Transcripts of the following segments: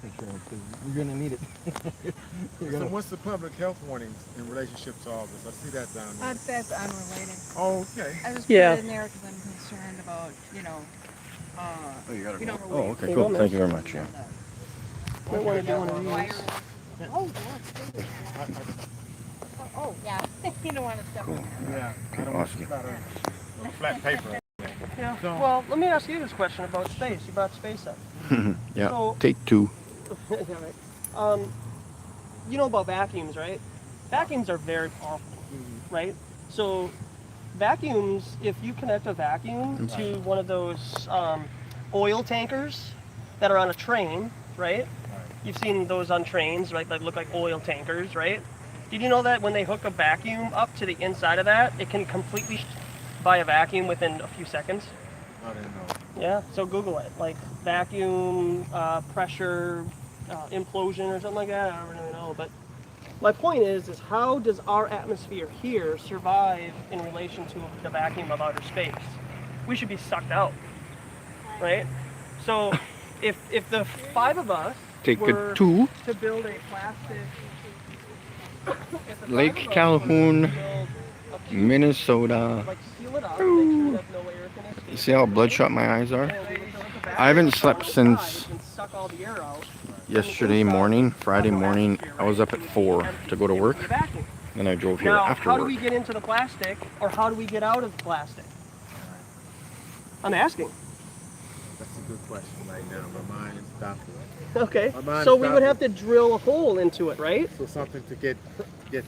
health insurance because you're going to need it. So what's the public health warnings in relationship to all this? I see that down there. That's unrelated. Oh, okay. I just put it in there because I'm concerned about, Oh, you gotta go. Oh, okay, cool. Thank you very much. Yeah. Might want to do one of these. Oh, yeah. You don't want to step on Yeah, I don't Awesome. want a flat paper. Yeah. So- Well, let me ask you this question about space. You brought space up. Yeah. So- Take two. Yeah, right. You know about vacuums, right? Vacuums are very powerful, right? So vacuums, if you connect a vacuum to one of those oil tankers that are on a train, right? You've seen those on trains, right? That look like oil tankers, right? Did you know that when they hook a vacuum up to the inside of that, it can completely by a vacuum within a few seconds? I didn't know. Yeah, so Google it, like vacuum, pressure, implosion or something like that. I don't really know, but my point is how does our atmosphere here survive in relation to the vacuum of outer space? We should be sucked out, right? So if the five of us Take were a two. to build a plastic Lake Calhoun, Minnesota. like seal it up, make sure that no air can escape. You see how bloodshot my eyes are? I haven't slept since yesterday morning, Friday morning. I was up at 4 to go to work. Then I drove here Now, after how do work. we get into the plastic, or how do we get out of the plastic? I'm asking. That's a good question right now. My mind is baffled. Okay, My mind so is we would have baffled. to drill a hole into it, right? So something to get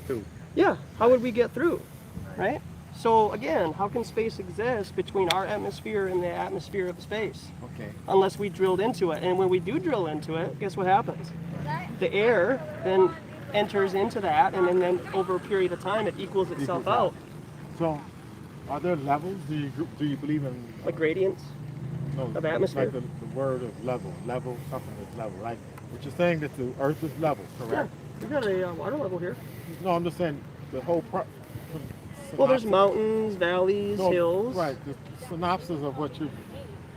through. Yeah, how would we get through, right? So again, how can space exist between our atmosphere and the atmosphere of space? Okay. Unless we drilled into it. And when we do drill into it, guess what happens? The air then enters into that, and then over a period of time, it equals itself out. So, are there levels? Do you believe in Like gradients of atmosphere. Like the word of level, something is level. Like what you're saying that the Earth is level, Yeah, correct? we got a water level here. No, I'm just saying the whole. Well, there's mountains, valleys, hills. Right. The synopsis of what you're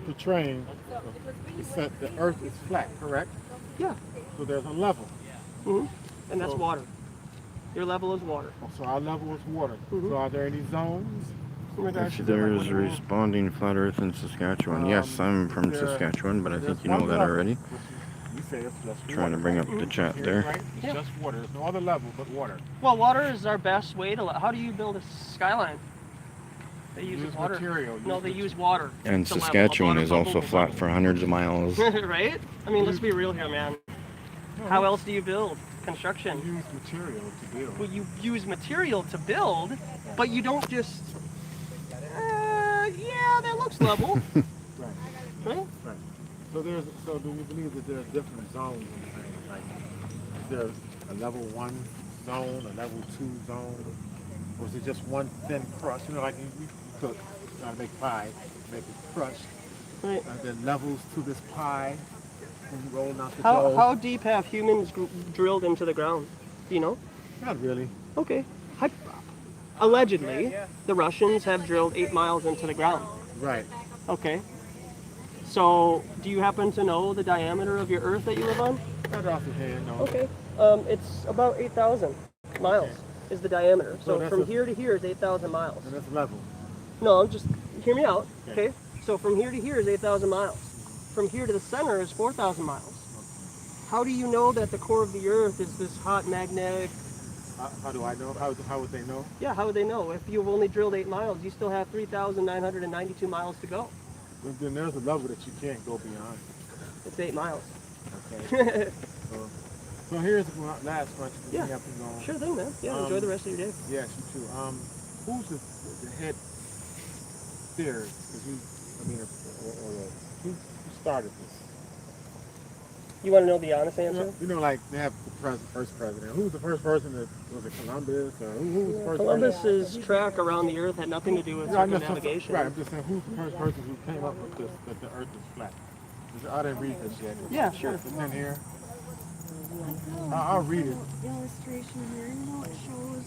portraying is that the Earth is flat, correct? Yeah. So there's a level. And that's water. Your level is water. So our level is water. So are there any zones? In regards to There's responding flat Earth in Saskatchewan. Yes, I'm from Saskatchewan, but I think you know that already. You say it's just Trying to bring up the chat there. Right? It's just water. There's no other level but water. Well, water is our best way to. How do you build a skyline? They use water. Material. No, they use water. And to level. Saskatchewan Water is also bubbles. flat for hundreds of miles. Right? I mean, let's be real here, man. How else do you build construction? You use material to build. Well, you use material to build, but you don't just. Yeah, that looks level. Right. Right? Right. So do you believe that there's different zones in the thing? Like, is there a level 1 zone, a level 2 zone, or is it just one thin crust? You know, like you cook, you gotta make pie, make it crust, Right. and then levels to this pie, and rolling out the dough. How deep have humans drilled into the ground? Do you know? Not really. Okay. Allegedly, the Russians have drilled 8 miles into the ground. Right. Okay. So, do you happen to know the diameter of your Earth that you live on? Not off the hand, no. Okay. It's about 8,000 miles is the diameter. So So that's from a- here to here is 8,000 miles. And that's level. No, just hear me out. Okay. Okay. So from here to here is 8,000 miles. From here to the center is 4,000 miles. How do you know that the core of the Earth is this hot magnetic? How do I know? How would they know? Yeah, how would they know? If you've only drilled 8 miles, you still have 3,992 miles to go. Then there's a level that you can't go beyond. It's 8 miles. Okay. So here's the last question. Yeah. We have to go. Sure thing, man. Yeah, enjoy the rest of your day. Yes, you too. Who's the head theorist? Who started this? You want to know the honest answer? You know, like they have the first president. Who was the first person that was it? Columbus? Or who was the first? Columbus's track around the Earth had nothing to do with circumnavigation. Right. I'm just saying, who's the first person who came up with this? That the Earth is flat. I didn't read this yet. Yeah, sure. It's in here. I'll read it. illustration here, it shows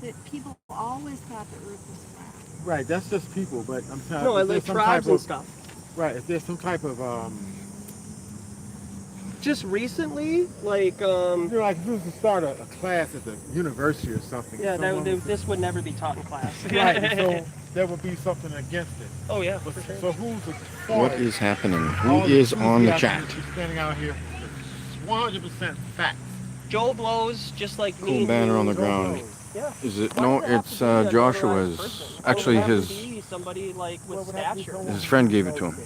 that people always thought the Earth was flat. Right. That's just people, but I'm telling No, I if there's like some tribes type and of- stuff. Right. If there's some type of just recently, like, Like if you was to start a class at the university or something. yeah, someone was to- this would never be taught in class. Right, so there would be something against it. Oh yeah, But, for sure. so who's the What for it? is happening? All Who the is on the chat? enthusiasm that you're standing out here. 100% facts. Joe blows just like me. Cool and banner you. on the ground. Yeah. Is it? Why No, does it have it's to be a notarized Joshua's. person? Actually, Why does it his have to be somebody like with Well, it would have to be stature. someone his friend gave it to him.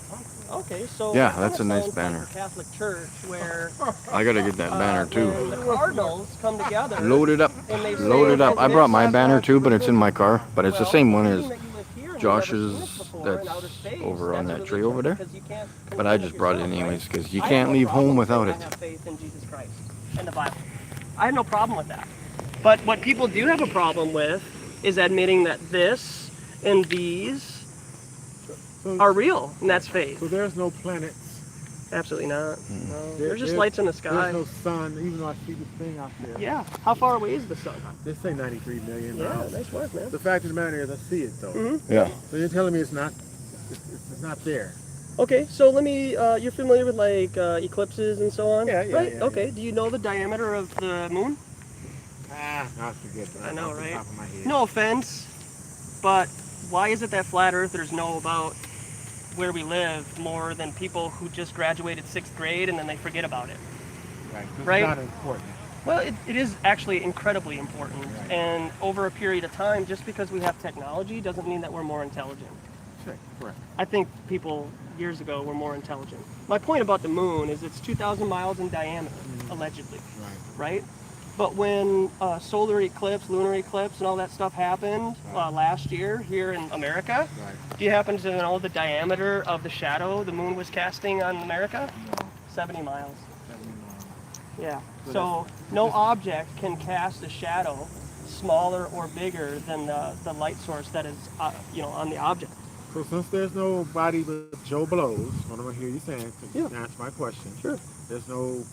Okay, so Yeah, it that's kinda a nice sounds banner. Like the Catholic Church, where I gotta get that banner when too. the cardinals come together. Load it up. and they say Load it up. that I brought my this- banner too, but it's in my car. But it's the well, same one being as that you live here and you've Josh's never seen it before in that's outer space, over on that's that a tree little over there. because you can't But I control just brought it yourself, anyways right? because you I have can't no leave problem home with without saying it. I have faith in Jesus Christ and the Bible. I have no problem with that. But what people do have a problem with is admitting that this and these So, are real, and that's faith. so there's no planets. Absolutely not. Mm-hmm. No. There- There's just there- lights in the sky. There's no sun, even though I see this thing out there. Yeah. How far away is the sun? They say 93 million Yeah, miles. nice work, man. The fact of the matter is I see it though. Mm-hmm. Yeah. So you're telling me it's not there. Okay, so let me, you're familiar with like eclipses and so on? Yeah, yeah, Right? yeah, Okay, do you know the diameter of the moon? I forget that. I know, off the right? top of my head. No offense, but why is it that flat earthers know about where we live more than people who just graduated 6th grade and then they forget about it? Right. 'Cause Right. It's not important. Well, it is actually incredibly important, Right. and over a period of time, just because we have technology doesn't mean that we're more intelligent. Check. Correct. I think people years ago were more intelligent. My point about the moon is it's 2,000 miles in diameter, allegedly, Right. right? But when solar eclipse, lunar eclipse, and all that stuff happened last year here in America, Right. do you happen to know the diameter of the shadow the moon was casting on America? No. 70 miles. 70 miles. Yeah. So So no object can cast a shadow smaller or bigger than the light source that is, on the object. So since there's nobody but Joe Blows, what I'm gonna hear you saying to Yeah. answer my question. Sure. There's no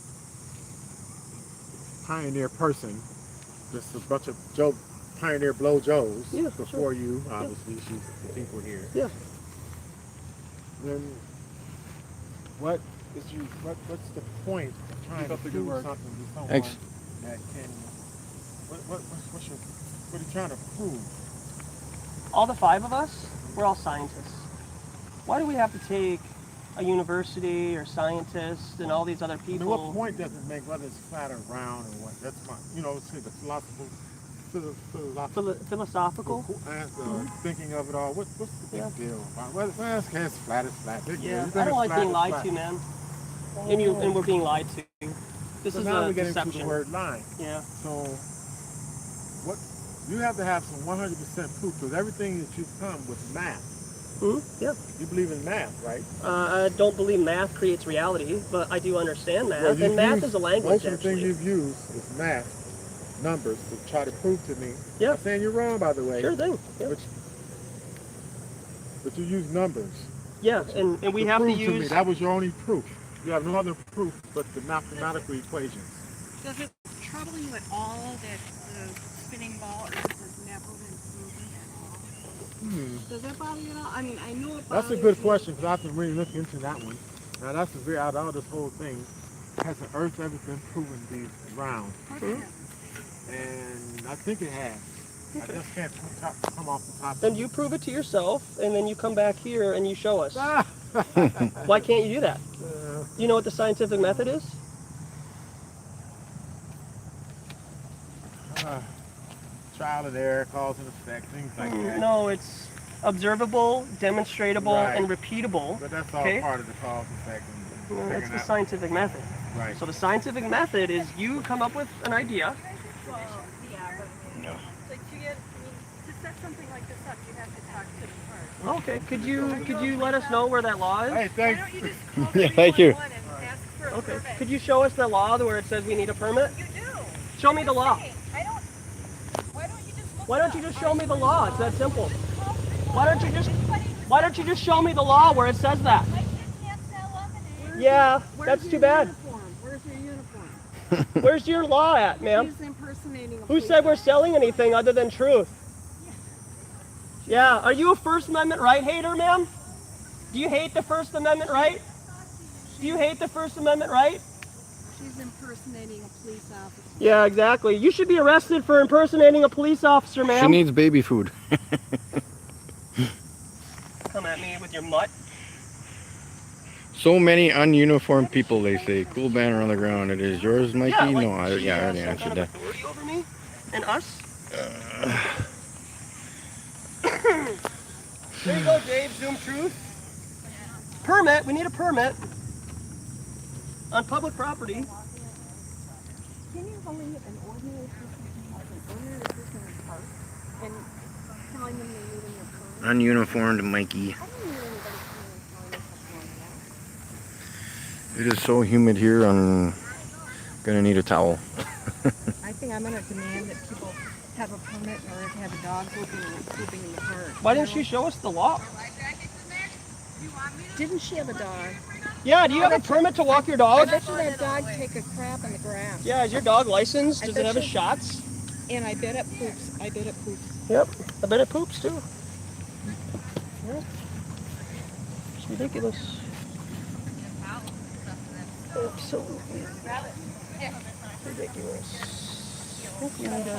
pioneer person, just a bunch of Joe pioneer blow Joes Yeah, before you, obviously, she's the people here. Yeah. Then what's the point of trying to prove something to someone Thanks. that can what are you trying to prove? All the 5 of us, we're all scientists. Why do we have to take a university or scientists and all these other I people? mean, what point does it make, whether it's flat or round or what? That's my, say the philosophical thinking of it all. What's the big deal about it? Well, it's flat, it's flat. Big deal. Yeah, You think I don't it's like flat, being it's lied flat. to, man. And we're being lied to. This So is now a we're getting to deception. the word lying. Yeah. So what you have to have some 100% proof, because everything that you come with math. Yeah. You believe in math, right? I don't believe math creates reality, but I do understand math, Well, and you've math used- is a language, Most of the actually. things you've used is math, numbers, to try to prove to me. Yeah. I'm not saying you're wrong, by the way. Sure thing. Yeah. But you use numbers. Yeah, and we have to prove to me. use. That was your only proof. You have no other proof but the mathematical equations. Does it trouble you at all that the spinning ball Earth has never been proven at all? Does that bother you at all? I mean, I know it bothers That's a good you. question, because I've been really looking into that one. Now, that's the very out of all this whole thing. Has the Earth ever been proven to be round? Of course it is. And I think it has. I just can't come off the top. Then you prove it to yourself, and then you come back here and you show us. Why can't you do that? Do you know what the scientific method is? Trial and error, cause and effect, things like that. No, it's observable, demonstratable, Right. and repeatable. But that's all Okay. part of the cause and effect. And That's figuring the out- scientific method. Right. So the scientific method is you come up with an idea. Well, yeah, but like to set something like this up, you have to talk to the park. Okay, could you let us know where that law is? Hey, Why thanks. don't you just call Yeah, thank you. 311 and ask for a Okay, permit? could you show us the law where it says we need a permit? You do. Show me the law. Hey, I don't. Why don't you just look Why it don't you up? just show me the law? It's that simple. Call 311. Why don't you just Anybody who Why don't you just show me the law where it says that? My kids can't sell lemonade. Yeah, Where's that's your too bad. Uniform? Where's your uniform? Where's your law at, ma'am? He's impersonating a Who said we're police selling anything other than truth? Yeah, are you a First Amendment right hater, ma'am? Do you hate the First Amendment right? Do you hate the First Amendment right? impersonating a police officer. Yeah, exactly. You should be arrested for impersonating a police officer, ma'am. She needs baby food. Come at me with your mutt. So many ununiformed people, they say. Cool banner on the ground. It is yours, Mikey? Yeah, like, No, I already some answered kind that. of authority over me and us. There you go, Dave. Zoom truth. Permit. We need a permit on public property. Can you believe an ordinary person in park and telling them they need in their car? Ununiformed Mikey. I don't need anybody coming and telling us what's wrong with It is so humid here, I'm gonna need a towel. that. I think I'm gonna demand that people have a permit in order to have a dog pooping in the park. Why didn't she show us the law? Didn't she have a dog? Yeah, do you have a permit to walk your I dog? bet you that dog take a crap on the grass. Yeah, is your dog licensed? I Does bet it have its you- shots? And I bet it poops. I bet it poops. Yep, I bet it poops too. Yeah. It's ridiculous. Absolutely ridiculous. I think we need to,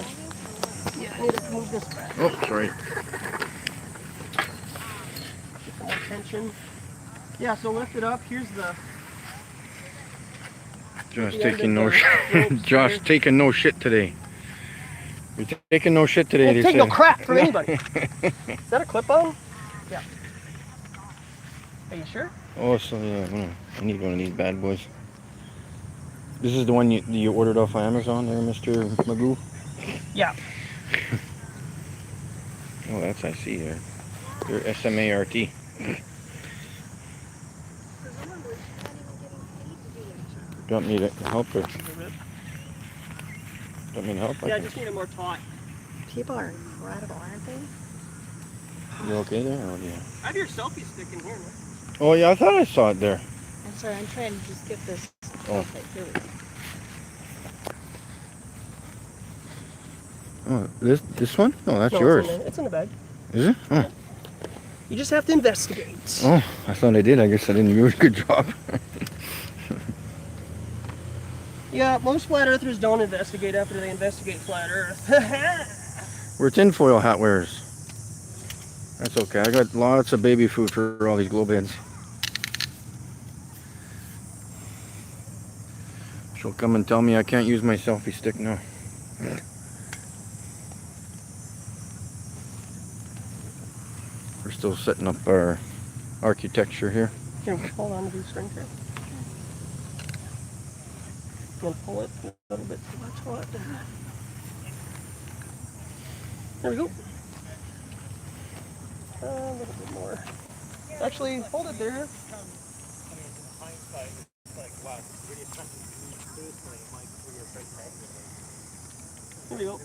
yeah, I need to move this back. Oh, sorry. Get some more tension. Yeah, so lift it up. Here's the. Josh the end taking of no the shit. ropes Josh here. taking no shit today. You're taking no shit today, Don't they take no say. crap from anybody. Is that a clip on? Yeah. Are you sure? Oh, so yeah, I need one of these bad boys. This is the one you ordered off of Amazon there, Mr. Magoo? Yeah. Oh, that's I see there. Your SMART. Do you want me to help her? Do you want me to help? Yeah, I just need it more taut. People are incredible, aren't they? You okay there? Oh, yeah. I have your selfie stick in here, man. Oh, yeah, I thought I saw it there. I'm sorry, I'm trying to just get this. Oh. Okay, here we go. Oh, this one? No, that's No, yours. It's in the bag. Is it? Oh. You just have to investigate. Oh, I thought I did. I guess I didn't do a good job. Yeah, most flat earthers don't investigate after they investigate flat earth. We're tinfoil hat wearers. That's okay. I got lots of baby food for all these globe heads. She'll come and tell me I can't use my selfie stick now. We're still setting up our architecture here. Here, hold on to these strings here. I'm gonna pull it a little bit too much. Hold it. There we go. A little bit more. Actually, hold it there. Here we go.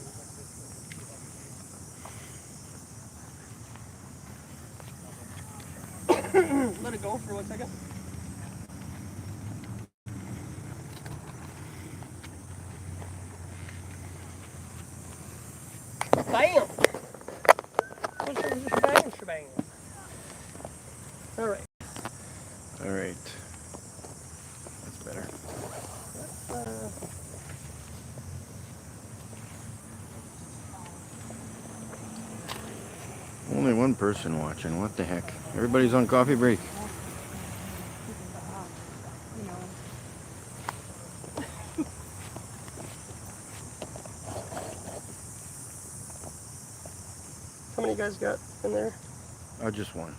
Let it go for 1 second. Bam! Shebang, shebang. All right. All right. That's better. Only one person watching. What the heck? Everybody's on coffee break. You know, How many you guys got in there? Oh, just one.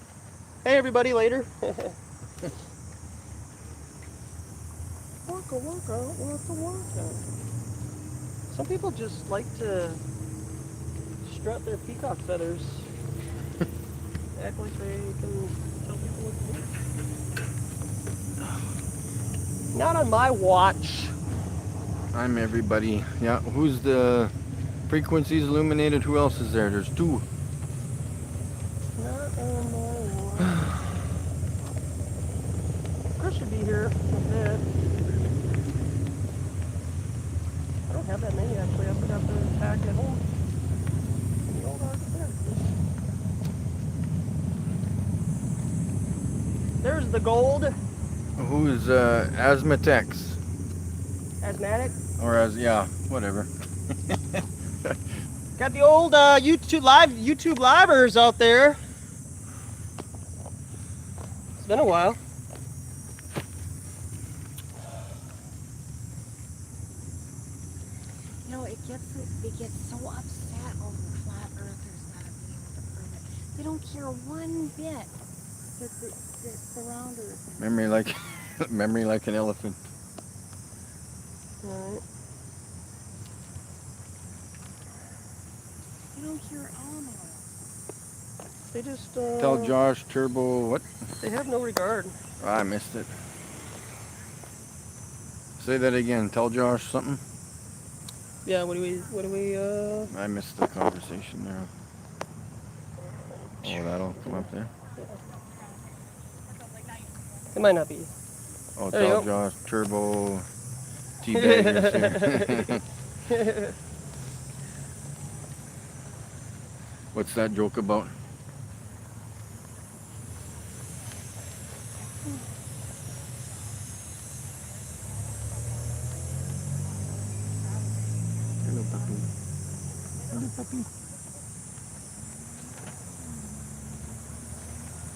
Hey, everybody, later. Waka, waka, waka, waka. Some people just like to strut their peacock feathers. Act like they can tell people what to do. Not on my watch. I'm everybody. Yeah, who's the frequencies illuminated? Who else is there? There's two. Not on my watch. Chris should be here in a bit. I don't have that many actually. I forgot to pack at home. In the old Arctic there. There's the gold. Who's Asmatex? Asthmatic. Or as, yeah, whatever. Got the old YouTube livers out there. It's been a while. You know, they get so upset over flat earthers not being able to prove it. They don't care one bit that the round earth. Memory like an elephant. Alright. They don't care all about it. They just Tell Josh Turbo what? they have no regard. Oh, I missed it. Say that again. Tell Josh something. Yeah, what do we I missed the conversation there. Oh, that'll come up there. It might not be. Oh, There you tell go. Josh Turbo Teabaggers here. What's that joke about? Hello, puppy. Hello, puppy.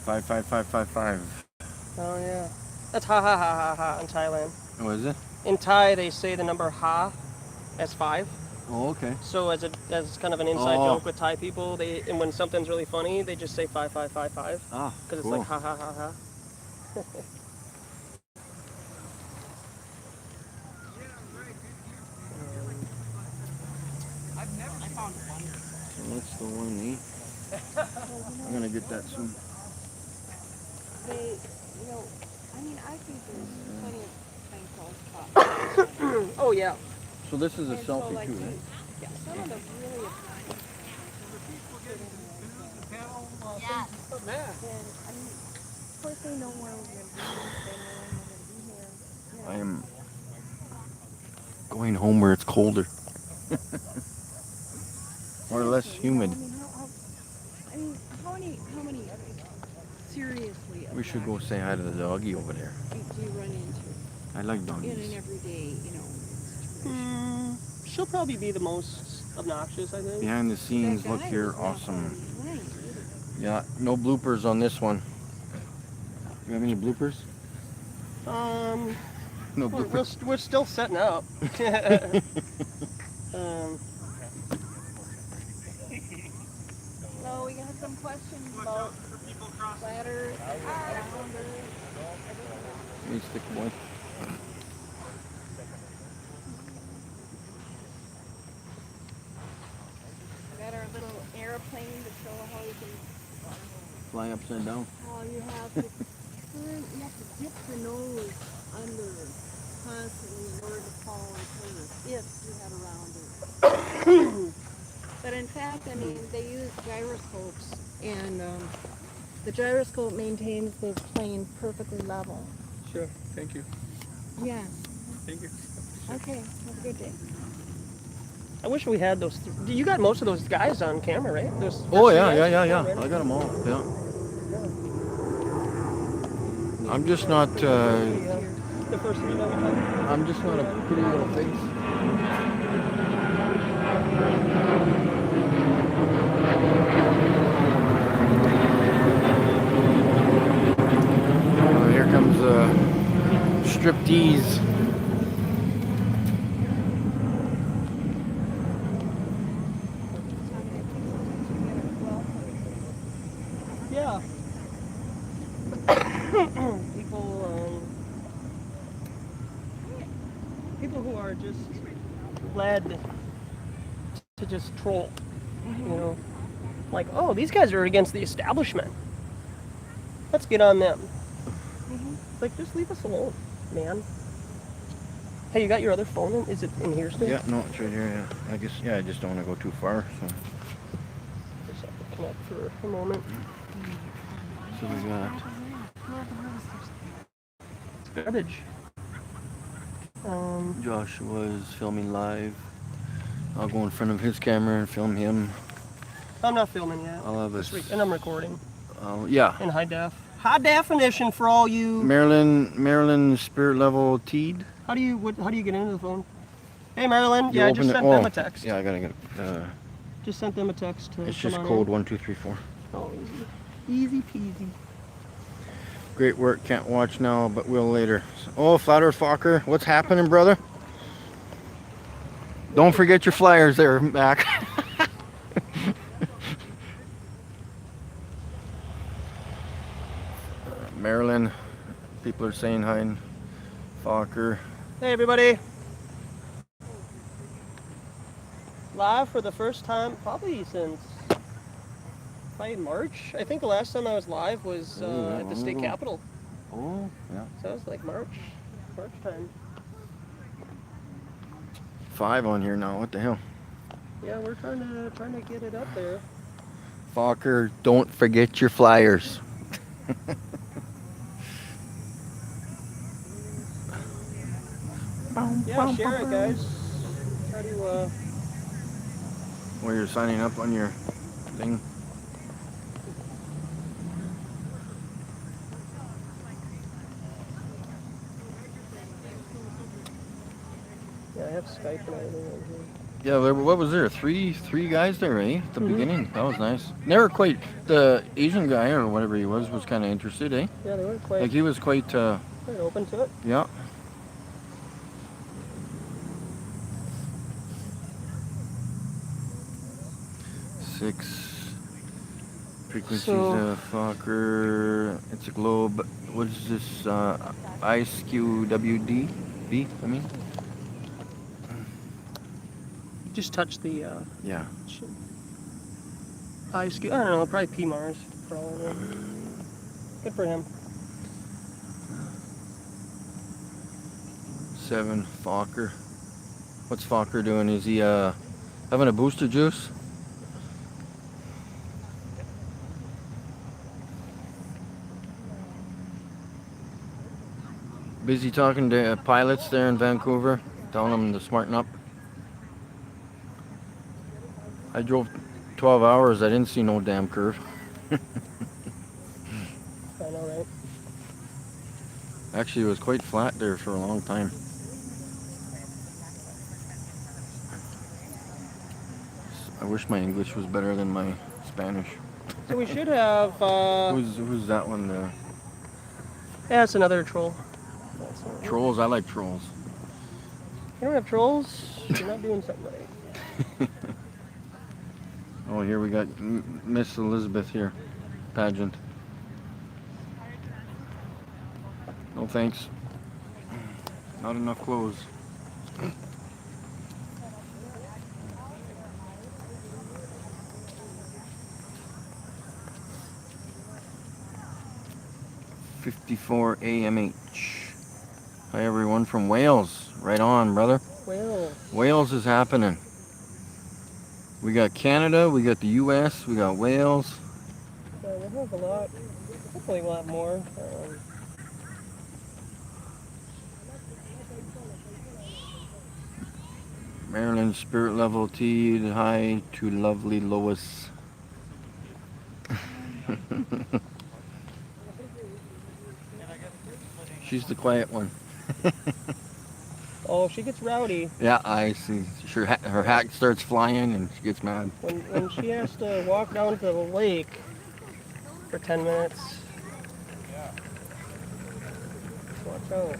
55555. Oh yeah. That's ha ha ha ha ha in Thailand. Oh, is it? In Thai they say the number ha as 5. Oh, okay. So as kind of an inside Oh. joke with Thai people, and when something's really funny, they just say 5555 Ah, because cool. it's like ha ha ha ha. So that's the one, eh? I'm gonna get that soon. They, you know, I mean, I think there's plenty of thankful spots. Oh yeah. So this is a And so, selfie like, too, right? yeah, some of them really apply. Yes. And, I mean, of course they know where we're going to be. They know when we're going to be here. You know. I am going home where it's colder. Or less humid. I mean, how many seriously We should go say hi to the doggy over there. do you run into I like in an doggies. everyday, situation? She'll probably be the most obnoxious, I think. Behind the scenes, That look guy here, was not awesome. far away, either. Yeah, no bloopers on this one. You have any bloopers? No bloopers. We're still setting up. So we got some questions about ladders, rounders. Hey, stick boy. We got our little airplane to show how you can, Fly upside down. how you have to turn, you have to dip the nose under constantly in order to follow the curve if you had a rounder. But in fact, I mean, they use gyroscopes, and the gyroscope maintains the plane perfectly level. Sure, thank you. Yeah. Thank you. Okay. Have a good day. I wish we had those. You got most of those guys on camera, right? Those Oh three yeah, guys? yeah, yeah, yeah. Right? I got them all. Yeah. I'm just not. The first three that we had. I'm just not a pretty little face. Here comes striptease. Yeah. People who are just led to just troll, you know, like, oh, these guys are against the establishment. Let's get on them. Like, just leave us alone, man. Hey, you got your other phone in? Is it in here still? Yeah, no, it's right here. Yeah, I guess. Yeah, I just don't want to go too far. So, Just have to connect for a moment. so we got. Garbage. Josh was filming live. I'll go in front of his camera and film him. I'm not filming yet. I'll have This a. week, and I'm recording Yeah. in high def. high definition for all you. Maryland spirit level teed. How do you get into the phone? Hey Marilyn, You yeah, I open just it- sent oh, them a text. Yeah, I gotta get. Just sent them a text to It's come just on code in. 1234. Oh, easy peasy. Great work. Can't watch now, but will later. Oh, Flat Earth Fokker, what's happening, brother? Don't forget your flyers there, Mac. Maryland, people are saying hi. And Fokker. Hey everybody. Live for the first time, probably since March. I think the last time I was live was at the state capitol. Oh, yeah. So that was like March time. 5 on here now. What the hell? Yeah, we're trying to get it up there. Fokker, don't forget your flyers. Yeah, share it, guys. Try to. Where you're signing up on your thing. Yeah, I have Skype and everything on here. Yeah, what was there? Three guys there, eh? At the beginning. That was nice. Never quite. The Asian guy or whatever he was kind of interested, eh? Yeah, they were quite. Like he was quite. Quite open to it. Yeah. Six frequencies of Fokker. It's a globe. What is this? ISQWD? B, I mean? Just touch the. Yeah. I don't know, probably P Mars for all I know. Good for him. 7, Fokker. What's Fokker doing? Is he having a booster juice? Busy talking to pilots there in Vancouver, telling them to smarten up. I drove 12 hours, I didn't see no damn curve. I know, right? Actually, it was quite flat there for a long time. I wish my English was better than my Spanish. So we should have. Who's that one there? Yeah, it's another troll. Trolls, I like trolls. You don't have trolls? You're not doing something right. Oh, here we got Miss Elizabeth here. Pageant. No thanks. Not enough clothes. $54 AMH. Hi everyone from Wales. Right on, brother. Wales is happening. We got Canada, we got the US, we got Wales. Yeah, we'll have a lot. Hopefully we'll have more. Maryland spirit level T, hi to lovely Lois. She's the quiet one. Oh, she gets rowdy. Yeah, I see. Her hat starts flying and she gets mad. When she has to walk down to the lake for 10 minutes. Watch out.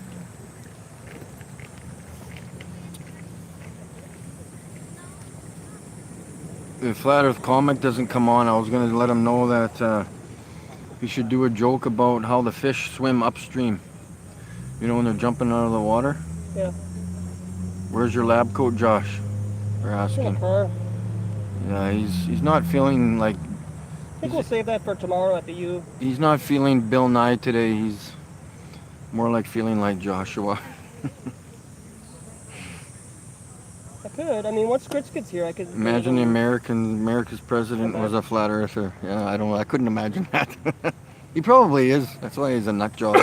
If Flat Earth Comic doesn't come on, I was going to let him know that he should do a joke about how the fish swim upstream. You know when they're jumping out of the water? Yeah. Where's your lab coat, Josh? They're asking. Yeah, he's not feeling like... I think we'll save that for tomorrow at the U. He's not feeling Bill Nye today. He's more like feeling like Joshua. I could. I mean, once Chris gets here, I could... Imagine the America's president was a flat earther. Yeah, I couldn't imagine that. He probably is. That's why he's a nut job.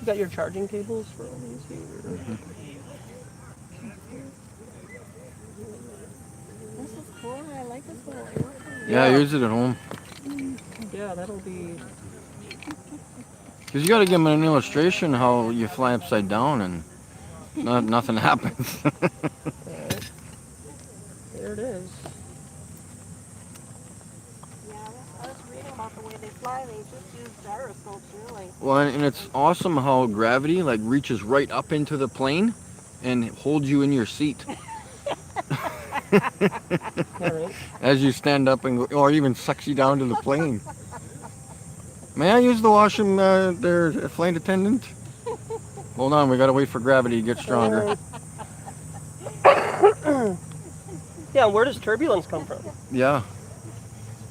got your charging cables for all these here. This is cool. I like this little airplane. Yeah, use it at home. Yeah, that'll be. Because you got to give them an illustration how you fly upside down and nothing happens. Alright. There it is. Yeah, I was reading about the way they fly. They just use gyroscopes, really. Well, and it's awesome how gravity like reaches right up into the plane and holds you in your seat. Alright. As you stand up and go, or even sucks you down to the plane. May I use the washroom, there, flight attendant? Hold on, we gotta wait for gravity to get stronger. Yeah, where does turbulence come from? Yeah,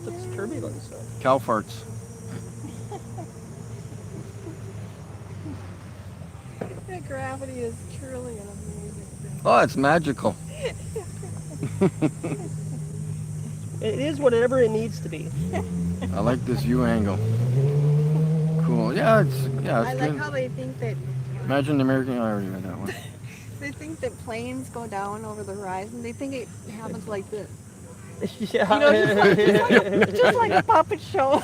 What's turbulence? cow farts. The gravity is truly an amazing thing. Oh, it's magical. It is whatever it needs to be. I like this view angle. Cool. Yeah, it's I like good. how they think that Imagine the American. I already read that one. they think that planes go down over the horizon. They think it happens like this. Yeah. You know, just like a puppet show.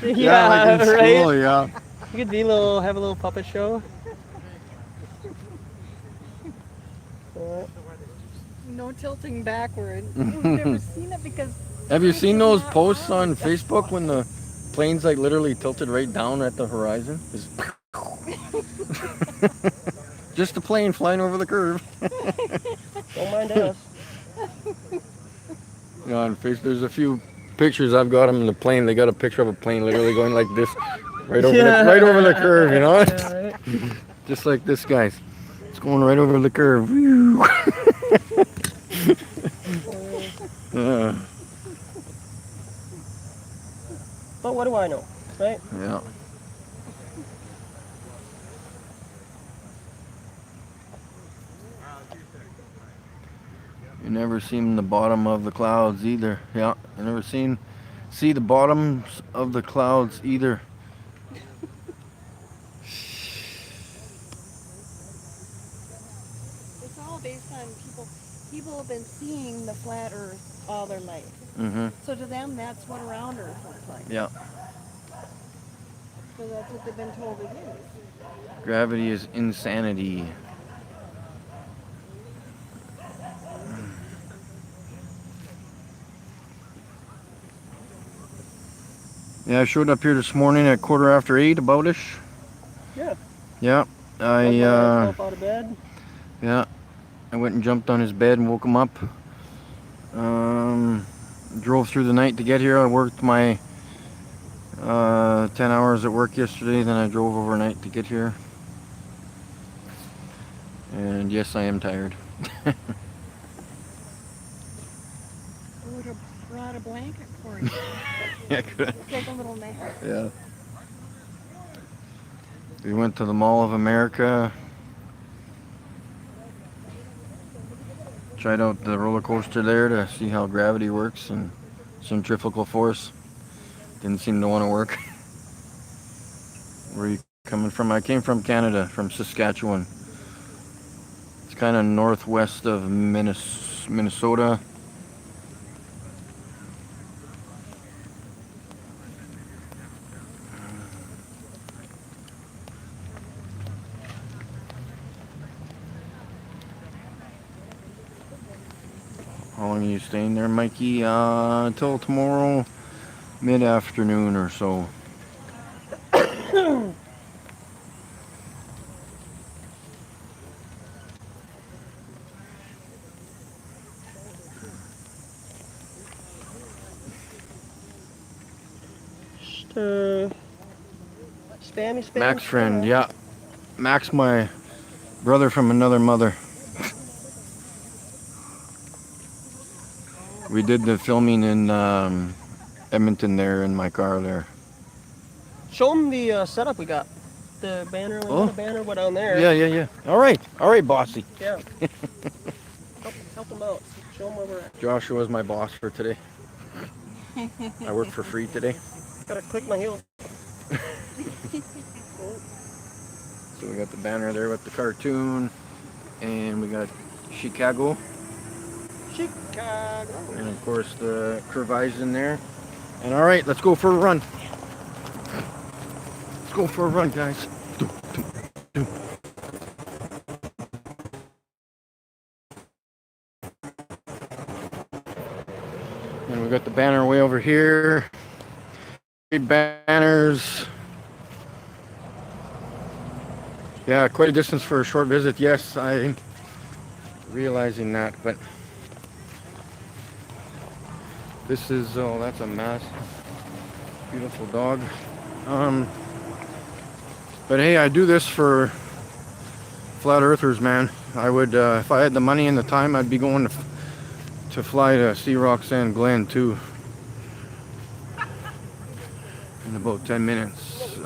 Yeah, like in right? school, yeah. You could have a little puppet show. Alright. No tilting backward. We've never seen it because. Have you seen those posts on Facebook when the plane's like literally tilted right down at the horizon? It's just a plane flying over the curve. Don't mind us. Yeah, on Facebook, there's a few pictures I've got them in the plane. They got a picture of a plane literally going like this, right over the curve, you know? Yeah, right? Just like this, guys. It's going right over the curve. But what do I know, right? Yeah. You never seen the bottom of the clouds either. Yeah, you never see the bottoms of the clouds either. It's all based on people. People have been seeing the flat Earth all their life. Mm-hmm. So to them, that's what a round Earth looks like. Yeah. So that's what they've been told it is. Gravity is insanity. Yeah, I showed up here this morning at 8:15, about-ish. Yeah. Yeah. Got myself out of bed. Yeah. I went and jumped on his bed and woke him up. Drove through the night to get here. I worked my 10 hours at work yesterday, then I drove overnight to get here. And yes, I am tired. I would have brought a blanket for you. Yeah, good. Take a little nap. Yeah. We went to the Mall of America. Tried out the roller coaster there to see how gravity works and centrifugal force. Didn't seem to want to work. Where are you coming from? I came from Canada, from Saskatchewan. It's kind of northwest of Minnesota. How long are you staying there, Mikey? Until tomorrow, mid-afternoon or so. Just, spammy. Max friend, yeah. Max, my brother from another mother. We did the filming in Edmonton there in my car there. Show them the setup we got. The banner, we got a banner, what down there. Yeah. All right, bossy. Yeah. help them out. Show them where we're at. Joshua's my boss for today. I work for free today. Gotta click my heels. So we got the banner there with the cartoon, and we got Chicago, Chicago. and of course the Curvise in there. And all right, let's go for a run. Let's go for a run, guys. And we got the banner way over here. Big banners. Yeah, quite a distance for a short visit. Yes, I'm realizing that, but this is, oh, that's a mess. Beautiful dog. But hey, I do this for flat earthers, man. I would, if I had the money and the time, I'd be going to fly to Sea Roxanne Glen too in about 10 minutes.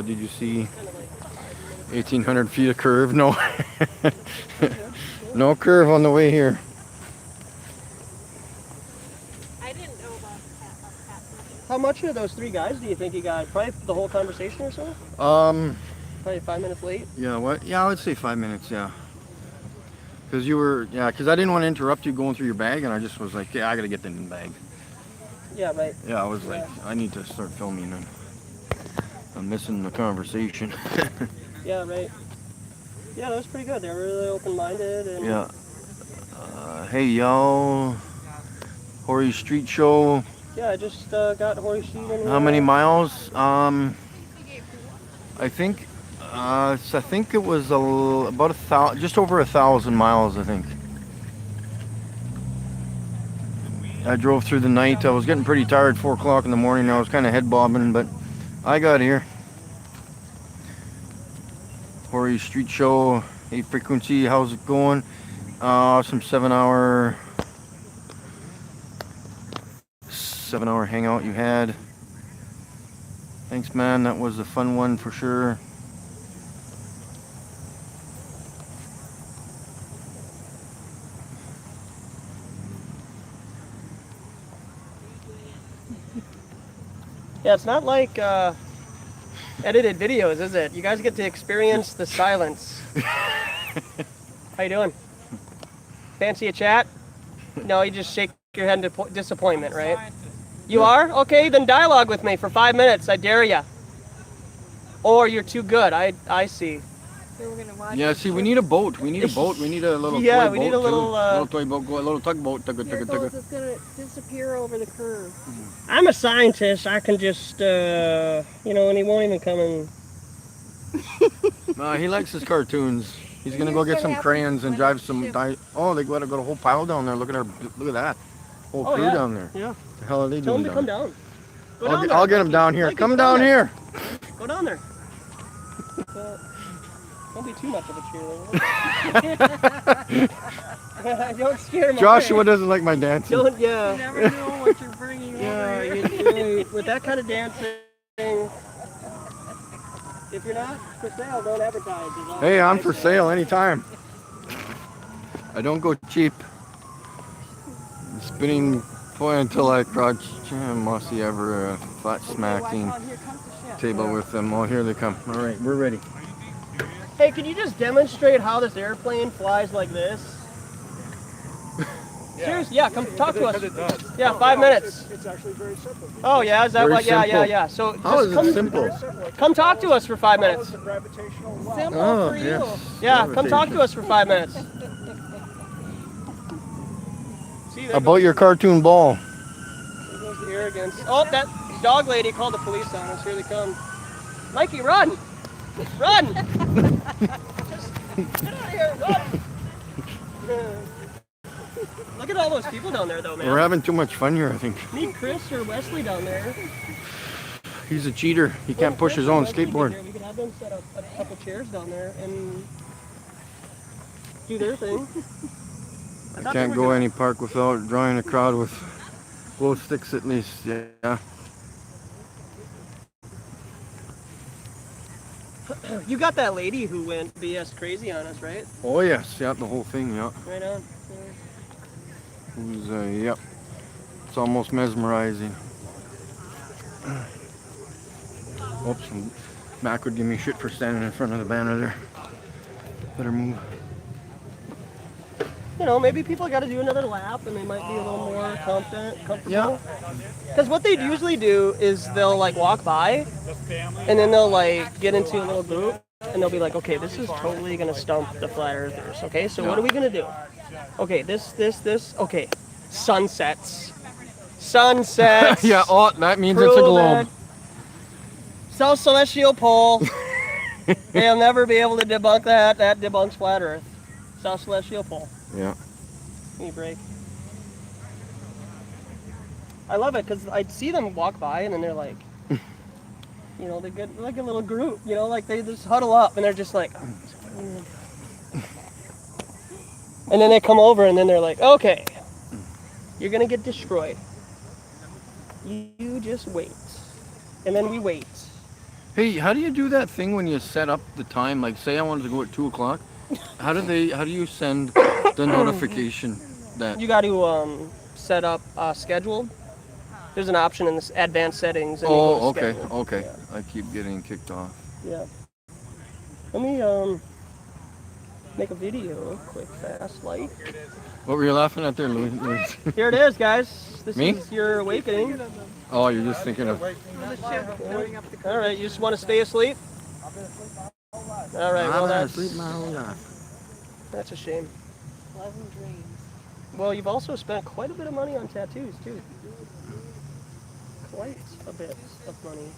Did you see 1,800 feet of curve? No. No curve on the way here. I didn't know about that. How much of those 3 guys do you think you got? Probably the whole conversation or so? Probably 5 minutes late? Yeah, what? Yeah, I would say 5 minutes, yeah. Because you were, yeah, because I didn't want to interrupt you going through your bag, and I just was like, yeah, I got to get the bag. Yeah, right. Yeah, I was like, I need to start filming, and I'm missing the conversation. Yeah, right. Yeah, that was pretty good. They were really open-minded. And Yeah. Hey, y'all. Horry Street Show. yeah, I just got Hoary Sheet in here. How many miles? I think it was about just over 1,000 miles, I think. I drove through the night. I was getting pretty tired, 4 o'clock in the morning. I was kind of head bobbing, but I got here. Horry Street Show, 8 frequency. How's it going? Some 7-hour hangout you had. Thanks, man. That was a fun one for sure. Yeah, it's not like edited videos, is it? You guys get to experience the silence. How you doing? Fancy a chat? No, you just shake your head in disappointment, right? You are? Okay, then dialogue with me for 5 minutes. I dare ya. Or you're too good. I see. So we're gonna watch. Yeah, see, we need a boat. We need a boat. We need a little Yeah, toy we boat need a little, too. Little toy boat, a little tugboat. Here it goes. It's gonna disappear over the curve. I'm a scientist. I can just, and he won't even come and... He likes his cartoons. He's gonna go get some crayons and drive some. Oh, they got a whole pile down there. Look at that whole crew down there. Yeah. What the hell are they Tell doing him to come down. Go down there. I'll get him down here. Mikey, Come go down here. Go down there. Don't be too much of a cheerleader. Don't scare him. Joshua doesn't like my dancing. Don't, You yeah. never know what you're bringing Yeah, over. with that kind of dancing, if you're not for sale, don't advertise. is all Hey, I'm I for say. sale anytime. I don't go cheap. Spinning point until I crouch. Mossy ever flat smacking Oh, here comes the ship. table with them. Oh, here they come. All right, we're ready. Hey, can you just demonstrate how this airplane flies like this? Seriously, yeah, come talk to us. Yeah, 5 minutes. It's actually very simple. Oh yeah, is that Very what? Yeah, simple. yeah. So How just is come, it simple? come talk to us for 5 minutes. The gravitational well. Simple Oh, for you. yes. Yeah, come talk to us for 5 minutes. See, there About your cartoon ball. goes the arrogance. Oh, that dog lady called the police on us. Here they come. Mikey, run! Run! Get out of here, run! Look at all those people down there, though, man. We're having too much fun here, I think. Meet Chris or Wesley down there. He's a cheater. He can't push his own skateboard. We could have them set up a couple chairs down there and do their thing. I can't go any park without drawing a crowd with glow sticks at least. Yeah. You got that lady who went BS crazy on us, right? Oh yes, yeah, the whole thing, yeah. Right on. It was, yep. It's almost mesmerizing. Oops, Mac would give me shit for standing in front of the banner there. Better move. You know, maybe people got to do another lap and they might be a little more comfortable. Yeah. Because what they'd usually do is they'll like walk by and then they'll like get into a little group and they'll be like, okay, this is totally going to stump the flat earthers. Okay, so what are we going to do? Okay, this. Okay, sunsets. Sunsets. Yeah, oh, that means Prove it's a globe. it. South Celestial Pole. They'll never be able to debunk that. That debunks flat Earth. South Celestial Pole. Yeah. Give me a break. I love it because I'd see them walk by and then they're like, you know, they get like a little group, you know, like they just huddle up and they're just like, and then they come over and then they're like, okay, you're gonna get destroyed. You just wait. And then we wait. Hey, how do you do that thing when you set up the time? Like, say I wanted to go at 2 o'clock. How do you send the notification that? You got to set up scheduled. There's an option in this advanced settings. And Oh, okay, scheduled. okay. Yeah. I keep getting kicked off. Yeah. Let me make a video, quick, fast, light. What were you laughing at there, Louis? Here it is, guys. This Me? is your awakening. Oh, you're just thinking of. All right, you just want to stay asleep? All right, well that's a shame. Pleasant dreams. Well, you've also spent quite a bit of money on tattoos too. Quite a bit of money.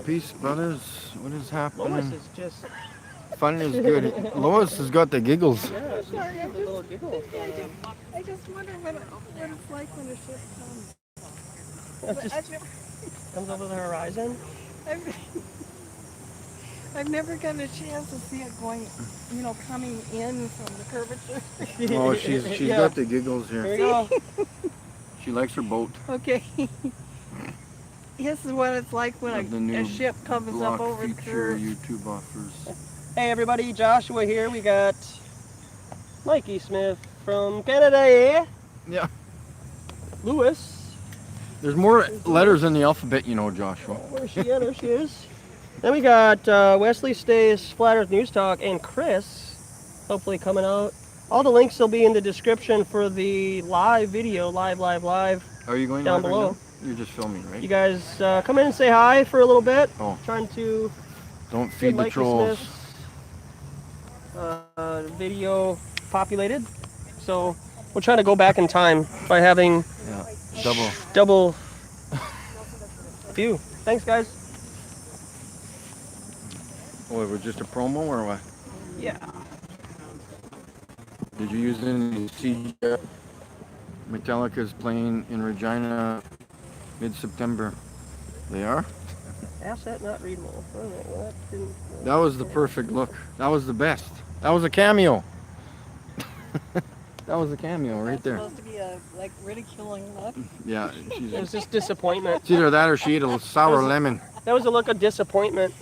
Peace, brothers. What is happening? Lois is just, Fun is good. Lois has got the giggles. yeah, she's got a little giggle. I just wonder what it's like when a ship comes. It just comes over the horizon. I've never gotten a chance to see it going, you know, coming in from the curvature. Oh, she's Yeah. got the giggles There here. you go. She likes her boat. Okay. This is what it's like when Of the a new ship comes Block up over the feature curve. YouTube offers. Hey everybody, Joshua here. We got Mikey Smith from Canada, eh? Yeah. Lewis. There's more letters in the alphabet, you know, Joshua. Where's she at? There she is. Then we got Wesley Stays, Flat Earth News Talk, and Chris, hopefully coming out. All the links will be in the description for the live video, live. Are you going Down live right below. now? You're just filming, right? You guys come in and say hi for a little bit. Oh. Trying to Don't get feed the Mikey trolls. Smith's video populated. So we're trying to go back in time by having Yeah. Double. double view. Thanks, guys. Oh, it was just a promo or what? Yeah. Did you use any CGI? Metallica's playing in Regina mid-September. They are? Asset not readable. All right, well, that didn't. That was the perfect look. That was the best. That was a cameo. That was a cameo right there. Supposed to be a like ridiculing look. Yeah, It was just disappointment. it's either that or she ate a sour lemon. That was a look of disappointment.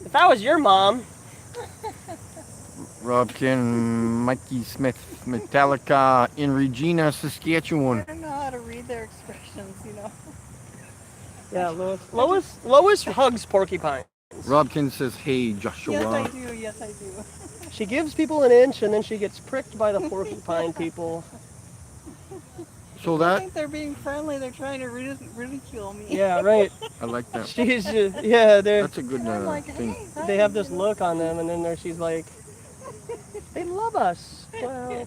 If I was your mom, Rob Ken, Mikey Smith, Metallica in Regina, Saskatchewan. I don't know how to read their expressions, you know. yeah, Lois hugs porcupine. Robkin says, hey, Joshua. Yes, I do. She gives people an inch and then she gets pricked by the porcupine people. So I that, think they're being friendly. They're trying to ridicule me. Yeah, right. I like that. She's just, yeah, That's a good I'm like, thing. hey, they have this look on them and then she's like, they love us. Well,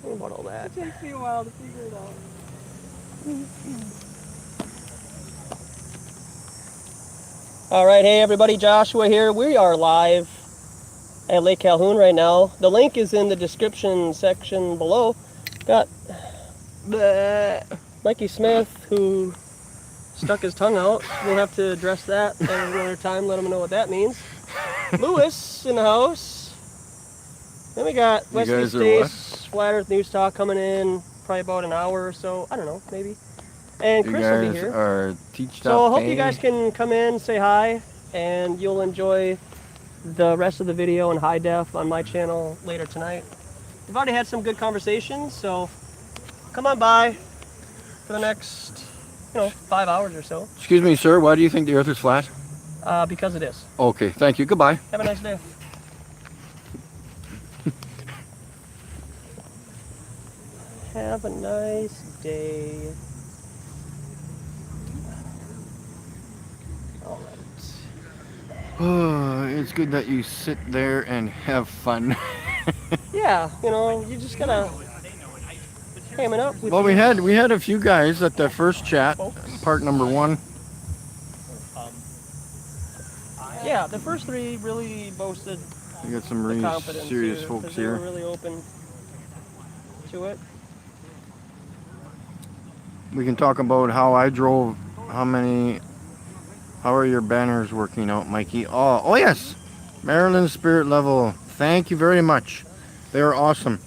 what about all that? It takes me a while to figure it out. All right, hey everybody, Joshua here. We are live at Lake Calhoun right now. The link is in the description section below. Got Mikey Smith, who stuck his tongue out. We'll have to address that at another time, let him know what that means. Lewis in the house. Then we got You Wesley guys are what? Stace, Flat Earth News Talk coming in probably about an hour or so. I don't know, maybe. And You Chris will be guys here. are teach So I hope you guys can come in, say hi, and you'll enjoy the rest of the video in high def on my channel later tonight. We've already had some good conversations, so come on by. for the next, 5 hours or so. Excuse me, sir. Why do you think the Earth is flat? Because it is. Okay, thank you. Goodbye. Have a nice day. Have a nice day. All right. Oh, it's good that you sit there and have fun. Yeah, you just gotta ham it up with Well, we these had a few guys at the first chat, folks. part number 1. Yeah, the first 3 really boasted We got some the really confidence serious here, folks 'cause they were here. really open to it. We can talk about how I drove. How are your banners working out, Mikey? Oh yes, Maryland Spirit Level. Thank you very much. They are awesome.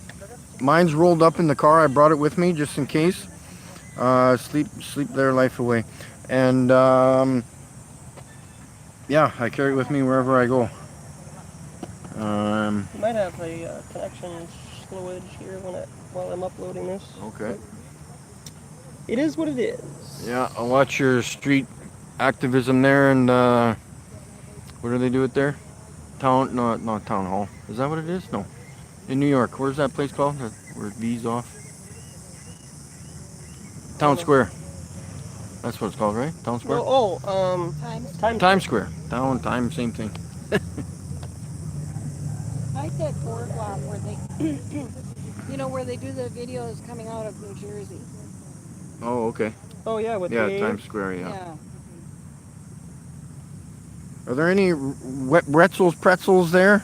Mine's rolled up in the car. I brought it with me just in case. Sleep their life away, and yeah, I carry it with me wherever I go. You might have a connection slowage here while I'm uploading this. Okay. It is what it is. Yeah, I'll watch your street activism there, and what do they do it there? No, not town hall. Is that what it is? No. In New York, where's that place called? Where it V's off? Town Square. That's what it's called, right? Town Square? Times Square. Time, same thing. I like that boardwalk where they, where they do the videos coming out of New Jersey. Oh, okay. Oh yeah, with Yeah, the Times Square, yeah. Yeah. Are there any pretzels there?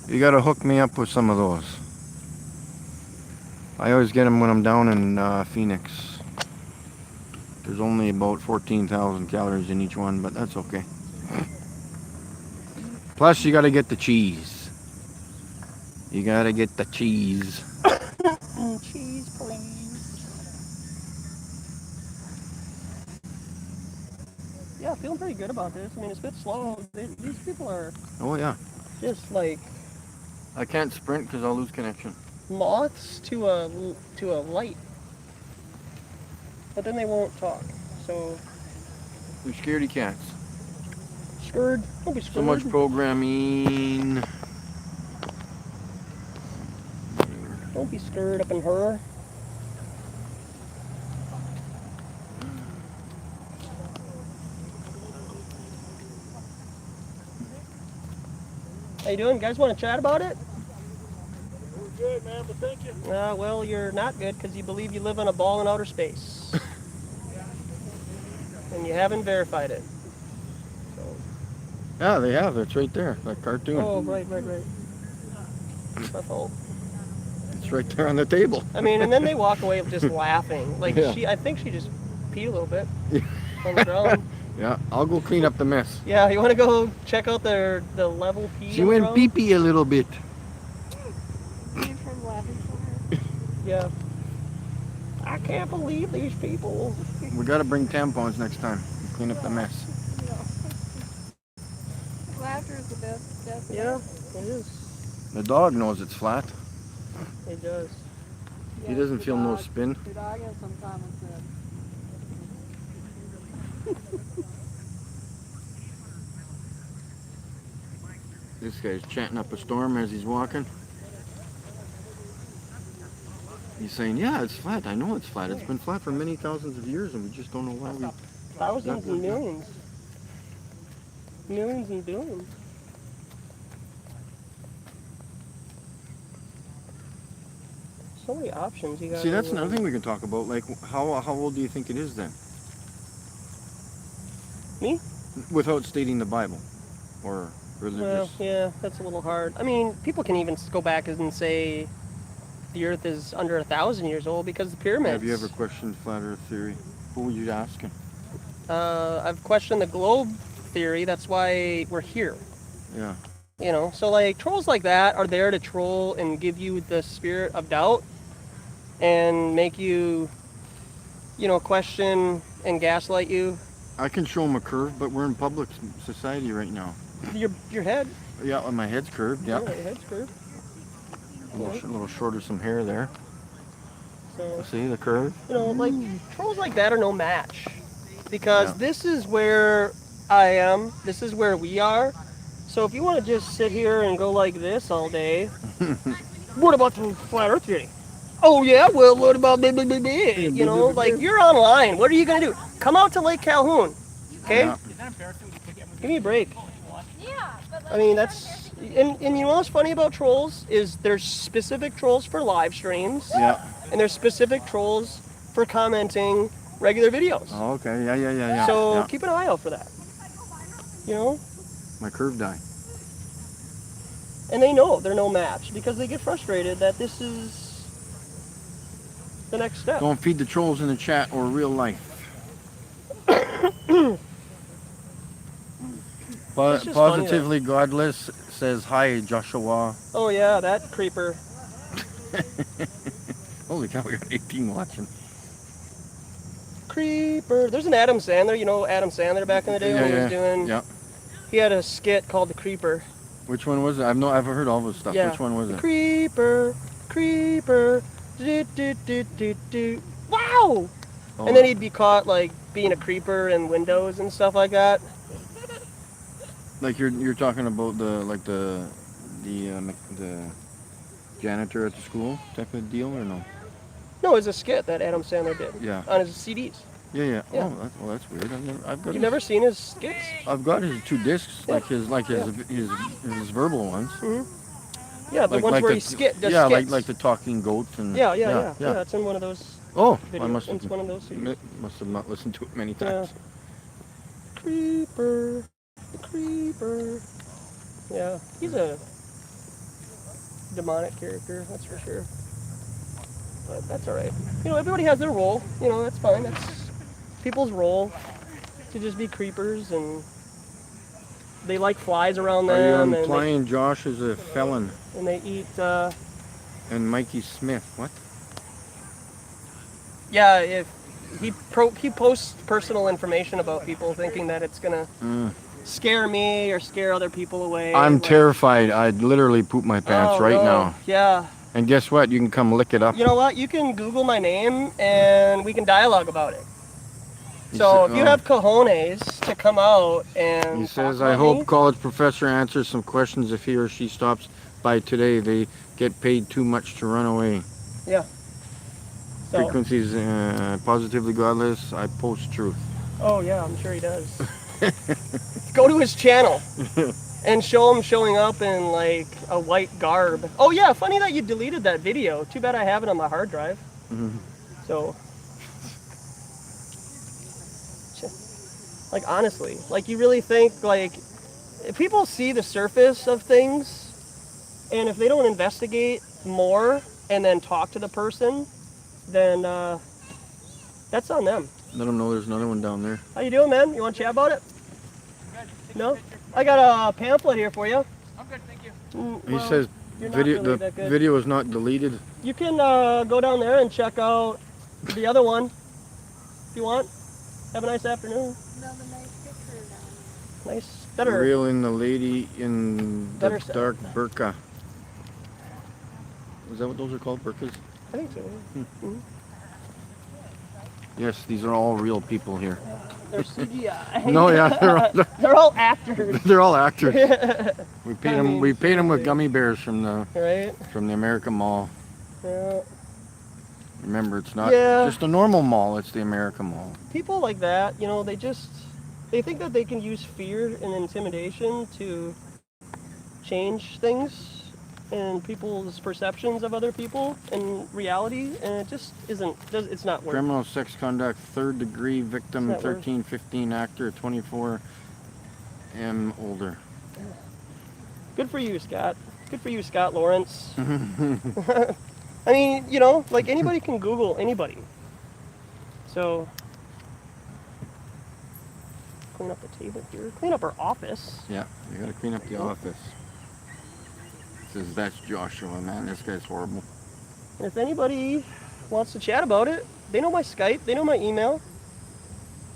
You gotta hook me up with some of those. I always get them when I'm down in Phoenix. There's only about 14,000 calories in each one, but that's okay. Plus, you gotta get the cheese. You gotta get the cheese. cheese, please. Yeah, feeling pretty good about this. I mean, it's a bit slow. These people are Oh yeah. just like I can't sprint because I'll lose connection. moths to a light, but then they won't talk. So They're scaredy cats. scared. Don't be scared. So much programming. Don't be scared up in her. How you doing? You guys want to chat about it? We're good, man, but thank you. Well, you're not good because you believe you live on a ball in outer space. And you haven't verified it. So. Yeah, they have. It's right there. That cartoon. Oh, right. It's my fault. It's right there on the table. I mean, and then they walk away just laughing. Like, Yeah. I think she just peed a little bit on the ground. Yeah, I'll go clean up the mess. Yeah, you want to go check out the level pee? She went pee-pee a little bit. From laughing for her. Yeah. I can't believe these people. We gotta bring tampons next time. Clean up the mess. Laughter is the best. Yeah, it is. The dog knows it's flat. It does. He doesn't feel no spin. The dog has some common sense. This guy's chanting up a storm as he's walking. He's saying, yeah, it's flat. I know it's flat. It's been flat for many thousands of years and we just don't know why we... Thousands and millions. Millions and billions. So many options you got. See, that's another thing we can talk about. Like, how old do you think it is then? Me? Without stating the Bible or religious. Well, yeah, that's a little hard. I mean, people can even go back and say the Earth is under 1,000 years old because the pyramids. Have you ever questioned flat Earth theory? Who were you asking? I've questioned the globe theory. That's why we're here. Yeah. You know, so like trolls like that are there to troll and give you the spirit of doubt and make you, question and gaslight you. I can show him a curve, but we're in public society right now. Your head. Yeah, my head's curved. Yeah. Your head's curved. A little short of some hair there. So, See the curve? you know, like trolls like that are no match, because Yeah. this is where I am. This is where we are. So if you want to just sit here and go like this all day, what about the flat Earth theory? Oh yeah, well what about blah, blah, blah, blah? You know, like you're online. What are you gonna do? Come out to Lake Calhoun, okay? Yeah. Give me a break. Yeah, but like, I mean, that's and you know what's funny about trolls is there's specific trolls for live streams, Yeah. and there's specific trolls for commenting regular videos. Oh, okay. Yeah. So Yeah. keep an eye out for that. You know, My curve die. and they know they're no match because they get frustrated that this is the next step. Don't feed the trolls in the chat or real life. It's just funny, Positively Godless says hi, Joshua. Oh yeah, that creeper. Holy cow, we got 18 watching. Creeper. There's an Adam Sandler. You know Adam Sandler back in the day when he was doing. Yeah. He had a skit called The Creeper. Which one was it? I've heard all this stuff. Yeah. Which one was The it? Creeper, creeper. Do, do, do, do, do. Wow! Oh, And then he'd be caught like being a creeper in windows and stuff like that. like you're talking about the janitor at the school type of deal or no? No, it's a skit that Adam Sandler did Yeah. on his CDs. Yeah. Yeah. Oh, that's weird. I've got You've his, never seen his skits? I've got his 2 discs, Yeah. like his verbal ones. Yeah, the ones where he the, does yeah, skits. like the talking goat and Yeah, it's in one of those Oh, videos. I must It's one of those CDs. have not listened to it many Yeah. times. Creeper, creeper. Yeah, he's a demonic character, that's for sure. But that's alright. You know, everybody has their role. You know, that's fine. That's people's role to just be creepers, and they like flies around Are you them, implying Josh is a felon and they eat. and Mikey Smith? What? Yeah, if he posts personal information about people, thinking that it's gonna scare me or scare other people away. I'm like- terrified. I'd literally poop my pants Oh, right no. now. Yeah. And guess what? You can come lick it up. You know what? You can Google my name and we can dialogue about it. He So sa- if you have cojones to come out and He says, talk I about hope me, college professor answers some questions if he or she stops by today. They get paid too much to run away. yeah. So, Frequencies positively godless. I post truth. oh yeah, I'm sure he does. Go to his channel and show him showing up in like a white garb. Oh yeah, funny that you deleted that video. Too bad I have it on my hard drive. So, like honestly, like you really think like if people see the surface of things, and if they don't investigate more and then talk to the person, then that's on them. Let them know there's another one down there. How you doing, man? You want to chat about it? No? I got a pamphlet here for you. I'm good, thank you. He says you're not video really the that good. video is not deleted. You can go down there and check out the other one if you want. Have a nice afternoon. another nice picture down Nice. Better. Reeling the lady in the Better set. dark burqa. Is that what those are called, burqas? I think so. Yes, these are all real people here. They're CGI. No, yeah, They're all actors. they're all actors. We paid I them. mean, We paid them with seriously. gummy bears from Right? the America Mall. Yeah. Remember, it's not Yeah. just a normal mall. It's the America Mall. People like that, you know, they think that they can use fear and intimidation to change things and people's perceptions of other people and reality, and it just isn't. It's not worth. Criminal sex conduct, 3rd degree victim, It's not worth- 13, 15 actor, 24 M older. Good for you, Scott. Good for you, Scott Lawrence. I mean, you know, like anybody can Google anybody. So, clean up the table here. Clean up our office. Yeah, you gotta clean up the office. Says that's Joshua, man. This guy's horrible. And if anybody wants to chat about it, they know my Skype, they know my email.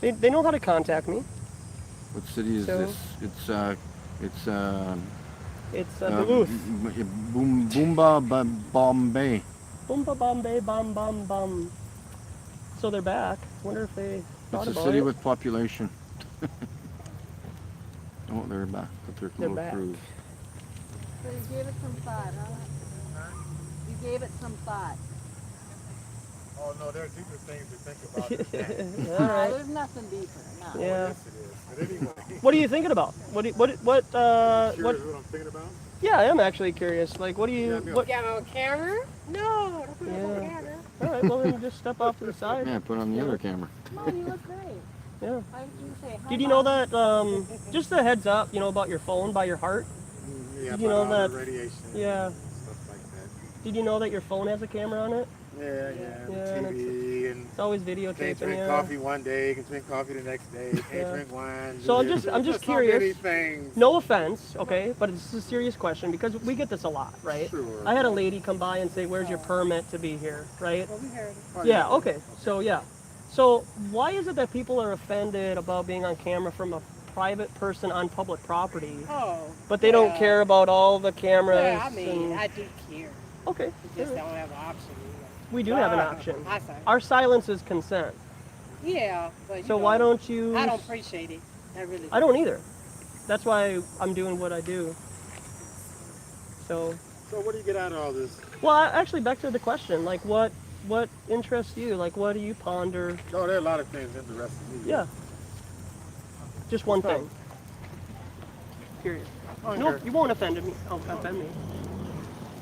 They know how to contact me. What city is So- this? It's It's Duluth. Boomba Bombay. Boom ba bum ba bum bum bum. So they're back. Wonder if they thought It's a about city it. with population. Oh, they're back with their They're little back. cruise. So you gave it some thought, huh? You gave it some thought. Oh no, there are deeper things to think about than that. All right. There's nothing deeper. No. Yeah. Yes, it is. But anyway, What are you thinking about? What curious what what I'm thinking about? Yeah, I am actually curious. Like, what do you? Yeah, What? Got on camera? No, don't put it on Yeah. camera. All right. Well, then just step off to the side. Yeah, put on the other camera. Come on, you look great. Yeah. Why did you say hi? Did you know that? Just a heads up. You know about your phone by your heart. Yeah, Did you know about all that- the radiation. Yeah. And stuff like that. Did you know that your phone has a camera on it? Yeah, Yeah, and TV and It's always can't videotaping drink you. coffee one day, can drink coffee the next day, can't Yeah. drink wine. So I'm There's just so many curious. things. No offense, okay, but it's a serious question because we get this a lot, right? Sure. I had a lady come by and say, "Where's your permit to be here?" Right? Well, we heard it. Oh, Yeah. Okay. So yeah. So why is it that people are offended about being on camera from a private person on public property, Oh. but they don't well, care about all the cameras? Well, I mean, and- I do care. okay. We just don't have an option. We do have an option. I say. Our silence is consent. Yeah, but you So know, why don't you? I don't appreciate it. I really I don't either. That's why I'm doing what I do. So, So what do you get out of all this? well, actually, back to the question. Like, what interests you? Like, what do you ponder? Oh, there are a lot of things interesting me. Yeah. Just one What's up? thing. Period. Hunger. Nope, you won't offend me. Oh, offend me.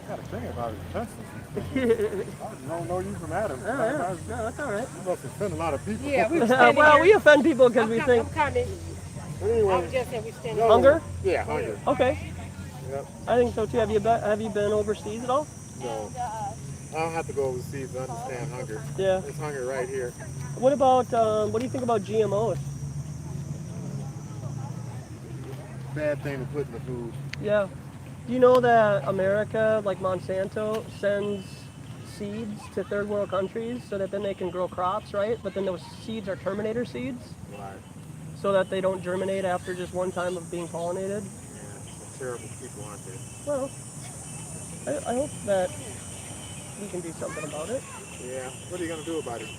Got to think about it. Offenses. Oh, I don't know you from Adam. yeah. No, that's all right. You must offend a lot of people. Yeah, we were standing Well, here. we offend people because we I'm think kind of. I Anyway, was just saying we standing. No. hunger. yeah, hunger. Okay, Yep. I think so too. Have you been overseas at all? No. I don't have to go overseas to understand hunger. Yeah. There's hunger right here. What about what do you think about GMOs? Bad thing to put in the food. Yeah. Do you know that America, like Monsanto, sends seeds to third world countries so that then they can grow crops, right? But then those seeds are terminator seeds, Right. so that they don't germinate after just one time of being pollinated. Yeah, some terrible people, aren't they? Well, I hope that we can do something about it. Yeah. What are you gonna do about it?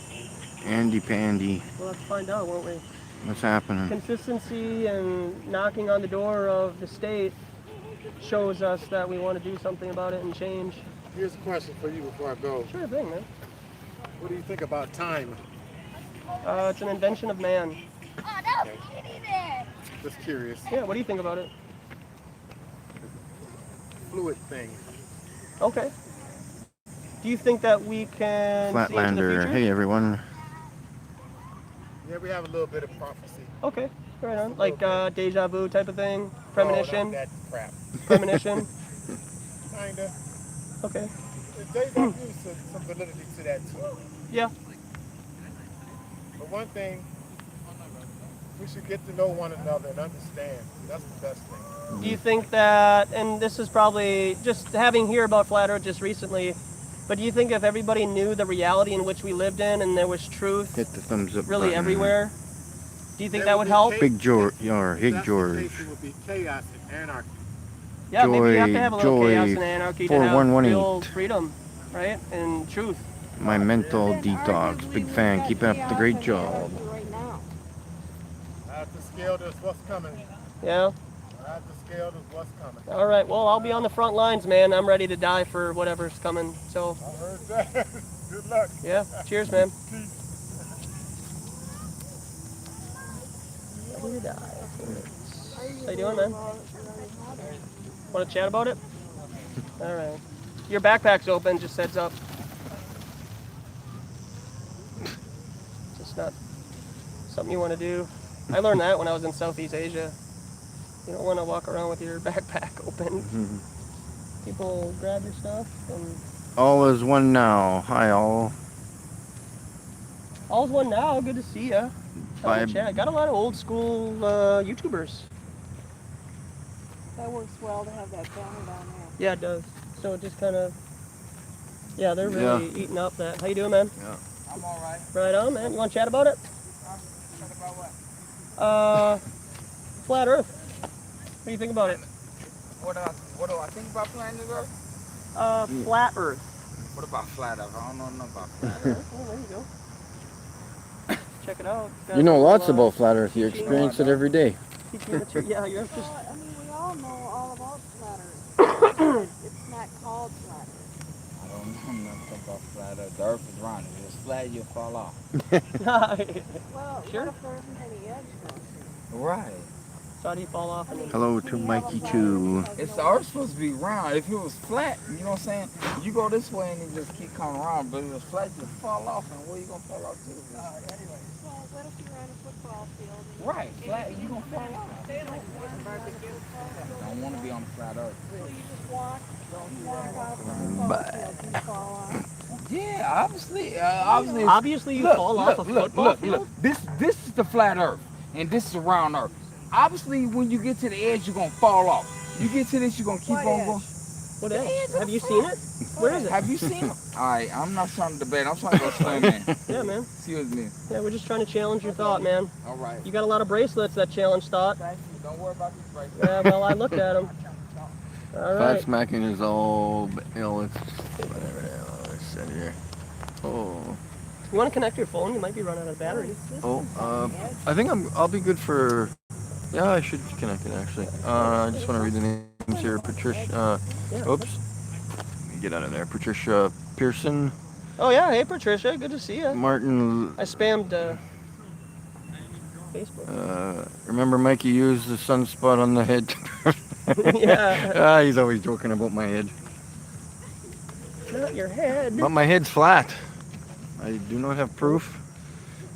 Andy Pandy. We'll have to find out, won't we? What's happening? Consistency and knocking on the door of the state shows us that we want to do something about it and change. Here's a question for you before I go. Sure thing, man. What do you think about time? It's an invention of man. Just curious. Yeah, what do you think about it? Fluid thing. Okay. Do you think that we can see into the Flatlander. future? Hey everyone. Yeah, we have a little bit of prophecy. Okay, right on. Like deja vu type of thing? Oh, Premonition? not that crap. Premonition? Kinda. Okay. There's deja vu, some validity to that too. Yeah. But one thing, we should get to know one another and understand. That's the best thing. Do you think that, and this is probably just having heard about Flat Earth just recently, but do you think if everybody knew the reality in which we lived in and there was truth Hit the thumbs up really button. everywhere, do you think There that would would be help? chaos. Big George or Hig That's George. the case, it would be chaos and anarchy. Yeah, maybe you have to Joy- have a little Joy chaos and anarchy to have 4118. real freedom, right? And truth. My mental detox. Big fan. Keep up the great job. Right now. At the scale, there's what's coming. Yeah? At the scale, there's what's coming. All right, well, I'll be on the front lines, man. I'm ready to die for whatever's coming. So, I heard that. Good luck. yeah, cheers, man. Ready to die. How you doing, man? Want to chat about it? All right. Your backpack's open, just heads up. Just not something you want to do. I learned that when I was in Southeast Asia. You don't want to walk around with your backpack open. People grab your stuff and All is one now. Hi all. all's one now. Good to see ya. Bye. Chat. Got a lot of old school YouTubers. That works well to have that banner down there. Yeah, it does. So it just kind of, yeah, they're really eating up that. How you doing, man? Yeah. I'm all right. Right on, man. You want to chat about it? Talk about what? Flat Earth. What do you think about it? What do I think about planet Earth? Flat Earth. What about flat earth? I don't know nothing about flat Yeah, earth. well, there you go. Check it out. Got You know some, lots about flat Earth. You experience it every day. teaching material. Yeah, you're just. Well, I mean, we all know all about flat Earth. It's not called flat Earth. I don't know nothing about flat earth. The earth is round. If it's flat, you'll fall off. Well, Sure. what if there isn't any edge though? Right. So how do you fall off? And then... Hello to Mikey too. It's the earth's supposed to be round. If it was flat, you know what I'm saying? You go this way and it just keep coming around. But if it's flat, you fall off. And where you gonna fall off to? Well, what if you're on a football field? And Right, flat, you gonna fall off. Don't want to be on the flat earth. So you just walk out of the football field and fall off. Yeah, obviously. Obviously, you fall off a football field. This is the flat earth, and this is the round earth. Obviously, when you get to the edge, you're gonna fall off. You get to this, you're gonna keep on going. What edge? Have you seen it? Where is it? Have you seen it? All right, I'm not trying to debate. I'm trying to go swimming. Yeah, man. Excuse me. Yeah, we're just trying to challenge your thought, man. All right. You got a lot of bracelets that challenge thought. Don't worry about these bracelets. Yeah, well, I looked at them. All Fat right. smacking is all, you know, it's whatever the hell I said here. Oh, You want to connect your phone? You might be running out of battery. I think I'll be good for. Yeah, I should connect it actually. I just want to read the names here. Patricia. Oops. Let me get out of there. Patricia Pearson. Oh yeah, hey Patricia, good to see you. Martin. I spammed Facebook. Remember Mikey used the sunspot on the head. Yeah. He's always joking about my head. Not your head. But my head's flat. I do not have proof,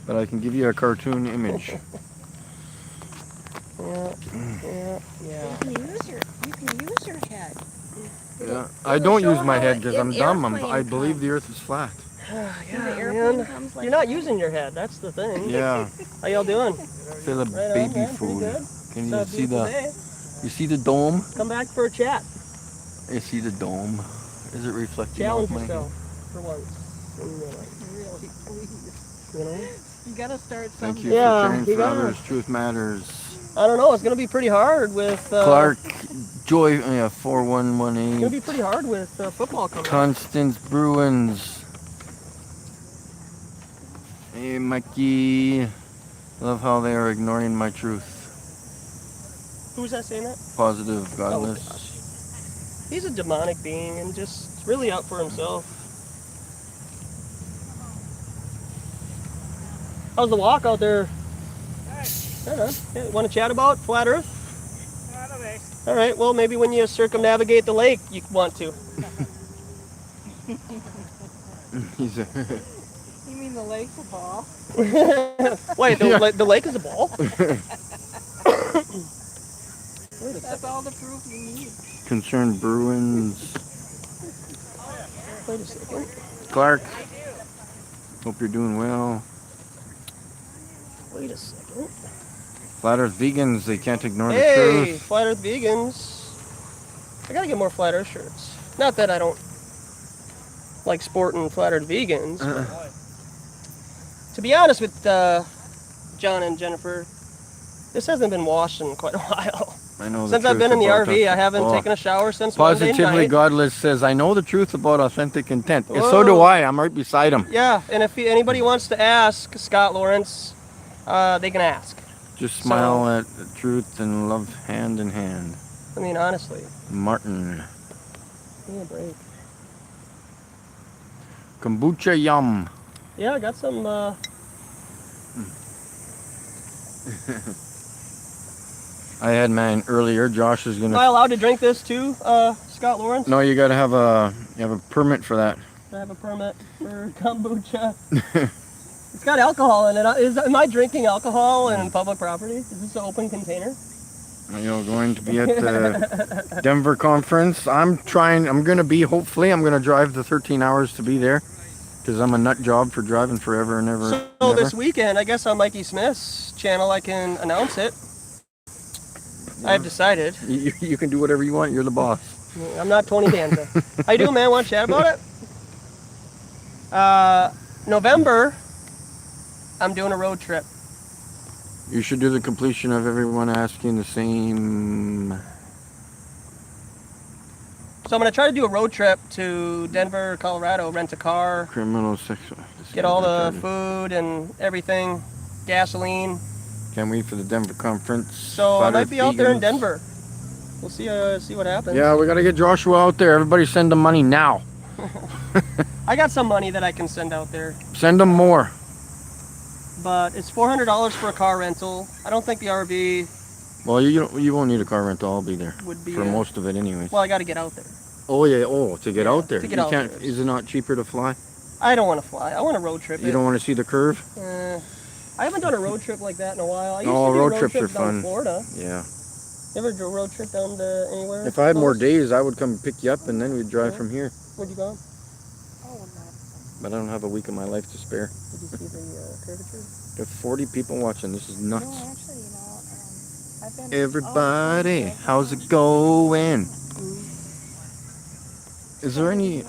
but I can give you a cartoon image. Yeah. You can use your head. Yeah, I don't use my head because I'm dumb. I believe the Earth is flat. Yeah, the airplane man. comes like You're not that. using your head. That's the thing. Yeah, How y'all doing? fill of Right on, baby man. Pretty food. good. Can It's a you see beautiful the? day. You see the dome? Come back for a chat. You see the dome? Is it reflecting Challenge off my yourself head? for once in your life. Really, please. You know? You gotta start Thank somewhere. you Yeah, for caring you for gotta- others. Truth matters. I don't know. It's gonna be pretty hard with. Clark Joy, yeah, It's gonna 4118. be pretty hard with football coming up. Constance Bruins. Hey, Mikey. Love how they are ignoring my truth. Who's that saying that? Positive, Oh godless. gosh. He's a demonic being and just really out for himself. How's the walk out there? Want to chat about flat Earth? All right. Well, maybe when you circumnavigate the lake, you want to. He's a You mean the lake's a ball? Wait, the lake is a ball? That's all the proof you need. concerned Bruins. Wait a second. Clark, hope you're doing well. Wait a second. Flat Earth vegans, they can't ignore the Hey, truth. Flat Earth vegans. I gotta get more Flat Earth shirts. Not that I don't like sporting Flat Earth vegans. But to be honest with John and Jennifer, this hasn't been washed in quite a while. I know the Since I've truth been in the about RV, us. I haven't Oh. taken a shower since Monday Positively night. Godless says, I know the truth about authentic intent. And so do Whoa. I. I'm right beside him. Yeah, and if anybody wants to ask Scott Lawrence, they can ask. Just smile at the truth and love hand in hand. I mean, honestly. Martin. Give me a break. Kombucha yum. Yeah, I got some. I had mine earlier. Josh is Am I gonna. allowed to drink this too, Scott Lawrence? No, you gotta have a permit for that. I have a permit for kombucha. It's got alcohol in it. Am I drinking alcohol in public property? Is this an open container? Going to be at the Denver conference. I'm gonna be. Hopefully, I'm gonna drive the 13 hours to be there, because I'm a nut job for driving forever and ever. So never. this weekend, I guess on Mikey Smith's channel, I can announce it. I've decided. You can do whatever you want. You're the boss. I'm not Tony Danza. How you doing, man? Want to chat about it? November, I'm doing a road trip. You should do the completion of everyone asking the same. So I'm gonna try to do a road trip to Denver, Colorado, rent a car, Criminal sexual. get all the food and everything, gasoline. Can't wait for the Denver conference. So I might be out there in Vegans. Denver. We'll see what happens. Yeah, we gotta get Joshua out there. Everybody send him money now. I got some money that I can send out there, Send him more. but it's $400 for a car rental. I don't think the RV Well, you won't need a car rental. I'll be there would be. for most of it, anyways. Well, I got to get out there. Oh yeah. Oh, to get out there. to get you out can't. there. Is it not cheaper to fly? I don't want to fly. I want to road trip. You don't want to see the curve? I haven't done a road trip like that in a while. I used Oh, to do road road trips trips are down fun. to Florida. Yeah. You ever do a road trip down to anywhere? If I had more close? days, I would come pick you up, and then we'd drive Yeah. from here. Where'd you go? Oh, no. But I don't have a week of my life to spare. Did you see the curvature? There are 40 people watching. This is No, nuts. actually, I've been. Everybody, how's it going? Is there any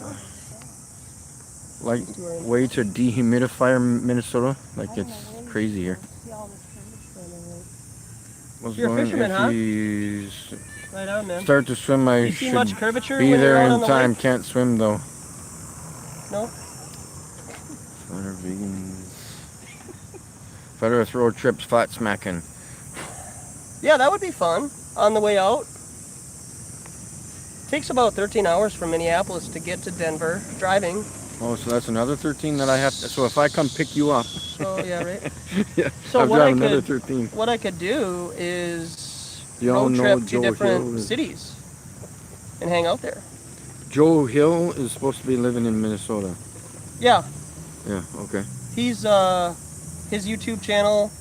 like way to dehumidify Minnesota? Like it's crazy here. What's You're a going fisherman, if huh? you Right on, man. start to swim? I You see much should curvature be when there you're out in on the time. lake? Can't swim though. No? Flutter vegans. Flutter road trips, flat smacking. Yeah, that would be fun on the way out. Takes about 13 hours from Minneapolis to get to Denver, driving. Oh, so that's another 13 that I have to. So if I come pick you up, So, yeah, right? yeah, So I'll what drive I another could- 13. What I could do is You all road know trip to Joe different Hill is- cities and hang out there. Joe Hill is supposed to be living in Minnesota. Yeah, Yeah, okay. he's his YouTube channel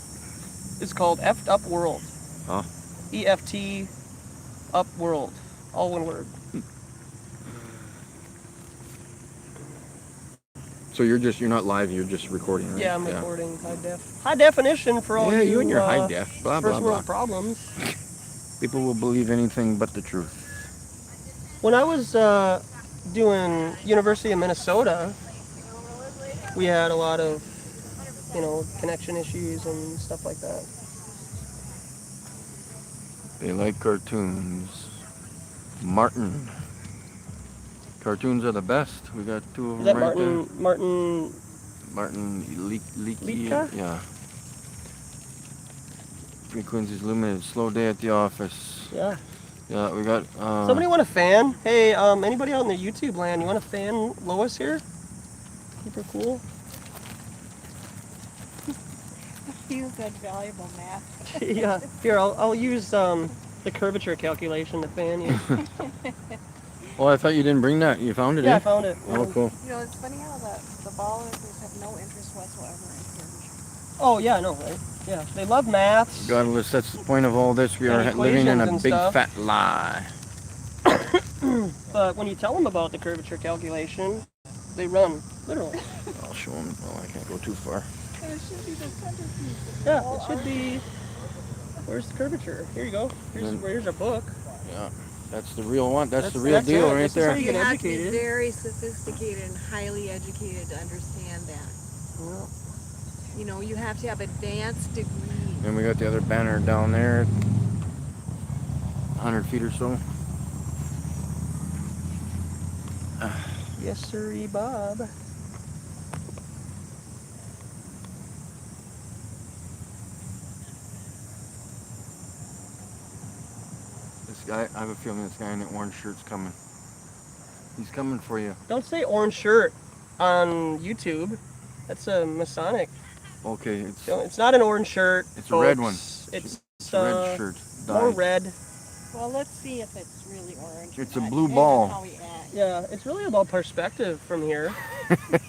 is called Effed Up World. Oh. EFT Up World, all one word. So you're not live, you're just recording, right? Yeah, I'm recording high definition for all Yeah, you, you and your high def, blah, blah, first blah. world problems. People will believe anything but the truth. When I was doing University of Minnesota, we had a lot of, connection issues and stuff like that. They like cartoons. Martin. Cartoons are the best. We got two of Is them that right Martin? there. Martin Leakey. Leaka? Yeah. Frequencies limited. Slow day at the office. Yeah. Yeah, we got. Somebody want a fan? Hey, anybody out in the YouTube land, you want to fan Lois here? Keep her cool. Use that valuable math. Yeah. Here, I'll use the curvature calculation to fan you. Oh, I thought you didn't bring that. You found it, Yeah, I eh? found it. Oh, cool. You know, it's funny how the ballers have no interest whatsoever in curvature. Oh yeah, I know, right? Yeah, they love maths. Regardless, that's the point of all this. We And are living in a equations and big stuff. fat lie. But when you tell them about the curvature calculation, they run, literally. I'll show them. Oh, I can't go too far. And it should be the centerpiece. Yeah, it should be. Where's the curvature? Here you go. Here's our book. Yeah, that's the real one. That's the real deal it. right This is how there. you You get have to be educated. very sophisticated and highly educated to understand that. Yeah. You know, you have to have advanced degrees. And we got the other banner down there, 100 feet or so. Yes, sirree, Bob. This guy, I have a feeling this guy in the orange shirt's coming. He's coming for you. Don't say orange shirt on YouTube. That's a Masonic. Okay, It's not an orange shirt. It's a red one. It's it's a red shirt. more dyed. red. Well, let's see if it's really orange. It's a but blue maybe ball. how we act. Yeah, it's really about perspective from here.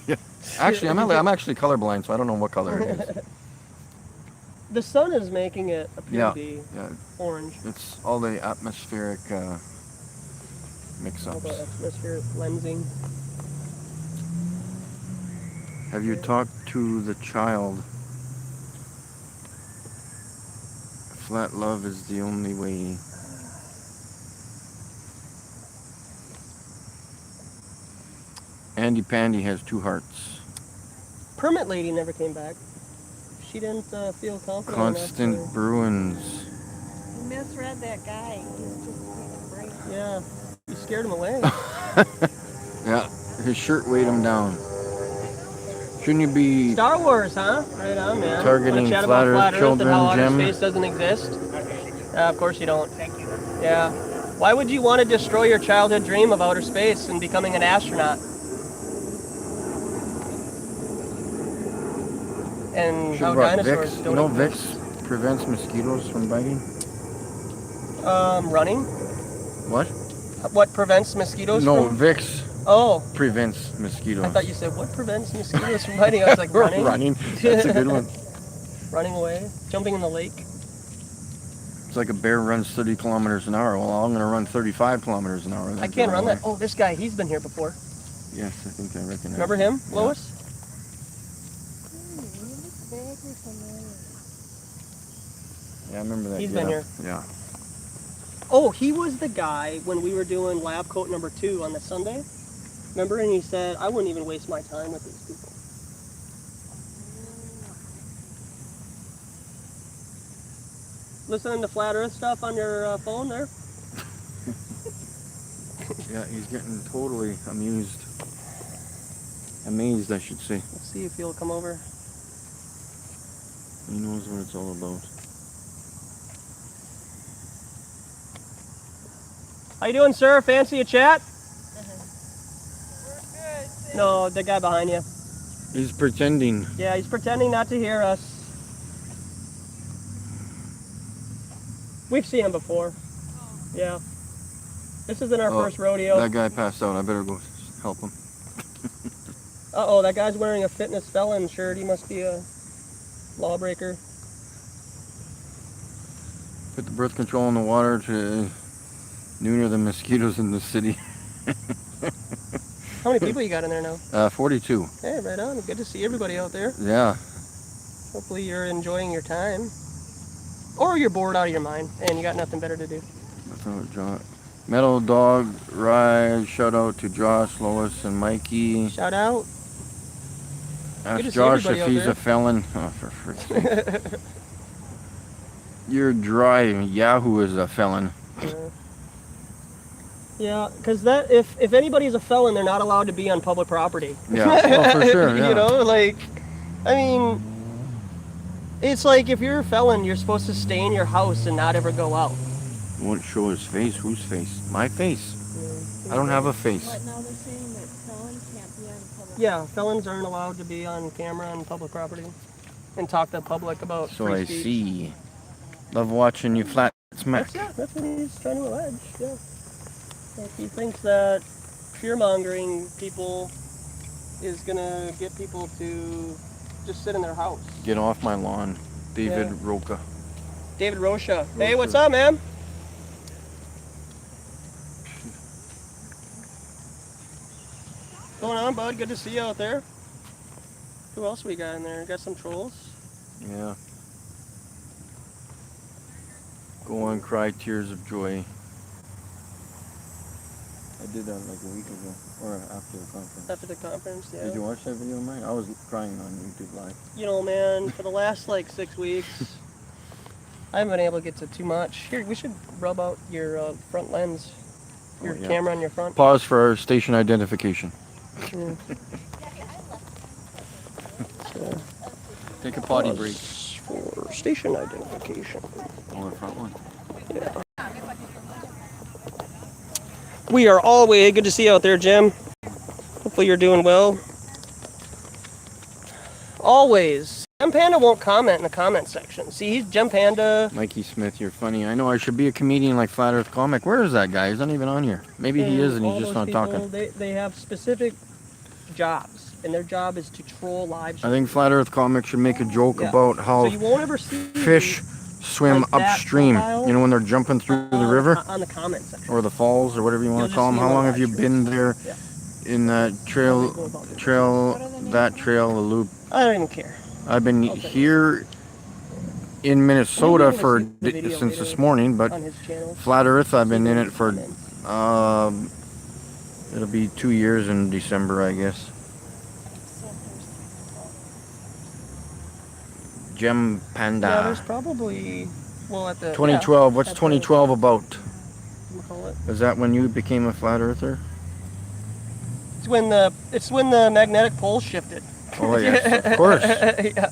Yeah. Actually, I'm actually colorblind, so I don't know what color it is. The sun is making it appear Yeah. to be Yeah, orange. it's all the atmospheric All mix-ups. the atmospheric lensing. Have you talked to the child? Flat love is the only way. Andy Pandy has 2 hearts. Permit lady never came back. She didn't feel confident Constant enough. Bruins. You misread that guy. He's just taking a break. Yeah. He's scared him away. Yeah, his shirt weighed him down. Shouldn't you be Star Wars, huh? Right on, man. targeting Wanna chat flat about Earth flat Earth and how children, outer Jim? space doesn't exist? Of course you don't. Thank you. Yeah. Why would you want to destroy your childhood dream of outer space and becoming an astronaut? And Should how what, dinosaurs Vicks? don't You know exist. Vicks prevents mosquitoes from biting? Running? What? What prevents mosquitoes No, from... Vicks Oh, prevents mosquitoes. I thought you said, what prevents mosquitoes from biting? I was like, running? Running. That's a good one. Running away? Jumping in the lake? It's like a bear runs 30 kilometers an hour. Well, I'm going to run 35 kilometers an hour. I can't run that. Oh, this guy, he's been here before. Yes, I think I recognize Remember him, Yeah. Lois? Yeah, I remember that. He's been here. Yeah. Oh, he was the guy when we were doing lab coat number 2 on the Sunday. Remember? And he said, I wouldn't even waste my time with these people. Listening to flat Earth stuff on your phone there? Yeah, he's getting totally amused. Amazed, I should say. Let's see if he'll come over. He knows what it's all about. How you doing, sir? Fancy a chat? No, the guy behind you. He's pretending. Yeah, he's pretending not to hear us. We've seen him before. Yeah. This isn't our first rodeo. That guy passed out. I better go help him. Uh-oh, that guy's wearing a fitness felon shirt. He must be a lawbreaker. Put the birth control in the water to neuter the mosquitoes in the city. How many people you got in there now? 42. Hey, right on. Good to see everybody out there. Yeah. Hopefully you're enjoying your time. Or you're bored out of your mind and you got nothing better to do. Metal Dog Ride, shout out to Josh, Lois, and Mikey. Shout out. Ask to see Josh everybody if out he's there. a felon. Oh, for frick's sake. You're dry. Yahoo is a felon. Yeah, because that if anybody's a felon, they're not allowed to be on public property. Yeah, oh, for sure. Yeah. You know, like, I mean, it's like if you're a felon, you're supposed to stay in your house and not ever go out. Won't show his face. Whose face? My face. I don't have a face. What now they're saying that felons can't be on public. Yeah, felons aren't allowed to be on camera on public property and talk to the public about So free I speech. see. Love watching you flat smack. That's what he's trying to allege. Yeah. Like he thinks that fear-mongering people is gonna get people to just sit in their house. Get off my lawn. David Yeah. Roca. David Rocha. Hey, what's up, man? What's going on, bud? Good to see you out there. Who else we got in there? Got some trolls? Yeah. Go on, cry tears of joy. I did that like a week ago, or after the conference. After the conference, yeah. Did you watch that video of mine? I was crying on YouTube Live. You know, man, for the last like 6 weeks, I haven't been able to get to too much. Here, we should rub out your front lens, your yeah. camera on your front. Pause for our station identification. Yeah. Take a potty break. For station identification. On the front one. Yeah. We are all the way. Good to see you out there, Jim. Hopefully you're doing well. Always. Gem Panda won't comment in the comment section. See, he's Gem Panda. Mikey Smith, you're funny. I know I should be a comedian like Flat Earth Comic. Where is that guy? He's not even on here. Maybe he is and he's all just those not people, talking. They have specific jobs, and their job is to troll live I streams. think Flat Earth Comic should make a joke Yeah. about So how you won't ever see fish swim like that upstream. profile You know, when they're jumping through the river on the comment section. or the falls or whatever you want You'll to call them. just How see long them have you live been there Yeah. in that trail, the loop? I don't even care. I've been Okay. here in Minnesota Maybe for we'll see the video since later this morning, but on his channel. Flat Earth I've been See in those it for comments. it'll be 2 years in December, I guess. Gem Panda. Yeah, there's probably at the 2012. What's at the- 2012 about? Is that when you became a flat earther? It's when the magnetic poles shifted. Oh yes, of course. Yeah.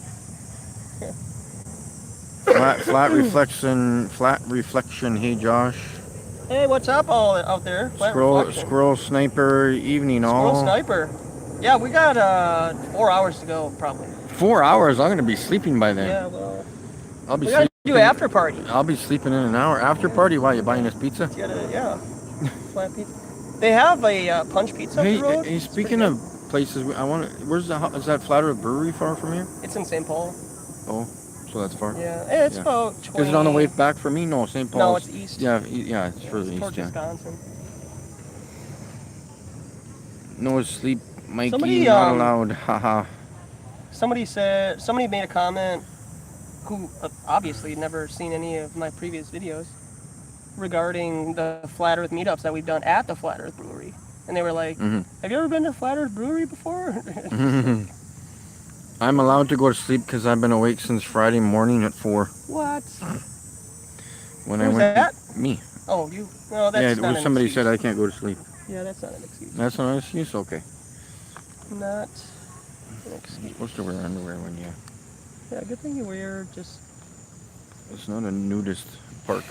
Flat reflection. Hey Josh. Hey, what's up all out there? Flat reflection. Squirrel sniper evening Squirrel all. sniper. Yeah, we got 4 hours to go probably. 4 hours. I'm gonna be sleeping by then. Yeah, well. I'll be We gotta do after party. I'll be sleeping in an hour. After party? Why, you buying us pizza? Yeah. Flat pizza. They have a punch pizza up the road. Hey, speaking of places, is that Flat Earth Brewery far from here? It's in St. Paul. Oh, so that's far. Yeah, it's about 20. Is it on the way back for me? No, St. Paul. No, it's east. Yeah, it's further east. Towards Yeah. Wisconsin. No sleep, Mikey. Somebody, not allowed. Haha. Somebody made a comment who obviously never seen any of my previous videos regarding the Flat Earth meetups that we've done at the Flat Earth Brewery. And they were like, have you ever been to Flat Earth Brewery before? I'm allowed to go to sleep because I've been awake since Friday morning at 4. What? When Who's I went that? Me. Oh, you? No, that's not an somebody excuse. said I can't go to sleep. Yeah, that's not an excuse. That's not an excuse? Okay. Not an excuse. You're supposed to wear underwear when you... Yeah, good thing you wear just... It's not a nudist park.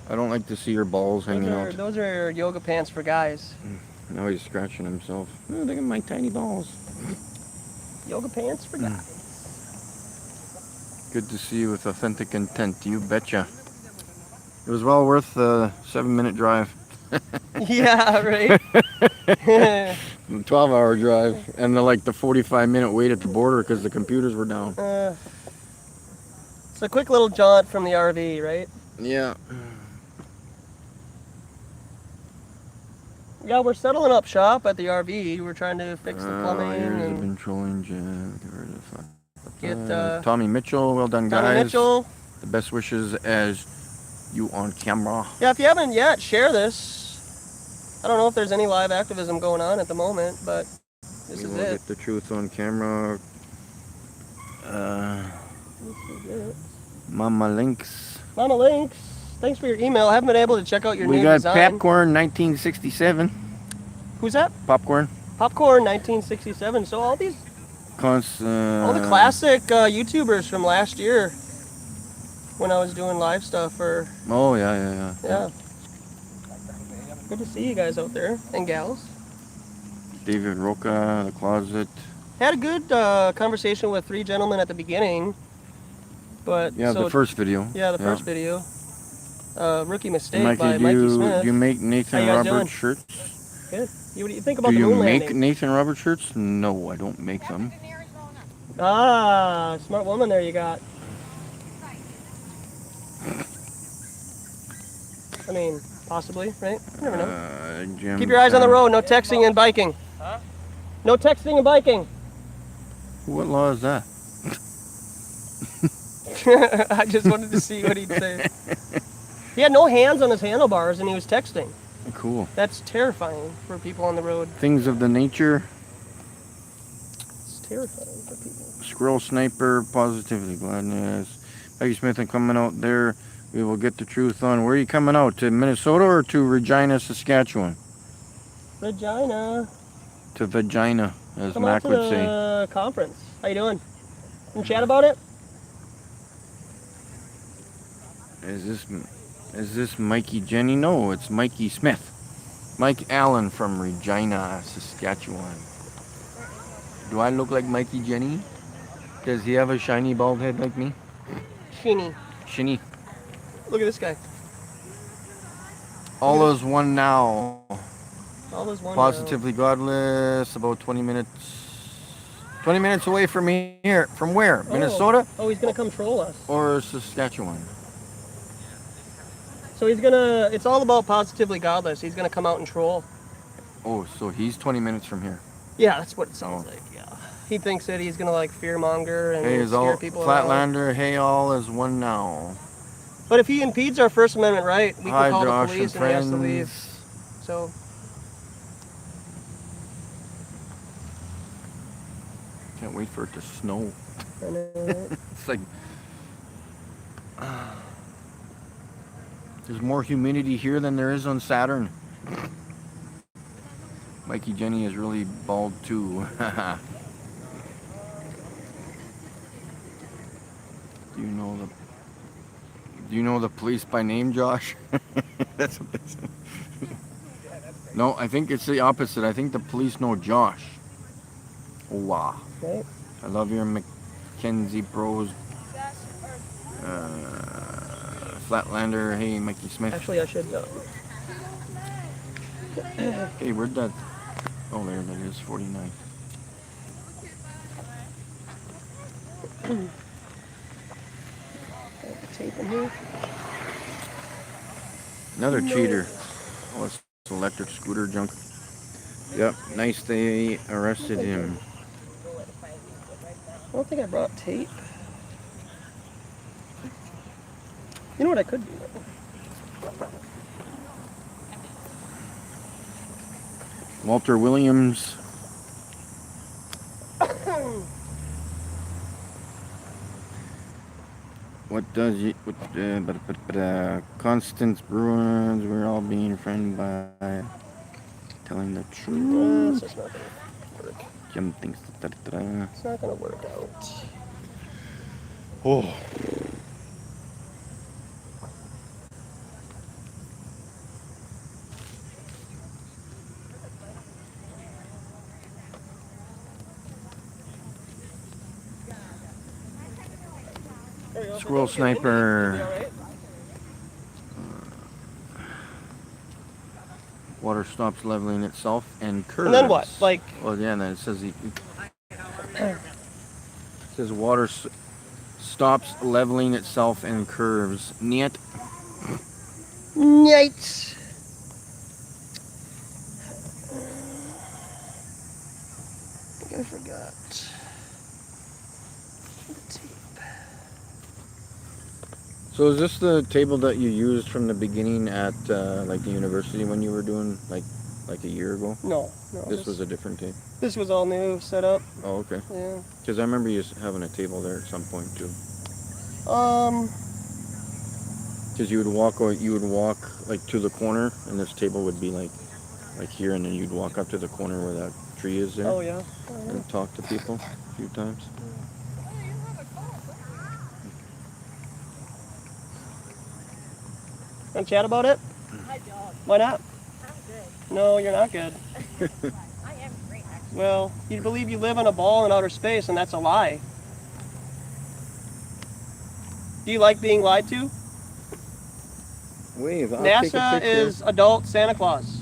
I don't like to see your balls hanging out. Those are yoga pants for guys. Now he's scratching himself. Oh, look at my tiny balls. Yoga pants for guys. Good to see you with authentic intent. You betcha. It was well worth the 7-minute drive. Yeah, right? 12-hour drive. And the 45-minute wait at the border because the computers were down. It's a quick little jaunt from the RV, right? Yeah. Yeah, we're settling up shop at the RV. We're trying to fix the plumbing. Here's And a controlling jet. get Tommy Mitchell, well done, Tommy guys. Mitchell. The best wishes as you on camera. Yeah, if you haven't yet, share this. I don't know if there's any live activism going on at the moment, but this We is will it. get the truth on camera. This is it. Mama Links. Mama Links, thanks for your email. I haven't been able to check out your We new got design. Popcorn 1967. Who's that? Popcorn. Popcorn 1967. So all these, all the All classic YouTubers from last year, when I was doing live stuff, or Oh, yeah. yeah. Good to see you guys out there and gals. David Roca, The Closet. Had a good conversation with 3 gentlemen at the beginning, but Yeah, so, the first video. yeah, the first video. Rookie mistake Mikey, by do Mikey you, Smith. do you make Nathan How you guys Roberts doing? shirts? Good. What do you think about Do the you moon make landing? Nathan Roberts shirts? No, I don't make them. Ah, smart woman there you got. I mean, possibly, right? You never know. Jim Keep your eyes on the Sam. road. No texting and biking. Huh? No texting and biking. What law is that? I just wanted to see what he'd say. He had no hands on his handlebars and he was texting. Cool. That's terrifying for people on the road. Things of the nature. It's terrifying for people. Squirrel sniper, positivity, gladness. Peggy Smith, and coming out there, we will get the truth on. Where are you coming out? To Minnesota or to Regina, Saskatchewan? Vagina. To Vagina, as Come Mac out to would say. the conference. How you doing? Can chat about it? Is this Mikey Jenny? No, it's Mikey Smith. Mike Allen from Regina, Saskatchewan. Do I look like Mikey Jenny? Does he have a shiny bald head like me? Sheeny. Shiny. Look at this guy. All is one now. All those one. Positively godless. About 20 minutes. 20 minutes away from here. From where? Minnesota Oh, he's gonna come troll us. or Saskatchewan? So he's gonna. It's all about positively godless. He's gonna come out and troll. Oh, so he's 20 minutes from here. Yeah, that's what it sounds like. Yeah. He thinks that he's gonna like fearmonger and Hey, is scare all people. around. Flatlander? Hey, all is one now. But if he impedes our First Amendment right, we Hi, can call Josh the police and and he has to friends. leave. So Can't wait for it to snow. I know, right? It's like There's more humidity here than there is on Saturn. Mikey Jenny is really bald too. Do you know the police by name, Josh? That's what they say. No, I think it's the opposite. I think the police know Josh. Oh, wow. Right? I love your Mackenzie Bros. Flatlander. Hey, Mikey Smith. Actually, I should. Hey, where'd that? Oh, there that is. 49. Tape in here. Another cheater. Oh, it's electric scooter junk. Yep, nice they arrested him. I don't think I brought tape. You know what I could do? Walter Williams. What does it? Constance Bruins. We're all being friended by telling the truth. It's not gonna work. Jim thinks that. It's not gonna work out. Oh. Squirrel sniper. Water stops leveling itself and curves. And then what? Like. Well, yeah, and then it says it says water stops leveling itself and curves. Niet. Night. I think I forgot. So is this the table that you used from the beginning at like the university when you were doing like a year ago? No. This was a different table. This was all new, set up. Oh, okay. Yeah. Because I remember you having a table there at some point too. Because you would walk like to the corner, and this table would be like here, and then you'd walk up to the corner where that tree is there. Oh yeah. And talk to people a few times. Want to chat about it? I don't. Why not? I'm good. No, you're not good. I am great, actually. Well, you believe you live in a ball in outer space, and that's a lie. Do you like being lied to? Wave. I'll take a NASA picture. is adult Santa Claus.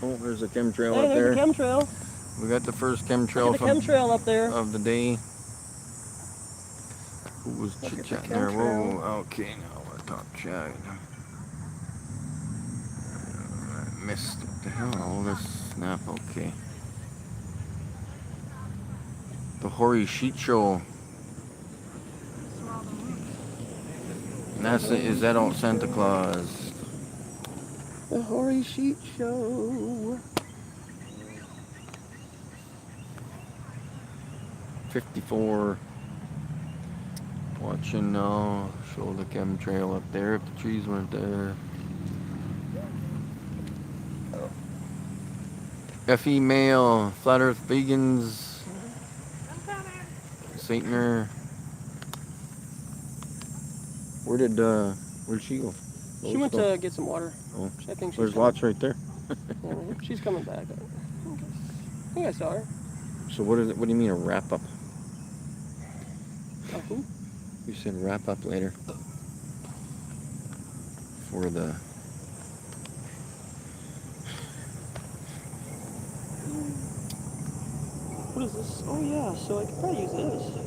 Oh, there's a chemtrail Hey, up there. there's a chemtrail. We got the first chemtrail Look at the chemtrail up there. of the day. Who was Look at the chit-chatting there? chemtrail. Whoa, okay, now we're top chat. I missed what the hell, all this snap, okay. The Hori Sheet Show. NASA is adult Santa Claus. The Hori Sheet Show. 54. Watching now. Show the chemtrail up there if the trees weren't there. FE Mail, Flat Earth Vegans, Saintner. Where'd she go? She went to get some water. Oh, I think she's there's coming. lots right there. Yeah, she's coming back. I think I saw her. So what is it? What do you mean a wrap up? Oh, who? You said wrap up later. For the. What is this? Oh yeah, so I could probably use this.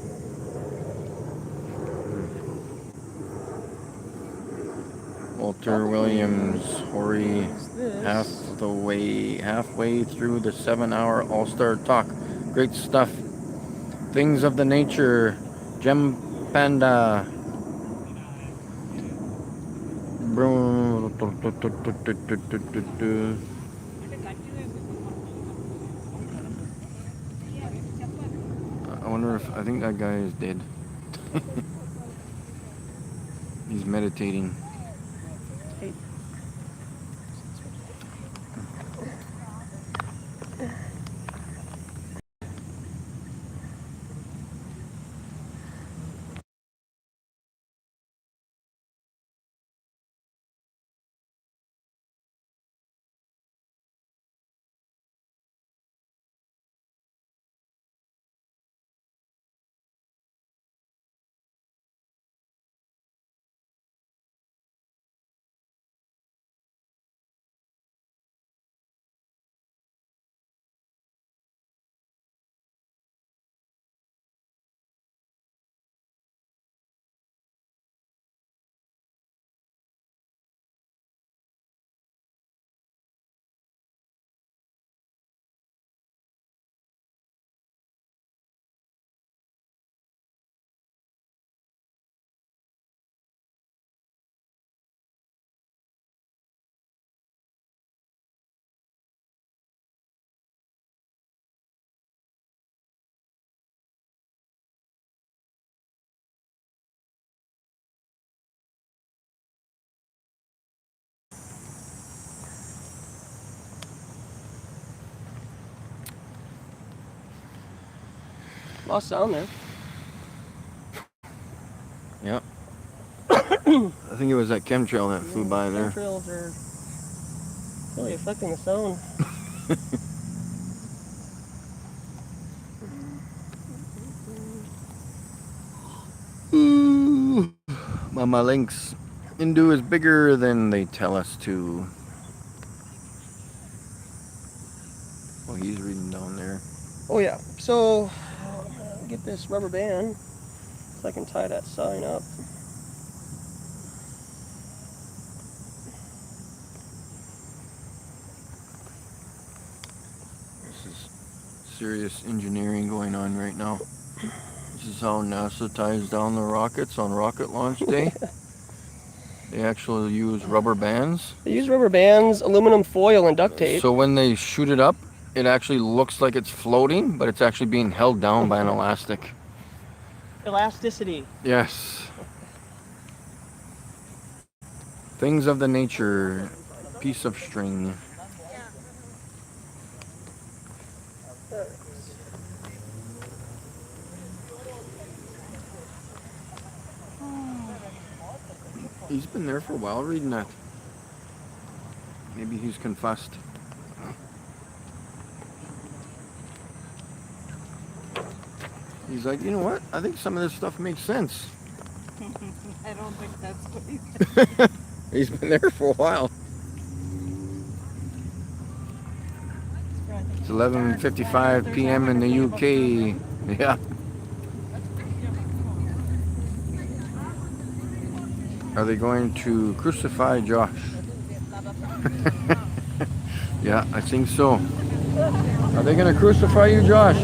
Walter Williams, Hori, This. halfway through the 7-hour All-Star Talk. Great stuff. Things of the nature. Gem Panda. I wonder if I think that guy is dead. He's meditating. Lost sound there. Yep. I think it was that chemtrail that flew by there. Chemtrails are really affecting the sound. Mama Lynx. Indu is bigger than they tell us to. Well, he's reading down there. Oh yeah. So get this rubber band so I can tie that sign up. This is serious engineering going on right now. This is how NASA ties down the rockets on rocket launch day. They actually use rubber bands. They use rubber bands, aluminum foil, and duct tape. So when they shoot it up, it actually looks like it's floating, but it's actually being held down by an elastic. Elasticity. Yes. Things of the nature. Piece of string. He's been there for a while reading that. Maybe he's confessed. He's like, you know what? I think some of this stuff makes sense. I don't think that's what he said. He's been there for a while. It's 11:55 p.m. in the UK. Yeah. Are they going to crucify Josh? Yeah, I think so. Are they going to crucify you, Josh?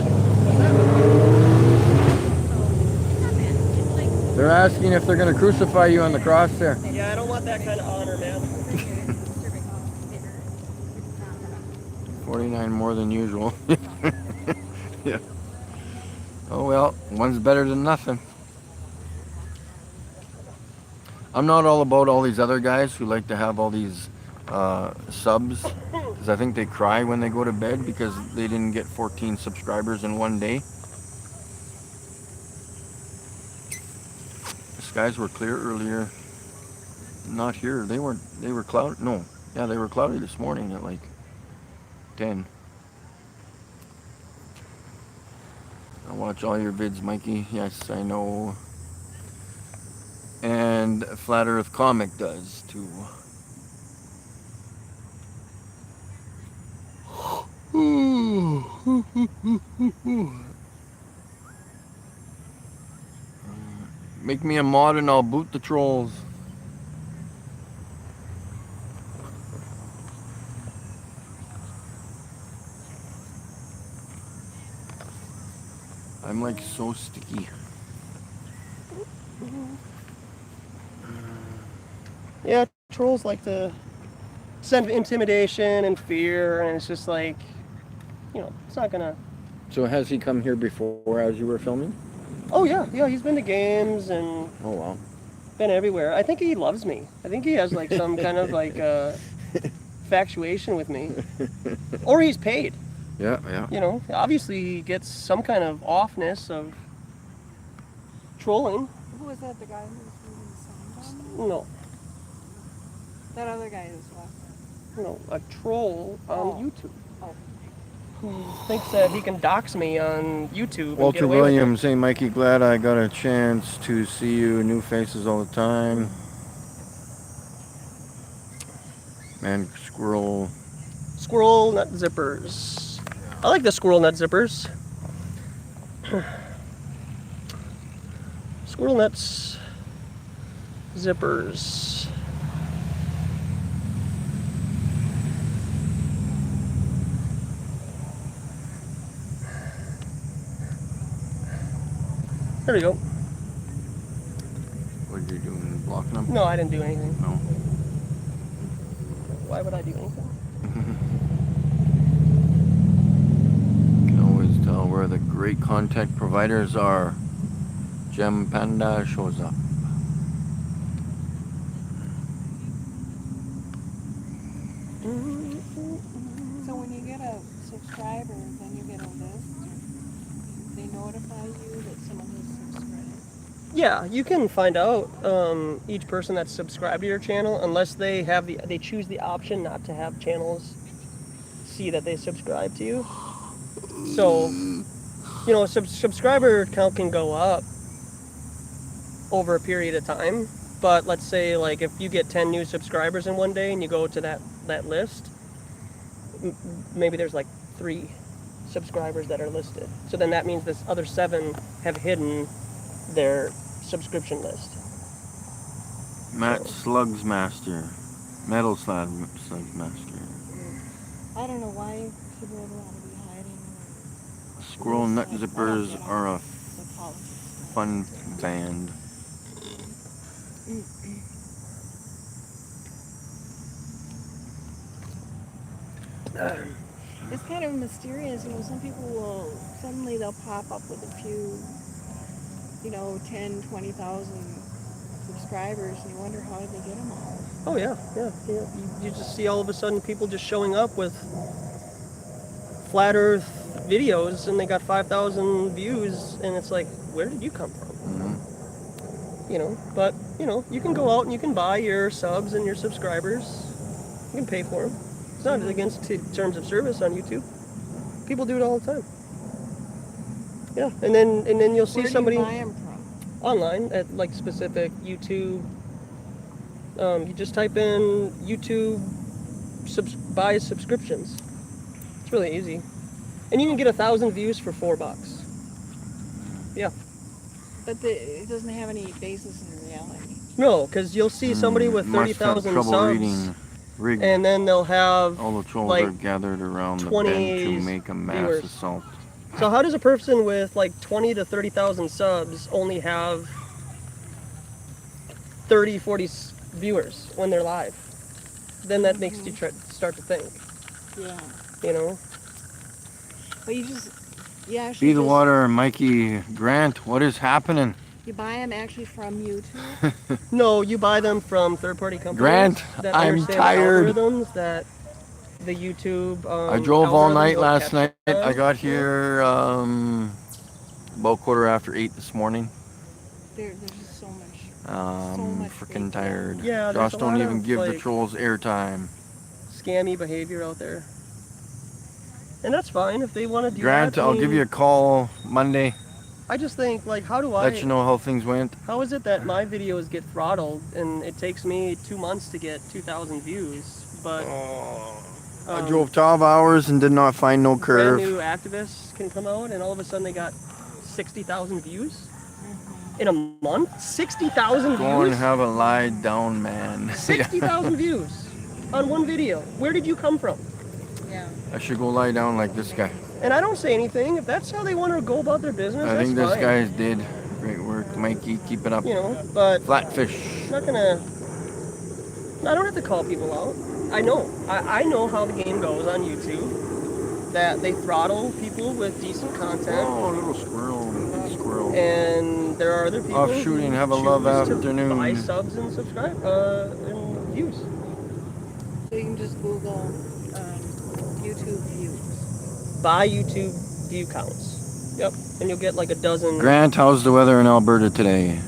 They're asking if they're going to crucify you on the cross there. Yeah, I don't want that kind of honor, man. 49 more than usual. Yeah. Oh well, one's better than nothing. I'm not all about all these other guys who like to have all these subs, because I think they cry when they go to bed because they didn't get 14 subscribers in one day. The skies were clear earlier. Not here. They were cloudy. No. Yeah, they were cloudy this morning at like 10. I watch all your vids, Mikey. Yes, I know. And Flat Earth Comic does too. Make me a mod and I'll boot the trolls. I'm like so sticky. Yeah, trolls like to send intimidation and fear, and it's just like, you know, it's not gonna. So has he come here before as you were filming? Oh yeah, he's been to games and Oh wow. been everywhere. I think he loves me. I think he has like some kind of like infatuation with me, or he's paid. Yeah, yeah. You know, obviously he gets some kind of offness of trolling. Who was that? The guy who was moving the sign down there? No, That other guy who's left. no, a troll on Oh. YouTube. Oh. Who thinks that he can dox me on YouTube and get Walter away with it. Williams, hey Mikey, glad I got a chance to see you. New faces all the time. Man, squirrel. Squirrel nut zippers. I like the squirrel nut zippers. Squirrel nuts zippers. There we go. What are you doing? Blocking them? No, I didn't do anything. No. Why would I do anything? Can always tell where the great content providers are. Gem Panda shows up. So when you get a subscriber, then you get a list. They notify you that someone has subscribed. Yeah, you can find out each person that's subscribed to your channel, unless they have they choose the option not to have channels see that they subscribe to you. So, you know, subscriber count can go up over a period of time. But let's say, like, if you get 10 new subscribers in one day and you go to that list, maybe there's like 3 subscribers that are listed. So then that means this other 7 have hidden their subscription list. Matt Slugs Master. Metal Slugs Master. I don't know why people would want to be hiding. Squirrel Nut Zippers are a The politics. fun band. It's kind of mysterious, you know, some people will, suddenly they'll pop up with a few, you know, 10, 20,000 subscribers, and you wonder how did they get them all. Oh yeah. You just see all of a sudden people just showing up with flat Earth videos, and they got 5,000 views, and it's like, where did you come from? You know, but you know, you can go out and you can buy your subs and your subscribers. You can pay for them. It's not against terms of service on YouTube. People do it all the time. Yeah, and then you'll see Where do somebody you buy them from? online at like specific YouTube. You just type in YouTube buy subscriptions. It's really easy, and you can get 1,000 views for $4. Yeah. But it doesn't have any basis in reality. No, because you'll see somebody with Must have 30,000 trouble subs, reading. Rig. and then they'll have All the trolls like are gathered around the 20 bend to make a mass viewers. assault. So how does a person with like 20 to 30,000 subs only have 30, 40 viewers when they're live? Then that makes you start to think, Yeah. you know? But you just, Be the Water and Mikey Grant, what is happening? you buy them actually from YouTube. No, you buy them from third-party companies Grant, that I'm understand tired. the algorithms that the YouTube. I drove all algorithm night will last catch night. on. I got here about 8:15 this morning. There's just so much Freaking fake tired. Yeah, there's Josh a don't lot even of, give the like, trolls airtime. Scammy behavior out there, and that's fine if they want to do Grant, that. I I'll give mean, you a call Monday. I just think, like, how do Let you know how things went. How is it that my videos get throttled and it takes me 2 months to get 2,000 views, but I drove 12 hours and did not find no brand curve. new activists can come out and all of a sudden they got 60,000 views in a month? 60,000 Go and views? have a lie down, man. 60,000 views on one video. Where did you come from? Yeah. I should go lie down like this guy. And I don't say anything. If that's how they want to go about their business, I that's think this fine. guy's did great work. Mikey, keep it up. You know, but Flatfish. I'm not gonna. I don't have to call people out. I know. I know how the game goes on YouTube. That they throttle people with decent content. Oh, little squirrel. squirrel. And there are other people Off shooting, who have a choose love to afternoon. buy subs and subscribe and views. So you can just Google YouTube views. Buy YouTube view counts. Yep, and you'll get like a dozen. Grant, how's the weather in Alberta today?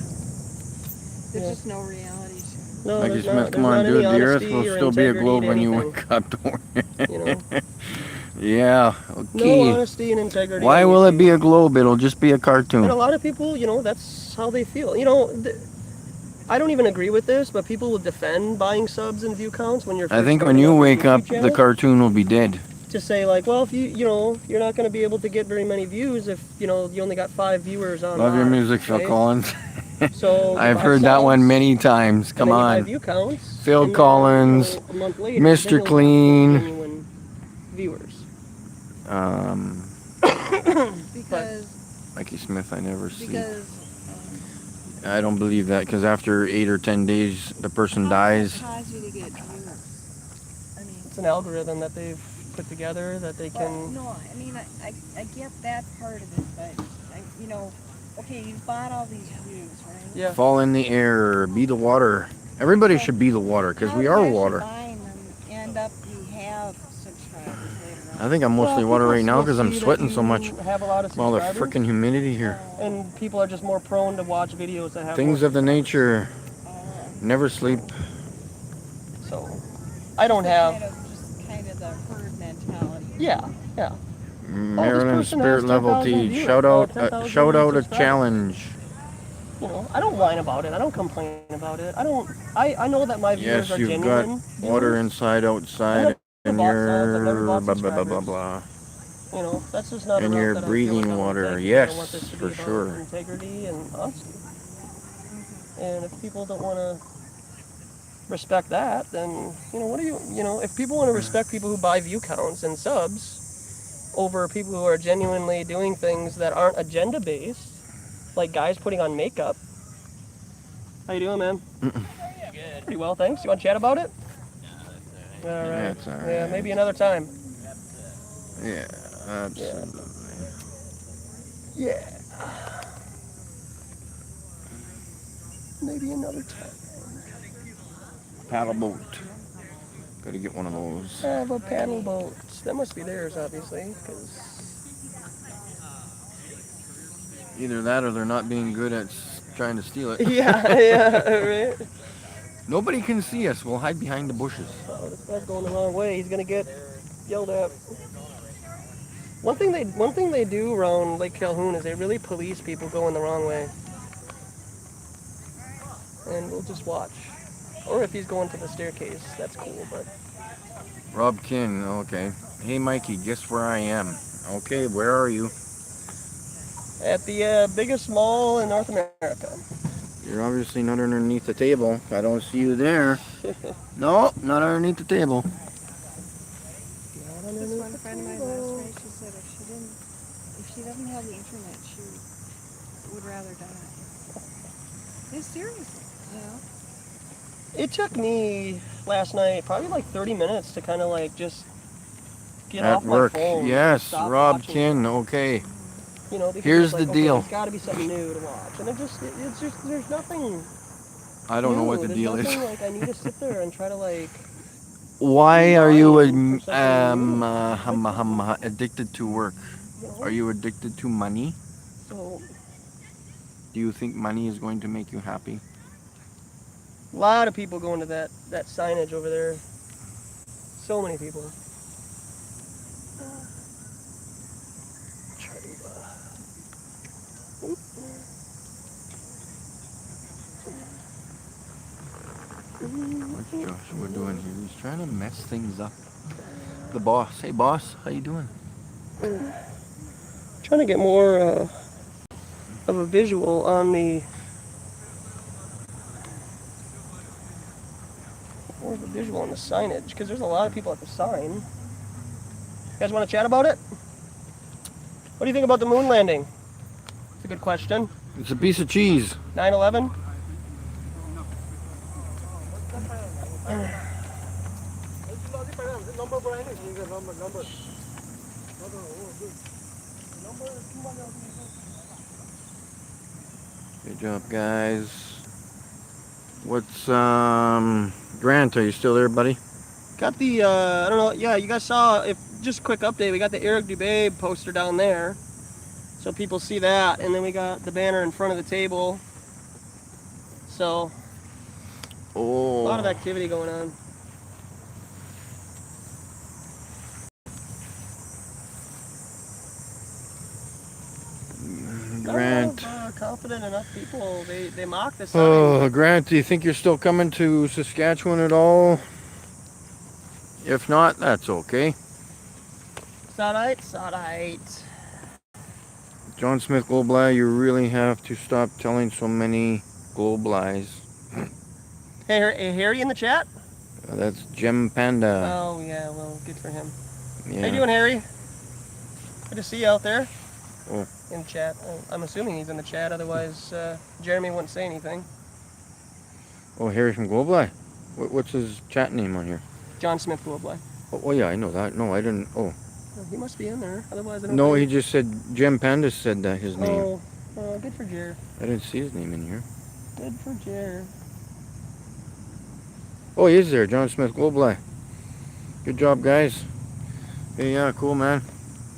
There's Yeah. just no reality to it. No, Maggie there's Smith, not, come there's on, not dude. any The Earth honesty will or still be a integrity globe to when you anything, wake up. Don't worry. You know, Yeah. no Okay. honesty and integrity. Why on will it YouTube. be a globe? It'll just be a And a cartoon. lot of people, you know, that's how they feel. You know, I don't even agree with this, but people will defend buying subs and view counts when you're. I first think when starting you out your wake YouTube up, the channel. cartoon will be dead. To say like, well, if you know, you're not going to be able to get very many views if you know you only got 5 viewers on. Love your live, music, Phil right? Collins. So I've buy heard that one subs, many times. and Come then you buy on. view counts, Phil and then, Collins, you know, a month later, Mr. then you'll have Clean. genuine viewers. Because Mikey Smith, I never see. because I don't believe that because after 8 or 10 days, the person how dies. does it cause you to get views? I mean, It's an algorithm that they've put together that they well, can. no, I mean I get that part of it, but you know, okay, you bought all these views, right? Yeah. Fall in the air, be the water. Everybody should be the water because How we do are you actually water. buying them end up you have subscribers later on? I think I'm mostly Well, water people right now still because I'm see that sweating so you much. Have a lot of From all the subscribers, freaking humidity here. and people are just more prone to watch videos that have Things more of the nature. Uh, Never sleep. So, I don't so have. kind of the herd mentality. Yeah, yeah. Maryland person Spirit has Level 10,000 T. viewers, Shout out, 10,000 shout out a subscribers. challenge. You know, I don't whine about it. I don't complain about it. I know that my viewers Yes, are you've genuine. got water viewers. inside, outside, and bought subs, I've never you're bought blah blah blah blah subscribers. blah. You know, that's just not. And a route you're that I feel breathing like I wanna water. take. Yes, I want this to for be about sure. integrity and honesty. And if people don't want to respect that, then you know what do you know? If people want to respect people who buy view counts and subs over people who are genuinely doing things that aren't agenda based, like guys putting on makeup. How you doing, man? Pretty well, thanks. You want to chat about it? All right. That's all right. Yeah, maybe another time. Yeah, absolutely. Yeah. Maybe another time. Paddle boat. Gotta get one of those. I have a paddle boat. That must be theirs, obviously, because Either that or they're not being good at trying to steal it. yeah, right. Nobody can see us. We'll hide behind the bushes. Oh, this guy's going the wrong way. He's gonna get yelled at. One thing they do around Lake Calhoun is they really police people going the wrong way, and we'll just watch. Or if he's going to the staircase, that's cool. But Rob Kin, okay. Hey Mikey, guess where I am? Okay, where are you? at the biggest mall in North America. You're obviously not underneath the table. I don't see you there. No, not underneath the table. This one friend of mine last night, she said if she doesn't have the internet, she would rather die. It's seriously, you know. It took me last night probably like 30 minutes to kind of like just get At off work. my phone. Yes, stop Rob watching. Kin, okay. You know, because Here's it's like, the okay, deal. There's got to be something new to watch, and it's just there's nothing. I don't know what the there's deal is. nothing, like I need to sit there and try to like. Why are you For addicted to work? You know? Are you addicted to money? So Do you think money is going to make you happy? a lot of people going to that signage over there. So many people. Try to, What's Joshua doing here? He's trying to mess things up. The boss. Hey boss, how you doing? Trying to get more of a visual on the signage, because there's a lot of people at the sign. You guys want to chat about it? What do you think about the moon landing? It's a good question. It's a piece of cheese. 9/11. Good job, guys. What's Grant? Are you still there, buddy? Got the I don't know. Yeah, you guys saw. If just a quick update, we got the Eric Dubé poster down there, so people see that, and then we got the banner in front of the table. So a lot of activity going on. Grant. Confident enough people. They mock the sign. Oh, Grant, do you think you're still coming to Saskatchewan at all? If not, that's okay. Sodite. John Smith Globe Lie, you really have to stop telling so many globe lies. Hey, Harry in the chat? That's Gem Panda. Oh, yeah, well, good for him. Yeah. How you doing, Harry? Good to see you out there. Oh. In the chat. I'm assuming he's in the chat, otherwise Jeremy wouldn't say anything. Oh, Harry from Globe Lie? What's his chat name on here? John Smith Globe Lie. Oh, yeah, I know that. No, I didn't. Oh. He must be in there, otherwise I don't No, think... he just said, Gem Panda said that his name. Oh, good for Jer. I didn't see his name in here. Good for Jer. Oh, he is there, John Smith Globe Lie. Good job, guys. Hey, yeah, cool, man.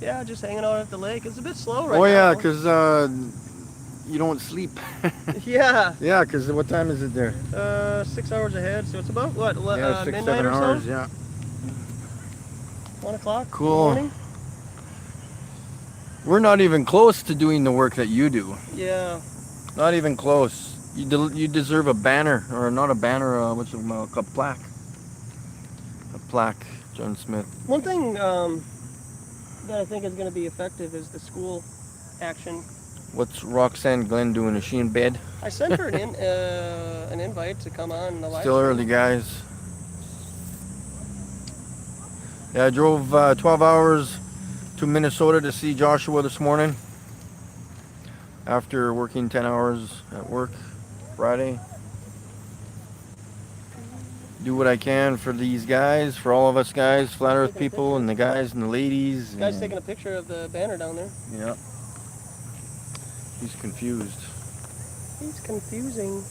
Yeah, just hanging out at the lake. It's a bit slow right now. Oh, yeah, because you don't sleep. Yeah. Yeah, because what time is it there? 6 hours ahead, so it's about, what, Yeah, 6, midnight 7 or hours, so? yeah. 1 o'clock Cool. in the morning? We're not even close to doing the work that you do. Yeah. Not even close. You deserve a banner, or not a banner, what's it called? A plaque. A plaque, John Smith. One thing that I think is going to be effective is the school action. What's Roxanne Glenn doing? Is she in bed? I sent her an invite to come on the live Still stream. early, guys. Yeah, I drove 12 hours to Minnesota to see Joshua this morning. After working 10 hours at work Friday. Do what I can for these guys, for all of us guys, Flat Earth people, and the guys and the ladies. This guy's taking a picture of the banner down there. Yeah. He's confused. He's confusing.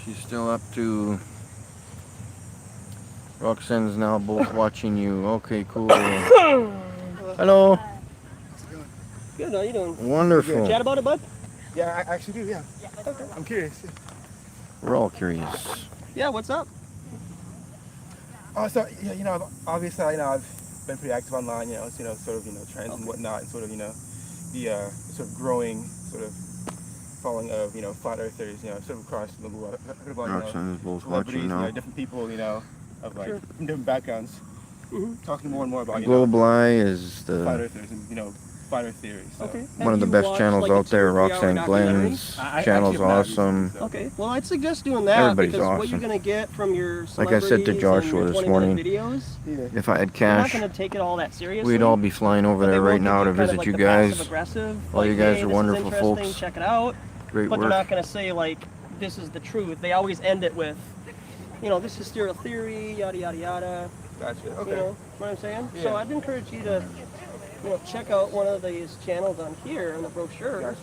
She's still up to... Roxanne's now both watching you. Okay, cool. Hello. Good, how you doing? Wonderful. Chat about it, bud? Yeah, I actually do, yeah. Okay. I'm curious. We're all curious. Yeah, what's up? So, yeah, you know, obviously, you know, I've been pretty active online, you know, sort of, you know, trends and whatnot, and sort of, you know, the sort of growing sort of following of, you know, flat earthers, you know, sort of across the world, you know, Roxanne's both celebrities, watching you now. know, different people, you know, of like Sure. from different backgrounds, talking more and more about, you Globe know, Lie is flat the earthers and, you know, flat earth theory. So. Okay. one of the Have you best watched, channels like, a out there. 2 or 3 hour Roxanne documentary? Glenn's I channel's actually have not awesome. recently, so. Okay, well, I'd suggest doing that Everybody's because what awesome. you're going to get from your Like I said to celebrities Joshua and your this 20-minute morning, videos, if I had you're not cash, going to take it all that seriously. we'd all be flying over but they there will right give now to kind of visit like you the guys. passive-aggressive, All you like, guys hey, are this is wonderful interesting, folks. check it out. Great But work. they're not going to say, like, this is the truth. They always end it with, you know, this is serial theory, yada, yada, yada. Gotcha, okay. You know what I'm saying? Yeah. So I'd encourage you to, you know, check out one of these channels on here in the brochure. Gotcha.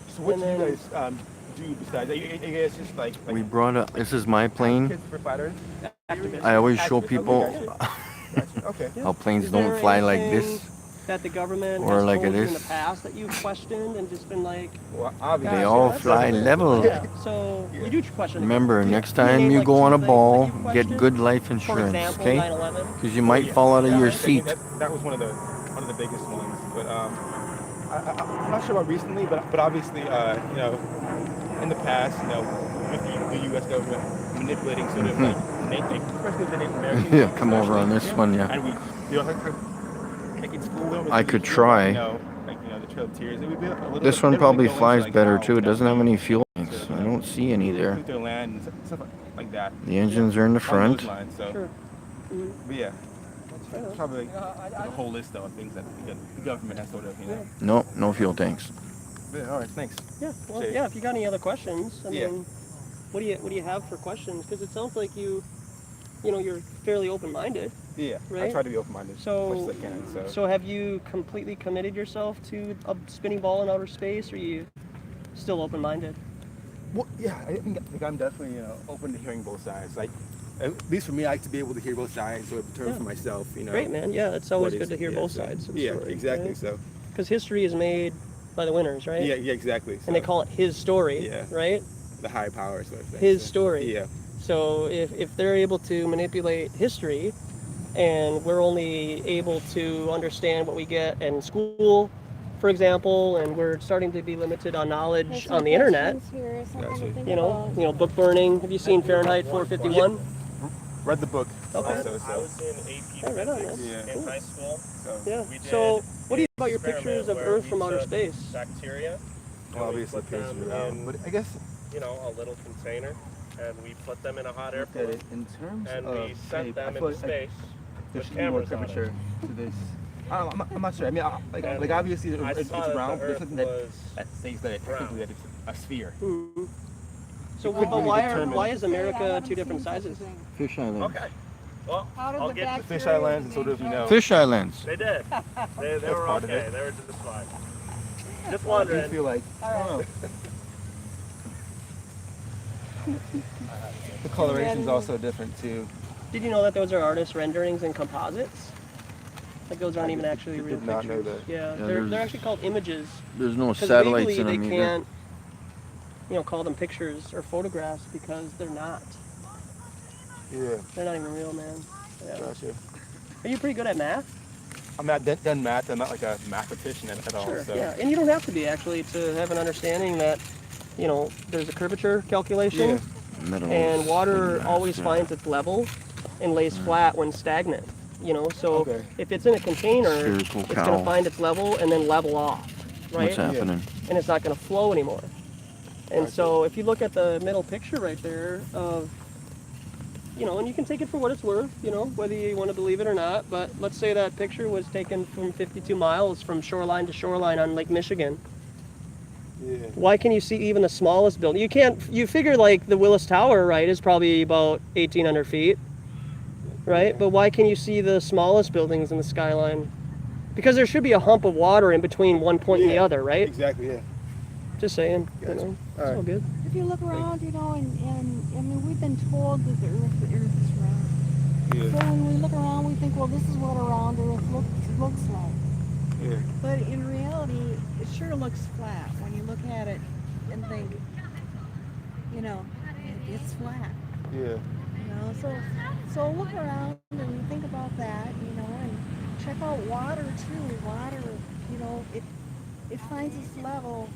So what And do you then- guys do besides, are you guys just like We brought up, this is my plane. kids for flat earth? Activists. I always show Activists, people okay, gotcha. Okay. how planes Is don't there fly like anything this. that the government Or has like told it you in is. the past that you've questioned and just been like, Well, obviously. They Gotcha, all that's fly okay. level. yeah. So you do question. Remember, Do you- next do you time name, you like, go 2 on a things ball, that you get question? good life For insurance, example, okay? 9/11. Because you might fall out of Yeah, your I think seat. That was one of the biggest ones. But I'm not sure about recently, but obviously, you know, in the past, you know, with the U.S. government manipulating sort of like especially the Native Americans. Yeah, come over on this one, yeah. And we, you know, like in school, we don't I really could hear try. about, you know, like, you know, the Trail of Tears. It would be a little This bit- one they don't probably really go into, flies like, better how, too. It you know, doesn't have any fuel sort tanks. of, I don't see any there. took their land and stuff like that. The engines are in the Along those front. lines, so. Sure. But yeah, Fair enough. it's probably like a whole list though, of things that the government has sort of, you know. No, no fuel tanks. But yeah, all right, thanks. Yeah. Well, Okay. yeah. If you got any other questions, I Yeah. mean, what do you have for questions? Because it sounds like you you're fairly open-minded. Yeah, I Right? try to be open-minded So, as much as I can. so have you completely committed yourself to a spinning ball in outer space, or are you still open-minded? Well, yeah, I think I'm definitely open to hearing both sides. Like, at least for me, I like to be able to hear both sides, so determine Yeah. for myself. Great, man. Yeah, it's always what good is- to hear yeah, both so- sides of the Yeah, story. exactly. Right? So, Because history is made by the winners, right? yeah, exactly. So, And they call it his story, Yeah. right? the high power sort of thing. His so, story. Yeah. So if they're able to manipulate history, and we're only able to understand what we get in school, for example, and we're starting to be limited on knowledge There's on some the internet. questions here, something to Gotcha. think You know, about. book burning. Have you seen Fahrenheit 451? Read the book. Okay. Also, I so. was in AP Oh, right on, physics man. in high school. Yeah. We did So, what do you think about your experiment pictures of where Earth we from outer took space? Bacteria. and Obviously, we put them pictures in, but I guess a little container, and we put them in a hot air look at balloon, it in terms and of we sent shape, I them feel into like space there with should be more cameras on it. curvature to this. I don't know, I'm not sure. I mean, And like obviously I it's saw that round, the but there's Earth something that was says that technically that it's a sphere. Hmm. So, It could but be why determined. why is I America haven't two different seen such a sizes? thing. Fish islands. Okay. Well, How did I'll the get bacteria Fish islands and sort of, begin? Fish islands. They did. They That's were part of okay. it. They were just fine. Just I do wondering. feel like I don't know. The coloration's also different too. Did you know that those are artist renderings and composites? Like those aren't even actually real did not pictures. know that. Yeah, Yeah, they're there's- actually called images. There's no Because satellites legally in they them either. can't, call them pictures or photographs because they're not. Yeah, They're not even real, man. Yeah. gotcha. Are you pretty good at math? I'm not done math. I'm not like a mathematician at all. Sure. So. Yeah, and you don't have to be actually to have an understanding that, there's a curvature calculation, Yeah. Metals and water and always yeah. finds its level and lays flat when stagnant. So Okay. if it's in a container, Spherical it's cowl. going to find its level and then level off, right? What's happening? And it's not going to flow anymore. And Gotcha. so if you look at the middle picture right there of, and you can take it for what it's worth, whether you want to believe it or not, but let's say that picture was taken from 52 miles from shoreline to shoreline on Lake Michigan. Yeah. Why can you see even the smallest building? You figure like the Willis Tower, right, is probably about 1,800 feet, right? But why can you see the smallest buildings in the skyline? Because there should be a hump of water in between one point and the Yeah. other, right? Exactly. Yeah. Just saying, Gotcha. it's Alright. all good. If you look around, and I mean, we've been told that the Earth is round. Yeah. So when we look around, we think, well, this is what a round Earth looks like. Yeah. But in reality, it sure looks flat when you look at it and think, it's flat. Yeah. So look around and think about that, and check out water too. Water, it finds its level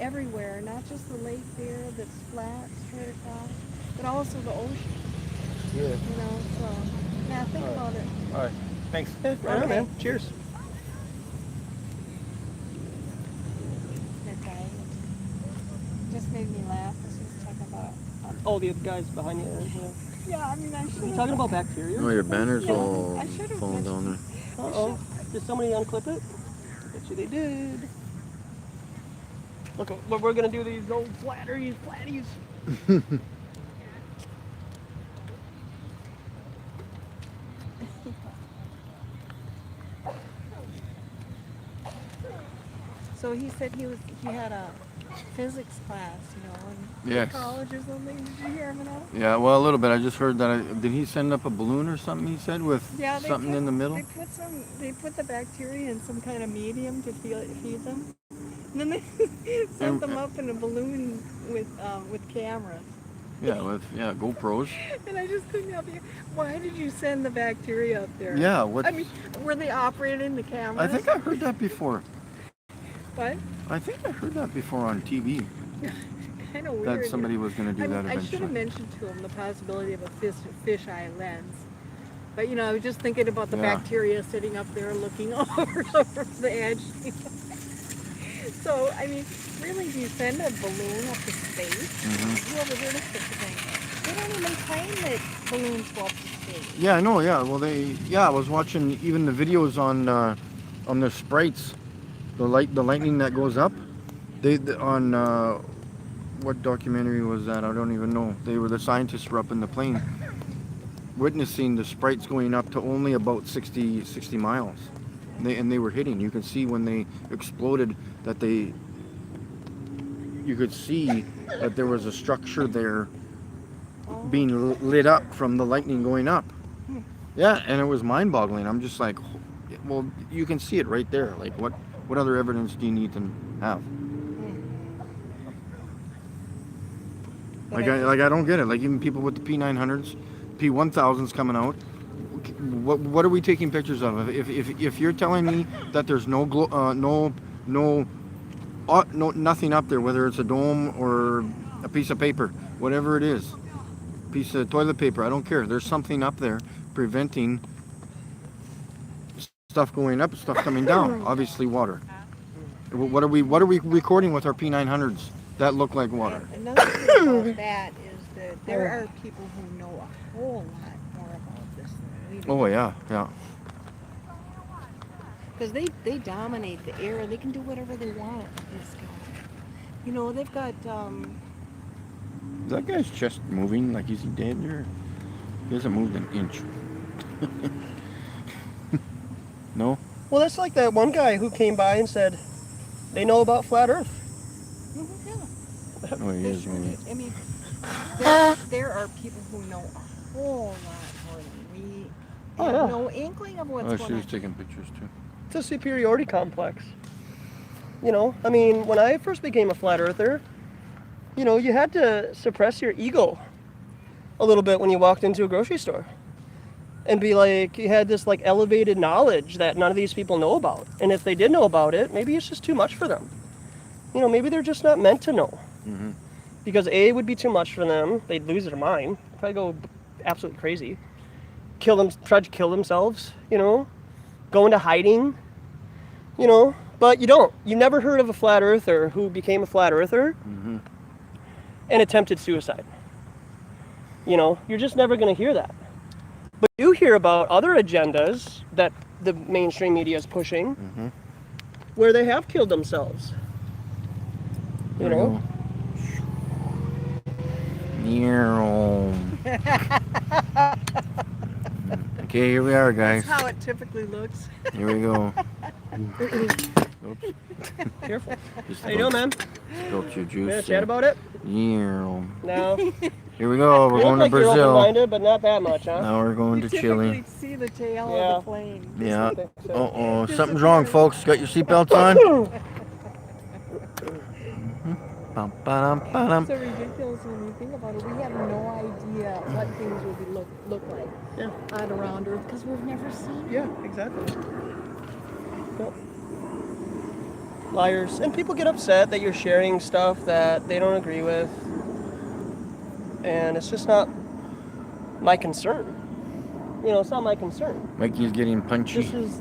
everywhere, not just the lake there that's flat straight across, but also the ocean. Yeah. So yeah, think about it. All right. Thanks. Yeah, right on, Okay. man. Cheers. That guy just made me laugh as he was talking about. Oh, the other guys behind you. Yeah, I mean, I should. You talking about bacteria? Oh, your banner's Yeah, all I should've falling down there. Uh-oh. Did somebody unclip it? Bet you they did. Look, we're gonna do these old flatties. So he said he had a physics class, in Yes. college or something. Did you hear him at all? Yeah, well, a little bit. I just heard that. Did he send up a balloon or something? He said with Yeah, something in the middle. They put the bacteria in some kind of medium to feed them, and then they sent And- them up in a balloon with cameras. Yeah, with GoPros. And I just couldn't help you. Why did you send the bacteria up there? Yeah, what? I mean, were they operating the cameras? I think I heard that before. What? I think I heard that before on TV. Kind of weird. That somebody was going to do that I should have eventually. mentioned to him the possibility of a fisheye lens. But I was just thinking about the Yeah. bacteria sitting up there looking over the edge. So, I mean, really, do you send a balloon up to space? Mhm. You ever heard of such a thing? They don't even claim that balloons go up to space. Yeah, I know. Yeah, well, I was watching even the videos on the sprites, the lightning that goes up. On what documentary was that? I don't even know. The scientists were up in the plane, witnessing the sprites going up to only about 60 miles. And they were hitting. You can see when they exploded that you could see that there was a structure there being lit up from the lightning going up. Yeah, and it was mind-boggling. I'm just like, well, you can see it right there. Like, what other evidence do you need to have? Like I don't get it. Like, even people with the P900s, P1000s coming out. What are we taking pictures of? If you're telling me that there's nothing up there, whether it's a dome or a piece of paper, whatever it is, piece of toilet paper, I don't care. There's something up there preventing stuff going up, stuff coming down. Obviously, water. What are we recording with our P900s that look like water? And another thing about that is that there are people who know a whole lot more about this than we do. Oh yeah. Because they dominate the air. They can do whatever they want. These guys. You know, they've got. Is that guy's chest moving? Like, is he dead or? He hasn't moved an inch. No? Well, that's like that one guy who came by and said they know about flat Earth. Yeah. Oh, he is. I mean, there are people who know a whole lot more than we have no inkling of what's Oh, going she was on. taking pictures too. It's a superiority complex. You know, I mean, when I first became a flat earther, you know, you had to suppress your ego a little bit when you walked into a grocery store. And be like, you had this like elevated knowledge that none of these people know about. And if they did know about it, maybe it's just too much for them. You know, maybe they're just not meant to know. Mm-hmm. Because A, it would be too much for them. They'd lose their mind. Probably go absolutely crazy. Try to kill themselves, you know. Go into hiding, you know. But you don't. You never heard of a flat earther who became a flat earther and attempted suicide. You know, you're just never going to hear that. But you hear about other agendas that the mainstream media is pushing where they have killed themselves. You know? Okay, here we are, guys. That's how it typically looks. Here we go. Oops. Careful. Just How you doing, man? Spilt your You juice. want to chat about it? Yeah. No. Here we go. We're You going look to like you're Brazil. open-minded, but not that much, huh? Now we're going You to Chile. typically see the tail Yeah. of the plane. Yeah. I think so. Uh-oh. Something's wrong, folks. Got your seatbelts on? Bum, ba-dum, ba-dum. It's so ridiculous when you think about it. We have no idea what things would look like on around Earth because we've never seen it. Yeah, exactly. Yep. Liars. And people get upset that you're sharing stuff that they don't agree with. And it's just not my concern. You know, it's not my concern. Mikey's getting punchy. This is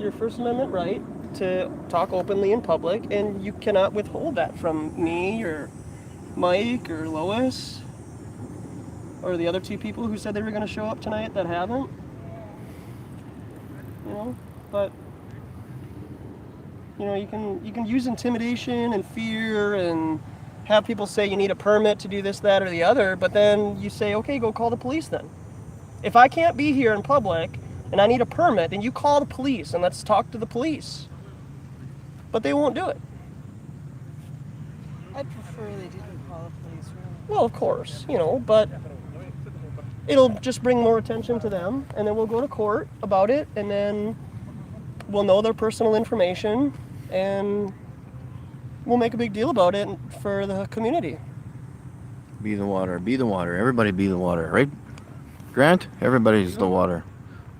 your First Amendment right to talk openly in public, and you cannot withhold that from me or Mike or Lois or the other two people who said they were going to show up tonight that haven't. You know, but you know, you can use intimidation and fear and have people say you need a permit to do this, that, or the other, but then you say, okay, go call the police then. If I can't be here in public and I need a permit, then you call the police and let's talk to the police. But they won't do it. I'd prefer they didn't call the police, really. Well, of course, you know, but it'll just bring more attention to them, and then we'll go to court about it, and then we'll know their personal information, and we'll make a big deal about it for the community. Be the water. Be the water. Everybody be the water, right? Grant? Everybody's the water.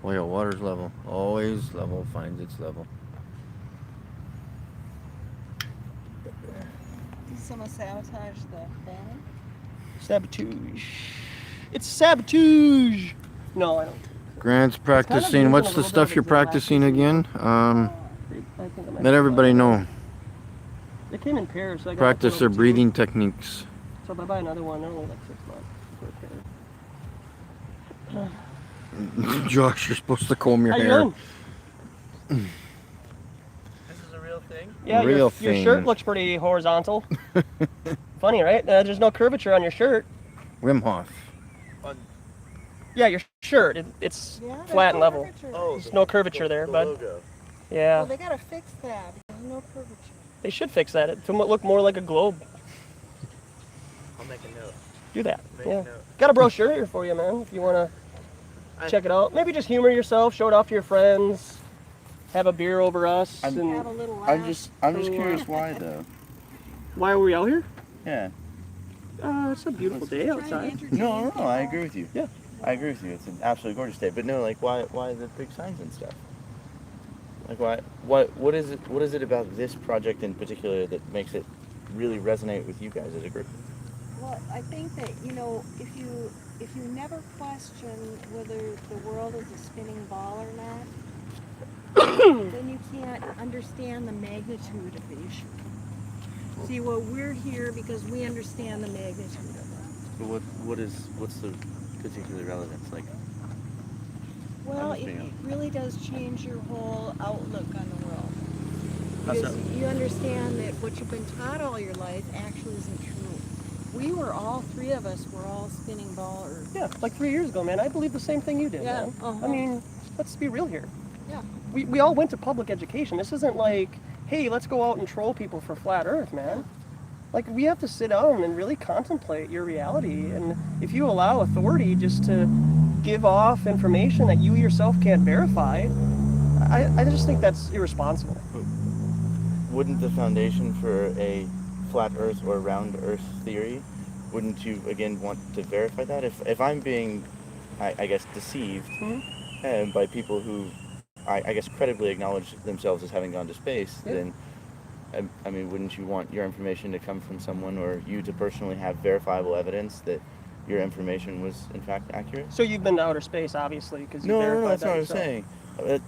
Oh yeah, water's level. Always level finds its level. Did someone sabotage the banner? Sabotage. It's sabotage! No, I don't. Grant's practicing. What's the stuff you're practicing again? Let everybody know. They came in pairs. So I got Practice their two. breathing techniques. So if I buy another one, they're only like 6 months for a pair. Josh, you're supposed to comb your How you hair. doing? This is a real thing? Yeah, Real your thing. shirt looks pretty horizontal. Funny, right? There's no curvature on your shirt. Wim Hof. Yeah, your sure, it's Yeah, flat and there's level. curvature. There's no curvature there, bud. Logo. Yeah, Well, they gotta fix that. There's no curvature. they should fix that. It to look more like a globe. I'll make a note. Do that. Make Yeah. a note. Got a brochure here for you, man. If you want to check it out, maybe just humor yourself, show it off to your friends, have a beer over us. Have a And little laugh. I'm just curious why though. why are we out here? Yeah. It's a beautiful day outside. No, I agree with you. Yeah. I agree with you. It's an absolutely gorgeous day. But no, like why the big signs and stuff? Like what is it about this project in particular that makes it really resonate with you guys as a group? Well, I think that, you know, if you never question whether the world is a spinning ball or not, then you can't understand the magnitude of the issue. See, well, we're here because we understand the magnitude of it. But what's the particular relevance? Like, Well, I'm just it being- really does change your whole outlook on the world. How's Because you understand that what you've been taught all your life actually isn't true. All three of us were all spinning ball Earth. Yeah, like 3 years ago, man. I believe the same thing you did, Yeah, man. uh-huh. I mean, let's be real here. Yeah. We all went to public education. This isn't like, hey, let's go out and troll people for flat Earth, man. Like, we have to sit down and really contemplate your reality. And if you allow authority just to give off information that you yourself can't verify, I just think that's irresponsible. Wouldn't the foundation for a flat Earth or round Earth theory, wouldn't you again want to verify that? If I'm being, I guess, deceived by people who, I guess, credibly acknowledge themselves as having gone to space, then, I mean, wouldn't you want your information to come from someone, or you to personally have verifiable evidence that your information was in fact accurate? So you've been to outer space, obviously, because you No, verified that's that not what I'm yourself. saying.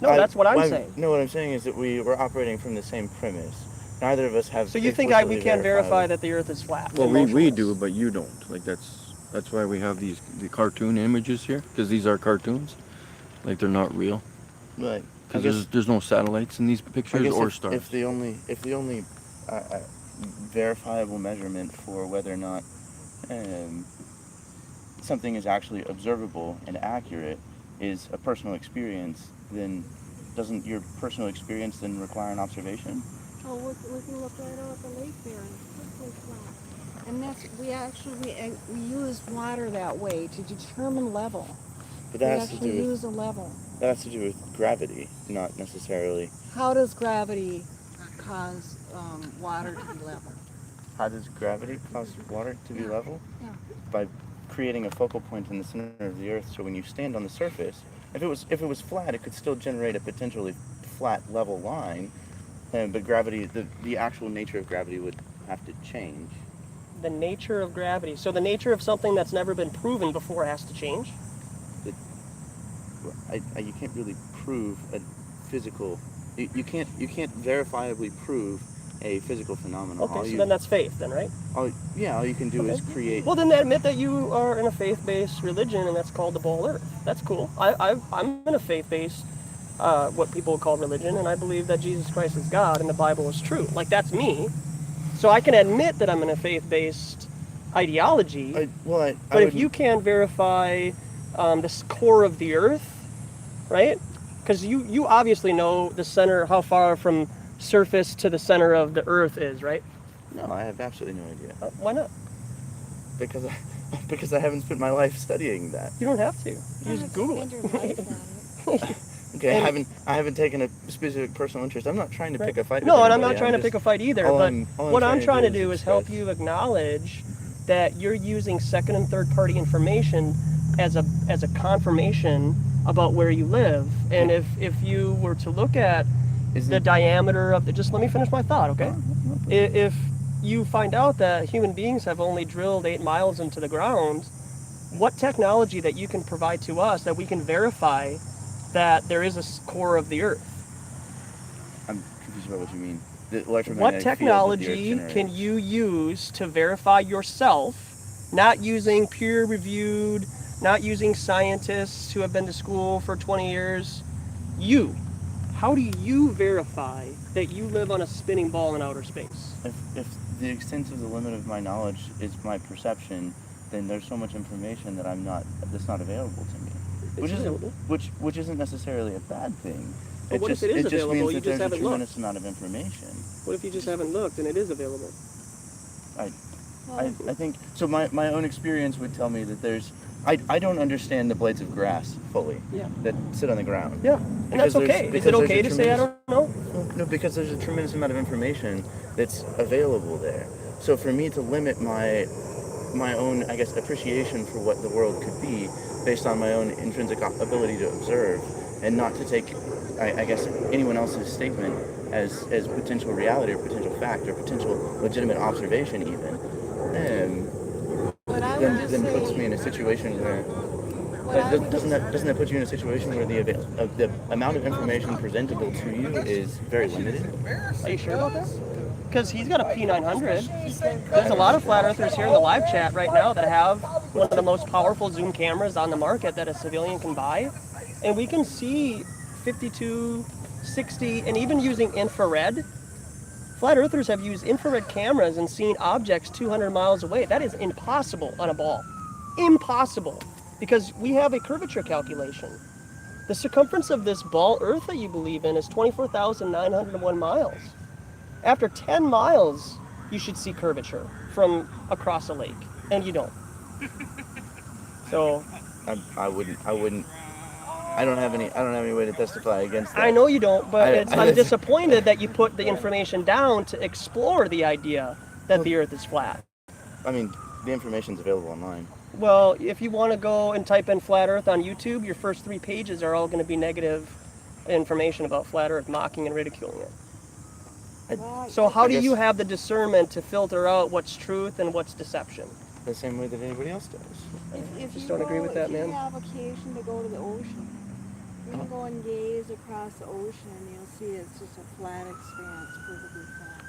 No, that's what I'm saying. No, what I'm saying is that we were operating from the same premise. Neither of us have. So you think we can't verify that the Earth is flat? Well, and we motionless? do, but you don't. Like that's why we have the cartoon images here, because these are cartoons. Like they're not real. Right. Because there's no satellites in these pictures or stars. If the only verifiable measurement for whether or not something is actually observable and accurate is a personal experience, then doesn't your personal experience then require an observation? Oh, we can look right out at the lake there, and it's perfectly flat. And that's, we use water that way to determine level. But We that has to actually do with use a level. that has to do with gravity, not necessarily. How does gravity cause water to be level? How does gravity cause water to be level? Yeah. By creating a focal point in the center of the Earth, so when you stand on the surface, if it was flat, it could still generate a potentially flat level line, but gravity, the actual nature of gravity would have to change. The nature of gravity. So the nature of something that's never been proven before has to change? You can't really prove a physical. You can't verifiably prove a physical phenomenon. Okay, so then that's faith, then, right? All you can do is create. Well, then admit that you are in a faith-based religion, and that's called the Ball Earth. That's cool. I'm in a faith-based, what people would call religion, and I believe that Jesus Christ is God and the Bible is true. Like, that's me. So I can admit that I'm in a faith-based ideology. But if you can't verify this core of the Earth, right? Because you obviously know the center, how far from surface to the center of the Earth is, right? No, I have absolutely no idea. Why not? Because I haven't spent my life studying that. You don't have to. You just Google it. Okay, I haven't taken a specific personal interest. I'm not trying to pick a fight. No, with and I'm not anybody. trying to pick a fight either. But what I'm trying to do is help express. you acknowledge that you're using second and third party information as a confirmation about where you live. And if you were to look at the diameter of the, just let me finish my thought, okay? If you find out that human beings have only drilled 8 miles into the ground, what technology that you can provide to us that we can verify that there is a core of the Earth? I'm confused about what you mean. The electromagnetic What field that the Earth technology generates. can you use to verify yourself, not using peer-reviewed, not using scientists who have been to school for 20 years? You. How do you verify that you live on a spinning ball in outer space? If the extent of the limit of my knowledge is my perception, then there's so much information that that's not available to me. It's available. Which isn't necessarily a bad thing. But what if it is just available? means You that just there's a haven't looked. tremendous amount of information. What if you just haven't looked and it is available? I think so. My own experience would tell me that there's. I don't understand the blades of grass fully. Yeah. That sit on the ground. Yeah. And that's okay. Is it okay to say I don't know? No, because there's a tremendous amount of information that's available there. So for me to limit my own, I guess, appreciation for what the world could be based on my own intrinsic ability to observe, and not to take, I guess, anyone else's statement as potential reality or potential fact or potential legitimate observation even, then puts me in a situation where doesn't that put you in a situation where the amount of information presentable to you is very limited? Are you sure about that? Because he's got a P900. There's a lot of flat earthers here in the live chat right now that have one of the most powerful zoom cameras on the market that a civilian can buy. And we can see 52, 60, and even using infrared. Flat earthers have used infrared cameras and seen objects 200 miles away. That is impossible on a ball. Impossible. Because we have a curvature calculation. The circumference of this ball Earth that you believe in is 24,901 miles. After 10 miles, you should see curvature from across a lake, and you don't. So I wouldn't. I don't have any way to testify against that. I know you don't, but I'm disappointed that you put the information down to explore the idea that the Earth is flat. I mean, the information's available online. Well, if you want to go and type in flat Earth on YouTube, your first 3 pages are all going to be negative information about flat Earth, mocking and ridiculing it. So how do you have the discernment to filter out what's truth and what's deception? The same way that anybody else does. If Just you don't agree with that, if man. you have occasion to go to the ocean, you can go and gaze across the ocean and you'll see it's just a flat expanse, perfectly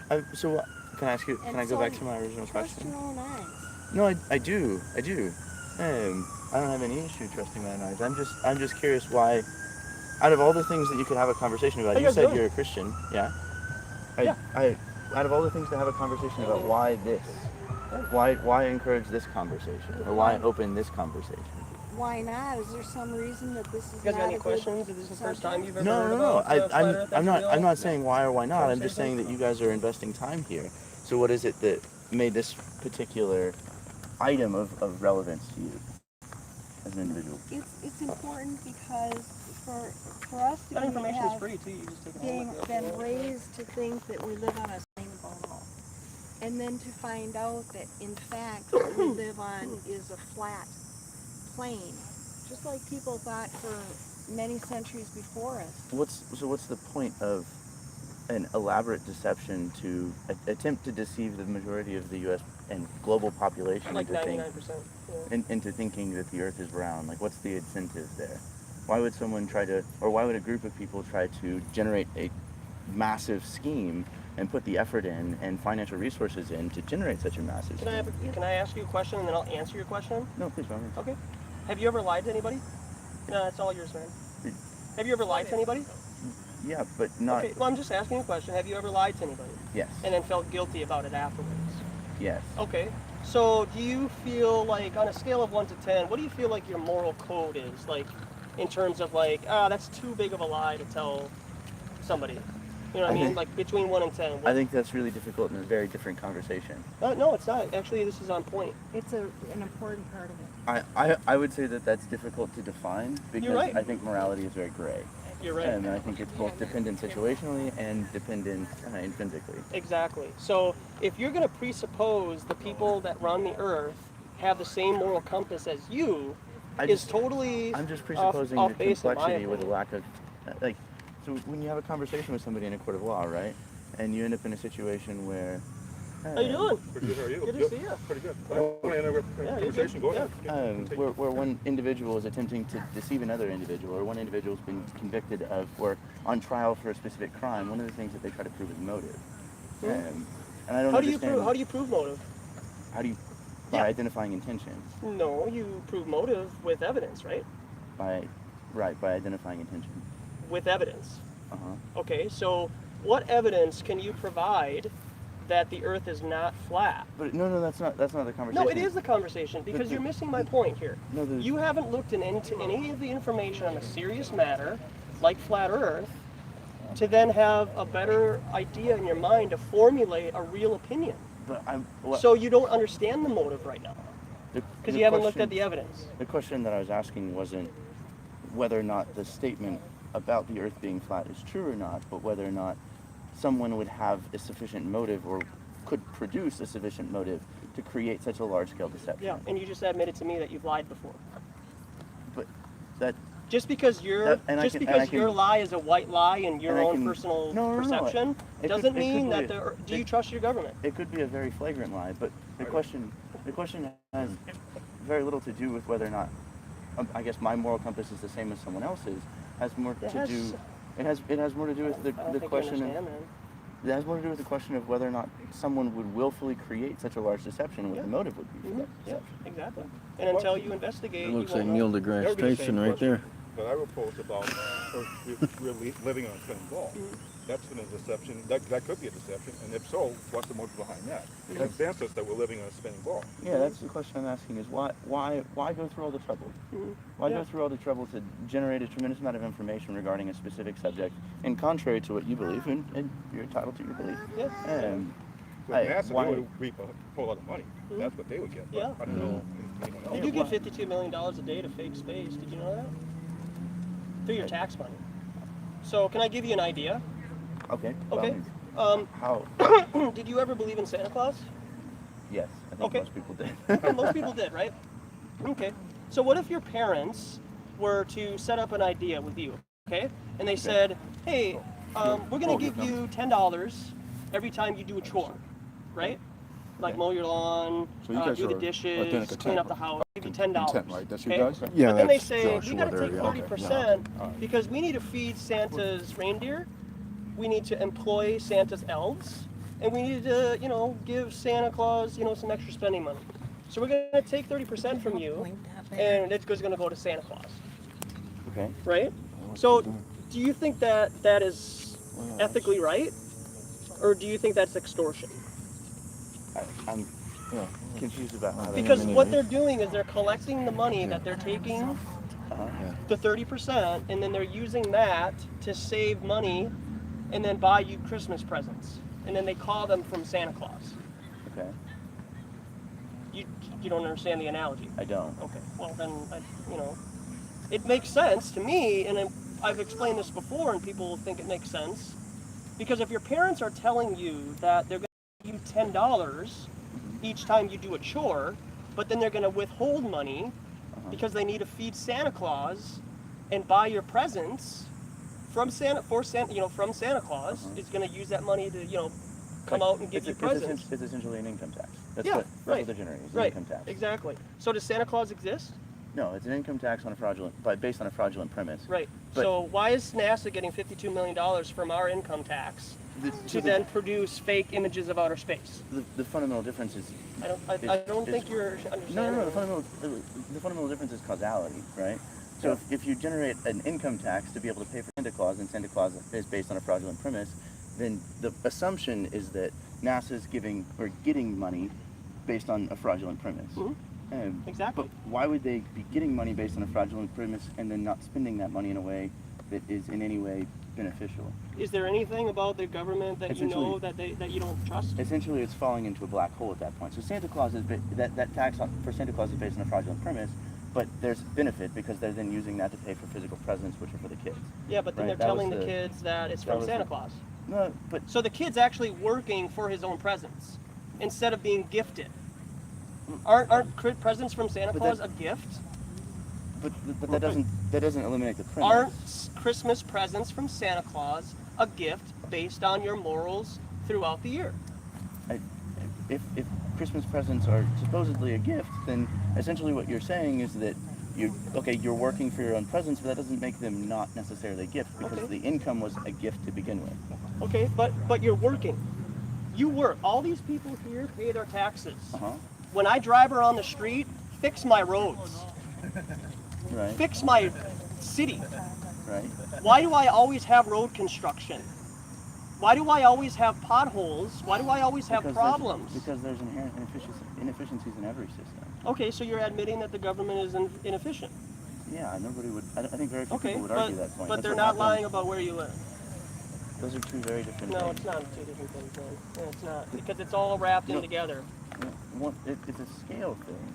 flat. So can I ask you? Can I go back to my original Trust question? your own eyes. No, I do. I don't have any issue trusting my own eyes. I'm just curious why, out of all the things that you could have a conversation about, you said you're a Christian, yeah? Out of all the things to have a conversation about, why this? Why encourage this conversation? Or why open this conversation? Why not? Is there some reason that this is You guys got not any a good questions? Is this the first time you've ever heard No. about flat Earth? I'm not saying why or why not. I'm just saying that you guys are investing time here. So what is it that made this particular item of relevance to you as an individual? It's important because for us to That information is have free too. You just take it home. been raised to think that we live on a same ball, and then to find out that in fact what we live on is a flat plane, just like people thought for many centuries before us. What's the point of an elaborate deception to attempt to deceive the majority of the U.S. and global population Like 99%. into thinking that the Earth is round? Like, what's the incentive there? Why would someone why would a group of people try to generate a massive scheme and put the effort in and financial resources in to generate such a massive scheme? Can I ask you a question and then I'll answer your question? No, please, Robert. Okay. Have you ever lied to anybody? No, that's all yours, man. Have you ever lied to anybody? Yeah, but not... Okay, well, I'm just asking you a question. Have you ever lied to anybody? Yes. And then felt guilty about it afterwards? Yes. Okay. So do you feel like, on a scale of 1 to 10, what do you feel like your moral code is? Like, in terms of like, that's too big of a lie to tell somebody. You know what I mean? Like, between 1 and 10. I think that's really difficult and a very different conversation. No, it's not. Actually, this is on point. It's an important part of it. I would say that that's difficult to define because You're right. I think morality is very gray. You're right. And I think it's both dependent situationally and dependent intrinsically. Exactly. So if you're going to presuppose the people that run the earth have the same moral compass as you, I'm just presupposing off the base in my complexity with a opinion. lack of, so when you have a conversation with somebody in a court of law, right, and you end up in a situation where... How you doing? Pretty good, how are you? Good to see you. Pretty good. I want to enter a conversation. Go ahead. Where one individual is attempting to deceive another individual, or one individual has been convicted of or on trial for a specific crime, one of the things that they try to prove is motive. And I don't understand... How do you prove motive? By identifying intention. No, you prove motive with evidence, right? By identifying intention. With evidence. Uh-huh. Okay, so what evidence can you provide that the Earth is not flat. But no, that's not the conversation. No, it is the conversation because you're missing my point here. No, you haven't looked into any of the information on a serious matter, like flat Earth, to then have a better idea in your mind to formulate a real opinion. But so you don't understand the motive right now because you haven't looked at the evidence. The question that I was asking wasn't whether or not the statement about the Earth being flat is true or not, but whether or not someone would have a sufficient motive or could produce a sufficient motive to create such a large-scale deception. Yeah, and you just admitted to me that you've lied before. But that just because your lie is a white lie in your own personal perception doesn't mean that do you trust your government? It could be a very flagrant lie, but the question has very little to do with whether or not I guess my moral compass is the same as someone else's. It has more to do with the question of it has more to do with the question of whether or not someone would willfully create such a large deception, what the motive would be. Yeah, exactly. And until you investigate, it looks like Neil deGrasse Tyson right there. That I would pose about we're living on a spinning ball. That's been a deception. That could be a deception, and if so, what's the motive behind that? It convinces us that we're living on a spinning ball. Yeah, that's the question I'm asking: is why go through all the trouble? Why go through all the trouble to generate a tremendous amount of information regarding a specific subject, and contrary to what you believe, and you're entitled to your belief? Yeah. So NASA would reap a whole lot of money. That's what they would get. Yeah. I don't know. They do get $52 million a day to fake space. Did you know that? Through your tax money. So can I give you an idea? Okay. Okay. How? Did you ever believe in Santa Claus? Yes, I think most people did. Okay, most people did, right? Okay. So what if your parents were to set up an idea with you, okay? And they said, hey, we're going to give you $10 every time you do a chore, right? Like mow your lawn, do the dishes, clean up the house, give you $10. Right? That's your guys? Yeah, but then they say, we got to take 30% because we need to feed Santa's reindeer, we need to employ Santa's elves, and we need to, give Santa Claus, some extra spending money. So we're going to take 30% from you, and it's going to go to Santa Claus. Okay. Right? So do you think that is ethically right? Or do you think that's extortion? I'm confused about how because what they're doing is they're collecting the money that they're taking, the 30%, and then they're using that to save money and then buy you Christmas presents. And then they call them from Santa Claus. Okay. You don't understand the analogy? I don't. Okay. Well, then, it makes sense to me, and I've explained this before, and people think it makes sense. Because if your parents are telling you that they're going to give you $10 each time you do a chore, but then they're going to withhold money because they need to feed Santa Claus and buy your presents from Santa Claus is going to use that money to come out and give you presents. It's essentially an income tax. That's yeah, what they're generating. It's an income tax. Exactly. So does Santa Claus exist? No, it's an income tax based on a fraudulent premise. Right. So why is NASA getting $52 million from our income tax to then produce fake images of outer space? The fundamental difference is. I don't think you're understanding. No. The fundamental difference is causality, right? So if you generate an income tax to be able to pay for Santa Claus, and Santa Claus is based on a fraudulent premise, then the assumption is that NASA is getting money based on a fraudulent premise. Exactly. But why would they be getting money based on a fraudulent premise and then not spending that money in a way that is in any way beneficial? Is there anything about the government that you know that you don't trust? Essentially, it's falling into a black hole at that point. So Santa Claus that tax for Santa Claus is based on a fraudulent premise, but there's benefit because they're then using that to pay for physical presents, which are for the kids. Yeah, but then they're telling the kids that it's from Santa Claus. No, but so the kid's actually working for his own presents instead of being gifted. Aren't presents from Santa Claus a gift? But that doesn't eliminate the premise. Aren't Christmas presents from Santa Claus a gift based on your morals throughout the year? If Christmas presents are supposedly a gift, then essentially what you're saying is that you're working for your own presents, but that doesn't make them not necessarily a gift because the income was a gift to begin with. Okay, but you're working. You work. All these people here pay their taxes. When I drive around the street, fix my roads. Right. Fix my city. Right. Why do I always have road construction? Why do I always have potholes? Why do I always have problems? Because there's inherent inefficiencies in every system. Okay, so you're admitting that the government is inefficient. Yeah, nobody would. I think very few people would argue that point. But That's they're what not happened. lying about where you live. Those are two very different No, things. it's not two different things, man. No, it's not. Because it's all wrapped in together. It's a scale thing.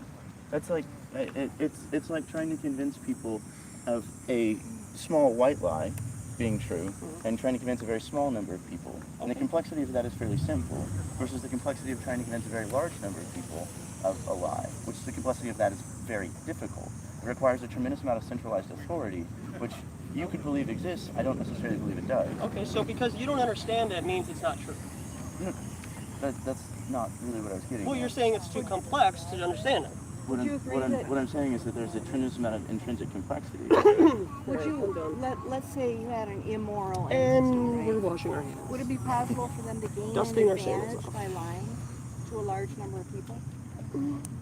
That's like it's like trying to convince people of a small white lie being true and trying to convince a very small number of people. And the complexity of that is fairly simple versus the complexity of trying to convince a very large number of people of a lie, which the complexity of that is very difficult. It requires a tremendous amount of centralized authority, which you could believe exists. I don't necessarily believe it does. Okay, so because you don't understand that means it's not true. No, that's not really what I was getting Well, at. you're saying it's too complex to understand it. What I'm saying is that there's a tremendous amount of intrinsic complexity. Would you, let's say you had an immoral And entity, we're right? washing our hands. Would it be possible for them to gain Dusting an our sandals advantage off. by lying to a large number of people?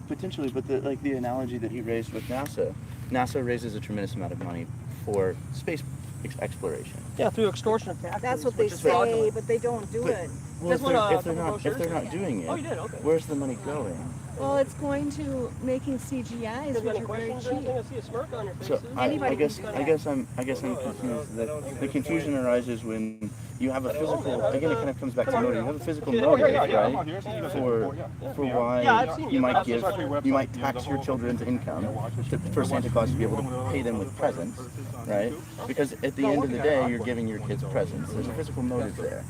Potentially, but the analogy that he raised with NASA raises a tremendous amount of money for space exploration. Yeah, through extortion of taxes. That's what they which is say, fraudulent. but they don't do it. Well, Just if want they're a not brochure? doing it, Oh, you did? Okay. where's the money going? Well, it's going to making CGIs, If you have which any are very questions or cheap. anything, I see a smirk on your So faces. I guess I'm confused. The confusion arises when you have a physical. Again, it kind of comes back to motive. You have a physical motive, right? For why you might tax your children's income for Santa Claus to be able to pay them with presents, right? Because at the end of the day, you're giving your kids presents. There's a physical motive there.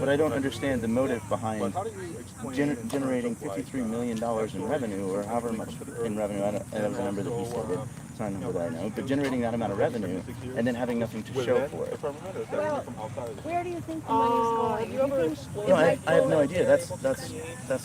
But I don't understand the motive behind generating $53 million in revenue, or however much in revenue. That was a number that he said. It's not a number that I know. But generating that amount of revenue and then having nothing to show for it. Well, where do you think the money's going? No, I have no idea. That's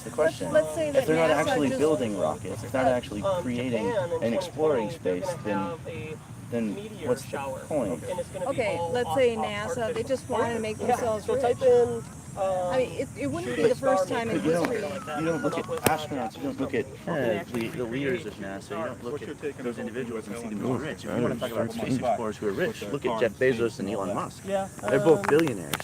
the question. Let's say that If they're not NASA actually just- building rockets, if they're not actually creating and exploring space, then what's the point? Okay, let's say NASA, they just wanted to make themselves So rich. type in. I mean, it wouldn't be the first time in But you history. don't look at astronauts, you don't look at the leaders of NASA, you don't look at those individuals and see them being rich. If you want to talk about space explorers who are rich, look at Jeff Bezos and Elon Musk. Yeah. They're both billionaires.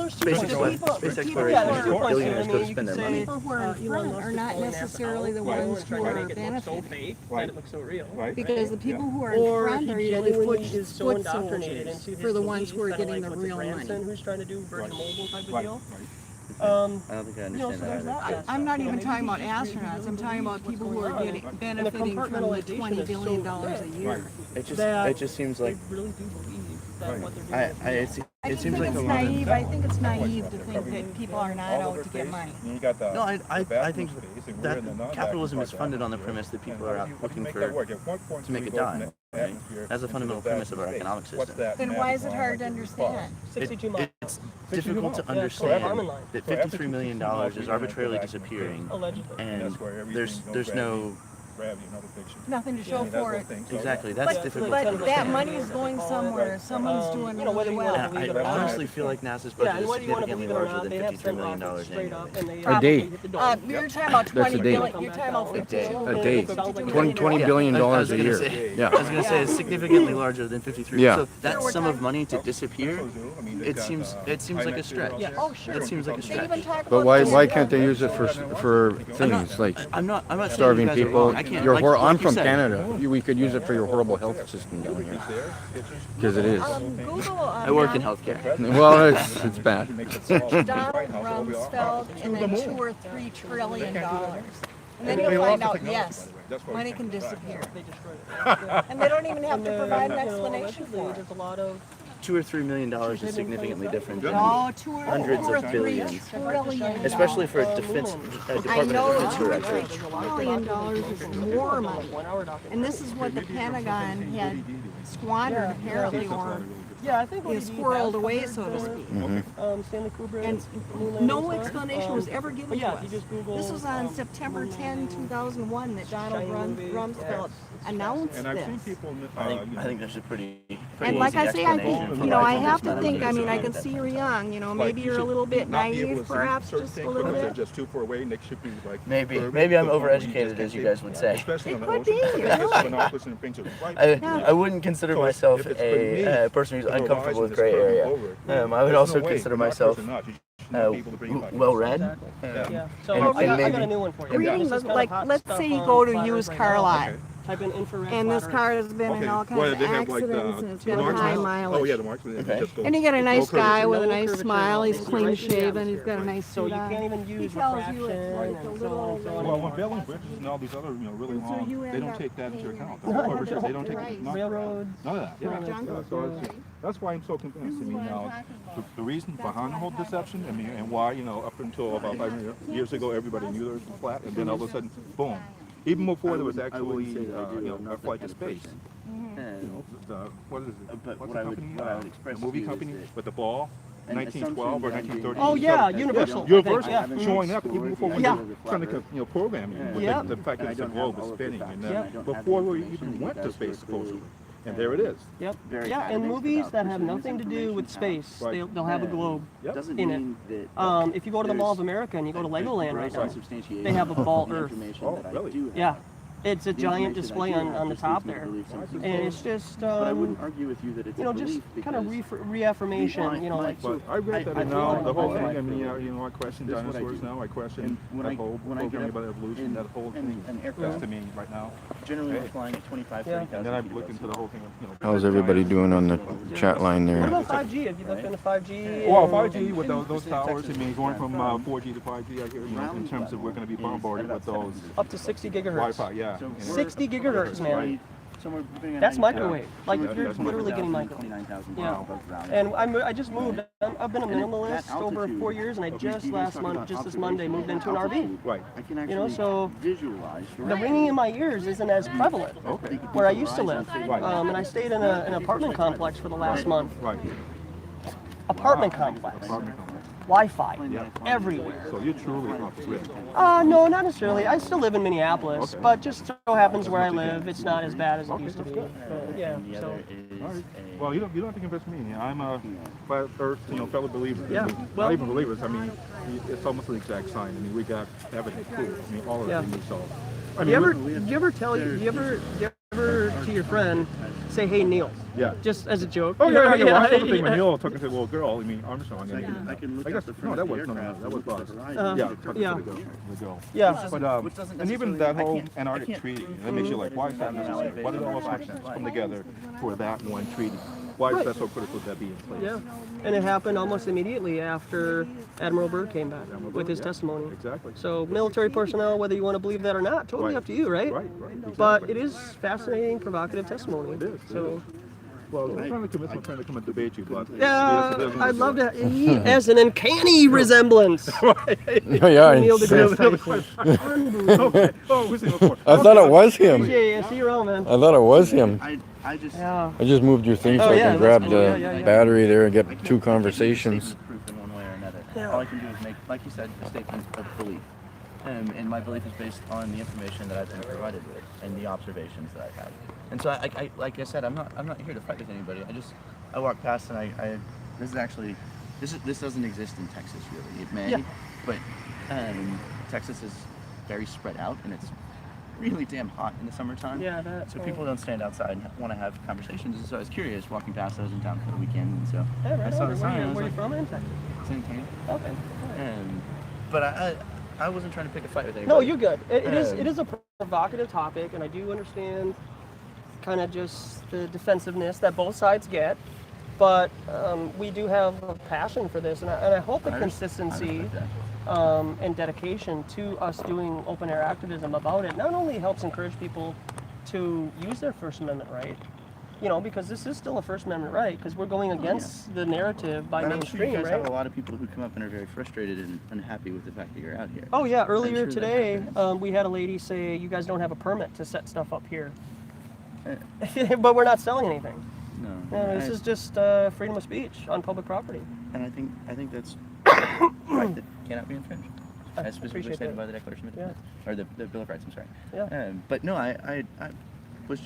Space People- exploration is people- where billionaires go to spend their money. People who are in front are not necessarily the ones who are benefiting. fake that it looks so real. Because the people who are Or in front he are usually genuinely foot is so indoctrinated soldiers into his for the ones who are beliefs, kinda getting like the with real grandson money. who's trying to do Virgin Mobile type of deal. I don't think I You know, understand so there's that that. either. I'm not even talking about astronauts. I'm talking about people who are getting benefiting from the $20 billion a year. It just seems like They really do believe that what they're doing. it seems like it's a lot of. naive. I think it's naive to think that people are not out to get money. No, I think that capitalism is funded on the premise that people are out looking to make a dime. Right? That's a fundamental premise of our economic system. Then why is it hard to understand? 62 miles. It's difficult to understand that $53 million is arbitrarily disappearing, Allegedly. and there's no. Nothing to show for it. Exactly, that's difficult. But to that understand. money is going somewhere. Someone's doing you know, whether really you well. wanna And I honestly feel like NASA's budget is whether you want to significantly believe it or larger not, than they have $53 sent million rockets straight up, and they A day. hit the dome. You're talking about That's a 20 day. billion. You're talking about 52 A day. billion. $20 billion I was a gonna year. say- Yeah. I was going to say it's significantly larger than 53. Yeah. So that sum of money to disappear, it seems like a stretch. Oh, sure. That seems like a They stretch. even talk But about why can't they use it for things like I'm not saying starving you guys are people? wrong. I can't. I'm you from said. Canada. We could use it for your horrible health system down here. Because it is. Google. I work in healthcare. Well, it's bad. Donald Rumsfeld and then $2 or $3 trillion. And then you'll find out, yes, money can disappear. And they don't even have to provide an explanation for it. There's a lot of $2 or $3 million is significantly different than No, $2 or hundreds of $3 billions, trillion. especially for a defense I Department know of Defense $2 or director. $3 trillion is more money. And this is what the Pentagon had squandered apparently, or I think is squirreled away, so to speak. Stanley Kubrick. And no explanation was ever given to us. you just Google, This was on September 10, 2001 that Donald Rumsfeld announced And I've seen this. people. I think there's a pretty And like easy I say, I explanation think, for you know, why I have to it's think, not I mean, I easy. can see you're young, you know, maybe you're a little bit naive, perhaps, just a little They're bit. just too far away, and they should be like. Maybe urban, I'm so overeducated, just as you can't guys would say. Especially on the It could ocean. be, you're right. When I was listening to things, it was right. I wouldn't consider So myself if it's beneath a person who's uncomfortable with gray area. I would also consider myself well-read. Yeah. So And I got maybe- a new one for you. Reading, This is kind of like, hot let's stuff say you on go to flat used earth car right now. lot. Type in infrared And this flat car earth. has been in all kinds Well, of they have like accidents, and it's the got high marksman. mileage. Oh yeah, the marksman. Okay. Just go- And you got a nice no guy curvature. with a No nice curvature smile. at He's all. clean Right in the shaven. He's atmosphere. got a nice So suit you on. can't even He use tells you refraction it's like and the so on little. and so on. Well, when building bridges and all these other, really And so long, you they end don't up take that into paying account. your The curvatures, they don't take Right. none, Railroads. none of that. Yeah, Right. Jungle so cruise. that's why I'm so convinced. I mean, what I'm now talking about. the reason behind the whole deception, I mean, and why, you know, up until about 5 years ago, everybody knew there was a flat, and then all of a sudden, boom. Even before there was actually, a flight to space. You know, what is it? But What's what the I would- company? what I would express The movie to you is company that with the ball, an 1912 or assumption that I'm 1930. Oh, yeah, Yes, Universal, I Universal, think, yeah. showing up even before we Yeah. were trying to, program you with Yeah. the fact that the globe is spinning, and Yeah. before we even went to space, supposedly. And there it is. Yep. Very Yeah, and adamant movies about that have preserving nothing to do information with out. space, Right. they'll have a globe Yep. Doesn't in it. mean that If you go to the Mall of America and you go to Legoland right now, substantiation they have a ball of the Earth. information Oh, that I really? do have. Yeah, it's a The giant information display I do on have the just top leads me to there, believe something. and it's just But I wouldn't argue with you that it's you know a just belief kind of because reaffirmation. You know, like But I read that, I and feel now like the whole my thing, life I mean, really- you know, I question this is what I dinosaurs do. now, I question And when that I- whole when I get programming up about evolution, in that whole thing, an that's aircraft, to me right now. generally Hey. we're flying at 25, Yeah. 30,000 And then I feet look above into sea the whole thing, How's everybody doing on the chat line what there? about 5G? Have you looked into 5G? Well, and- 5G with and those specific towers, I Texas mean, going from from 4G to 5G, I hear, you know, in terms of we're going to be bombarded with those Up to 60 gigahertz. Wi-Fi, yeah. So And we're 60 gigahertz, man. Right. Somewhere between That's 90,000 microwave. Like Yeah, you're that's literally getting 100,000 microwave. 29,000 Yeah. above ground. And I just moved. I've been a And at minimalist that over altitude, 4 years, and I if just you guys talk about just this Monday moved into an RV. altitude, Right. I can You know, actually so visualize. the ringing in my ears isn't as prevalent Okay. where I used to live. Right. And I stayed in an apartment complex for the last month. Right. Apartment complex. Apartment complex. Wi-Fi Yeah. everywhere. So you're truly off the grid. No, not necessarily. I still live in Minneapolis, but just so happens where I live, it's not as bad as it used to be. But, yeah, And the so. other is All right. a- Well, you don't have to convince me. I'm a flat Earth, fellow believer. Yeah, I mean, well- not even believers. I mean, it's almost an exact sign. I mean, we got evidence, proof. I mean, all of Yeah. it. So, I Do mean, you ever to your friend say, "Hey, Neil"? Yeah. Just as a joke. Oh yeah, well, I saw the thing yeah. when Neil talking to the little girl. I mean, Armstrong. I can look I up guess the no, front that of the was no, aircraft that was and look Buzz. at the horizon. Yeah, Which talking yeah. to the girl. Yeah. But which doesn't and even necessarily- that I whole can't- I Antarctic can't treaty, prove that makes you that like, it why is is that not necessary? valid Why did based all on those factions facts. come together for that one treaty? Why is that so critical that be in place? Yeah, and it happened almost immediately after Admiral Byrd came back with his testimony. Exactly. So military personnel, whether you want to believe that or not, totally Right. up to you, right? Right, right. But exactly. it is fascinating, provocative testimony. It is. So Well, I'm trying to convince my friend to come and debate you, but yeah, it doesn't I'd love work. to. He has an uncanny resemblance. Yeah, Neil it's- deGrasse Tyson. Unbelievable. Okay. Oh, who's in the court? I thought it was him. Yeah, see you around, man. I thought it was him. I just Yeah. I just moved your thing so Oh, I yeah, can grab that's the cool. Yeah, yeah. battery there and I get can't- two I can't make a conversations. statement of proof in one way or another. Yeah. All I can do is make, like you said, a statement of belief. And my belief is based on the information that I've been provided with and the observations that I've had. And so I like I said, I'm not here to fight with anybody. I walk past and this doesn't exist in Texas really. It may, Yeah. but Texas is very spread out and it's really damn hot in the summertime. Yeah, that. So people don't stand outside and want to have conversations. And so I was curious walking past those in town for the weekend. And so Hey, right I saw on. the sign. and I was Where you like, from? In Texas. San Antonio. Okay. But I wasn't trying to pick a fight with anybody. No, you're good. It Um, is a provocative topic, and I do understand kind of just the defensiveness that both sides get. But we do have a passion for this, and I hope the I consistency respect that. and dedication to us doing open air activism about it not only helps encourage people to use their First Amendment right, because this is still a First Amendment right, because we're going against the narrative by And I'm sure you mainstream, guys right? have a lot of people who come up and are very frustrated and unhappy with the fact that you're out here. Oh yeah, earlier sure that today, happens. we had a lady say, "You guys don't have a permit to set stuff up here," but we're not selling anything. No. No, this is just freedom of speech on public property. And I think that's right that cannot be infringed. I As specifically appreciate stated that. by the Declaration of Independence, or the Bill of Rights. I'm sorry. Yeah. But no, I was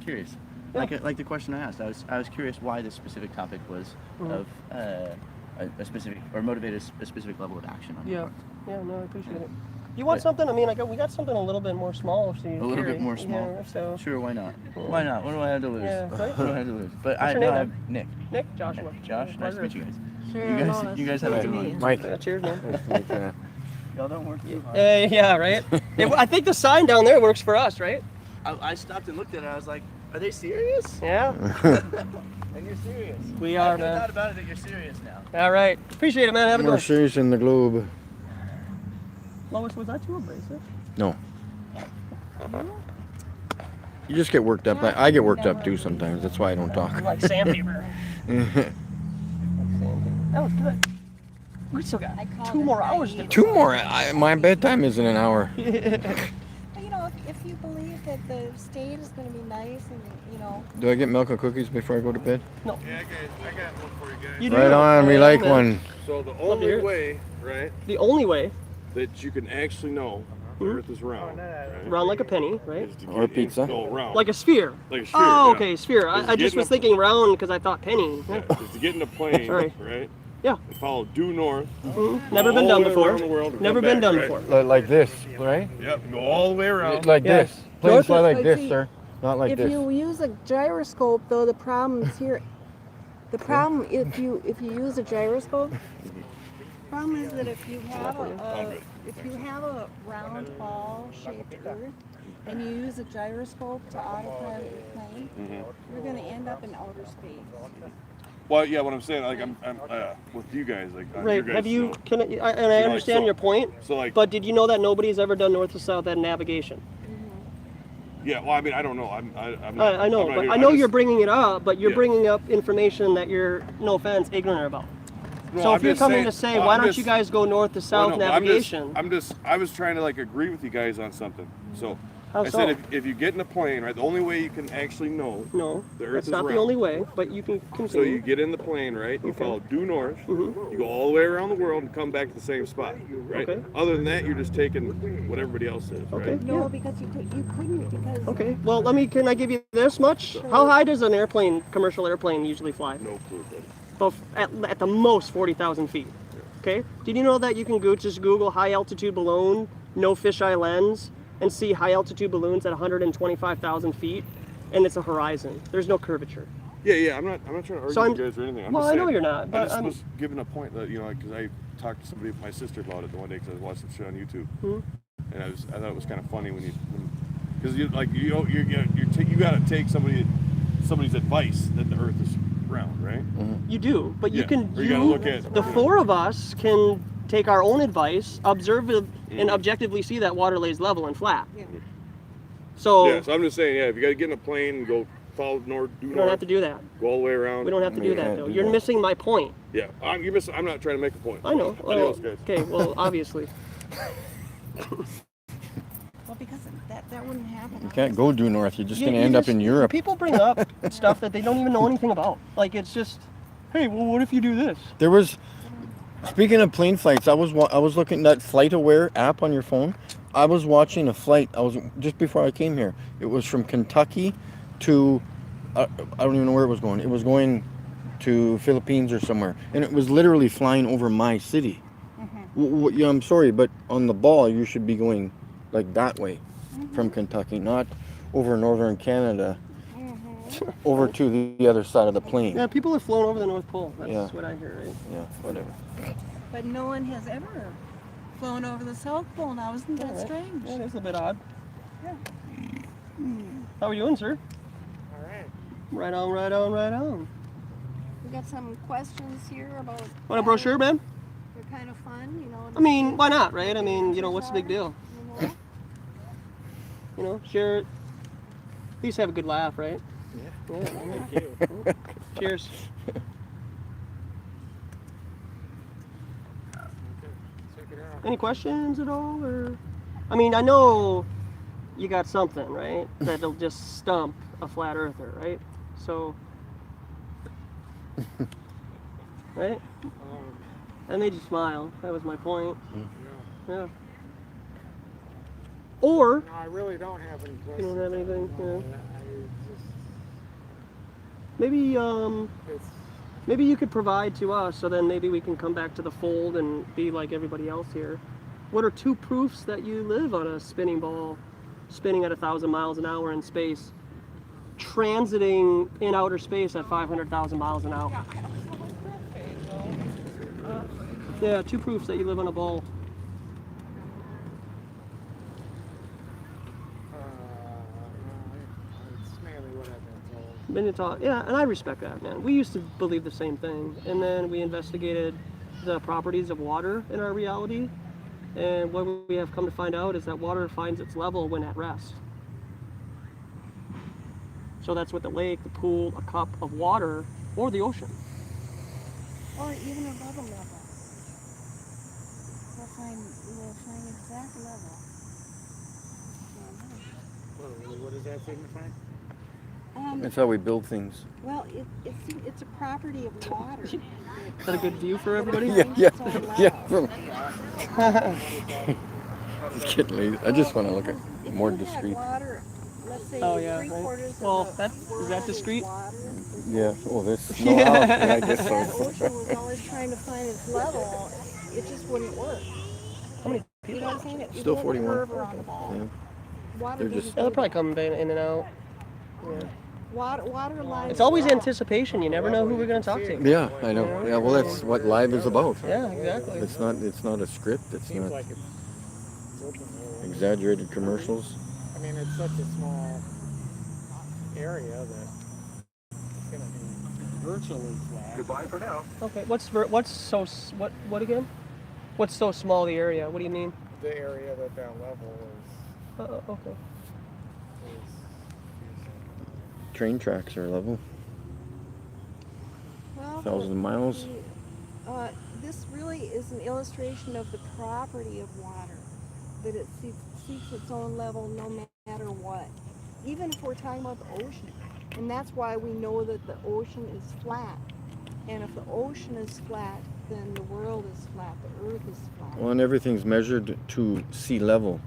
curious. Yeah. Like the question I asked, I was curious why this specific topic was Mhm. of a specific or motivated a specific level of action on your Yeah. part. Yeah. No, I appreciate it. You want something? I mean, we got something a little bit more small. So you A little carry. bit more small? Yeah, so. Sure, why not? Why not? What do I have to lose? Yeah, right? What do I have to lose? But What's your name, man? Nick. Nick, Joshua. Josh, nice to meet you guys. Sure, You guys have a good one. Mike. Yeah, cheers, man. Y'all don't work too hard. Yeah, right? I think the sign down there works for us, right? I stopped and looked at it. I was like, are they serious? Yeah. And you're serious. We are, I man. found out about it that you're serious now. All right. Appreciate it, man. Have a good More one. serious in the globe. Lois, was that too abrasive? No. You just get worked up. I get worked up too sometimes. That's why I don't talk. Like sandpaper. That was good. We still got 2 more hours to go. 2 more. My bedtime isn't an hour. You know, if you believe that the state is going to be nice and, you know. Do I get milk and cookies before I go to bed? No. Yeah, I got one for you guys. You do? Right on. We like man. one. So the Love to hear only it. way, right, The only way, that you can actually know the Earth is round, right, round like a penny, right? is to Or get pizza. No, round. Like a sphere. Like a sphere. Oh, yeah. okay, sphere. Is I just getting was a- thinking round because I thought penny. Yeah, is to get in a plane, Sorry. right? Yeah. And follow due north. Never been all done the way before. around the world and Never come been back, done right? before. Like this, right? Yep. Go all the way around. Like Yeah. this. Planes North- fly like But this, see, sir. Not like if this. you use a gyroscope, though, the problem is here. The problem, if you use a gyroscope, problem is that if you have a round ball-shaped Earth and you use a gyroscope to autopilot your plane, you're going to end up in outer space. Well, yeah. What I'm saying, like, I'm with you guys, like, on Right. your guys' Have you? note. Can I understand so- your point? So, like, But did you know that nobody's ever done north to south at navigation? yeah. Well, I mean, I don't know. I'm not, I know, I'm not but here- I know just- you're bringing it up, but you're Yeah. bringing up information that you're, no offense, ignorant about. No, So I'm if you're just coming saying- to say, well, why I'm don't just- you guys go north to well, south no, navigation? I was trying to like agree with you guys on something. So How I so? said if you get in a plane, right, the only way you can actually know No, the Earth that's is not the round. only way, but you can So continue. you get in the plane, right? You Okay. follow due north. Mhm. You go all the way around the world and come back to the same spot, right? Okay. Other than that, you're just taking what everybody else says, right? Okay. No, because you couldn't, because Okay, well, can I give you this much? How high does an airplane, commercial airplane, usually fly? No clue, buddy. About at the most 40,000 feet. Okay? Did you know that you can just Google high altitude balloon, no fisheye lens, and see high altitude balloons at 125,000 feet, and it's a horizon. There's no curvature. Yeah. I'm not trying to argue So with you guys or anything. I'm well, just I know saying, you're not, I but just was giving a point that because I talked to somebody, my sister, about it the one day because I was watching some shit on YouTube, and I thought it was kind of funny because you got to take somebody's advice that the Earth is round, right? You do, but you Yeah. can. Or you gotta look at- the four of us can take our own advice, observe it, and objectively see that water lays level and flat. Yeah. So Yeah, so I'm just saying, if you got to get in a plane and go follow north, we don't have to do that. go all the way around. We don't have to do We that can't though. do You're that. missing my point. Yeah, I'm not trying to make a point. I know. Adios, guys. Okay, well, obviously. well, because that wouldn't happen. You can't go due north. You're just You- going to you end up just- in Europe. People bring up stuff that they don't even know anything about. Like it's just, hey, well, what if you do this? There was, speaking of plane flights, I was looking at that Flight Aware app on your phone. I was watching a flight. Just before I came here. It was from Kentucky to, I don't even know where it was going. It was going to Philippines or somewhere, and it was literally flying over my city. Yeah, I'm sorry, but on the ball you should be going like that way from Kentucky, not over northern Canada, over to the other side of the plane. Yeah, people have flown over the North Pole. That's Yeah. what I hear, right? Yeah, whatever. But no one has ever flown over the South Pole now. Isn't that strange? Yeah, that's a bit odd. Yeah. How are you doing, sir? All right. Right on, right on, right on. We got some questions here about. Want a brochure, man? They're kind of fun, you know. I mean, why not, right? I mean, what's the big deal? Share it. At least have a good laugh, right? Yeah. Thank you. Cheers. Any questions at all, or? I mean, I know you got something, right? That'll just stump a flat earther, right? So, right? That made you smile. That was my point. Yeah. Or No, I really don't have any you questions. don't have anything. Yeah. I just, Maybe you could provide to us, so then maybe we can come back to the fold and be like everybody else here. What are 2 proofs that you live on a spinning ball, spinning at 1,000 miles an hour in space, transiting in outer space at 500,000 miles an hour? Yeah, 2 proofs that you live on a ball. It's mainly what I've been told. Yeah, and I respect that, man. We used to believe the same thing, and then we investigated the properties of water in our reality, and what we have come to find out is that water finds its level when at rest. So that's what the lake, the pool, a cup of water, or the ocean. Or even above a level. We'll find exact level. What does that signify? That's how we build things. Well, it's a property of water. Is that a good view for everybody? Yeah. Just kidding, lady. I just want to look at more discreet. Water, let's say Oh yeah. 3/4 Well, of the is that discreet? water. Yeah. Oh, this. No, yeah, I guess The so. ocean was always trying to find its level. It just wouldn't work. How many You know what I'm saying? It Still didn't 41. curve around the ball. Yeah. Water They're didn't just- do They'll probably that. come in and out. Yeah. Water lines. It's always anticipation. You never know who we're going to talk to. Yeah, I know. Yeah, well, that's what live is about. Yeah, exactly. It's not a script. It's Seems not like it's open world. exaggerated commercials. I mean, it's such a small area that it's going to be virtually flat. Goodbye for now. Okay. What again? What's so small, the area? What do you mean? The area that level is. Okay. Train tracks are level. Well, 1,000 miles. this really is an illustration of the property of water, that it seeks its own level no matter what. Even if we're talking about the ocean, and that's why we know that the ocean is flat. And if the ocean is flat, then the world is flat. The earth is flat. Well, and everything's measured to sea level,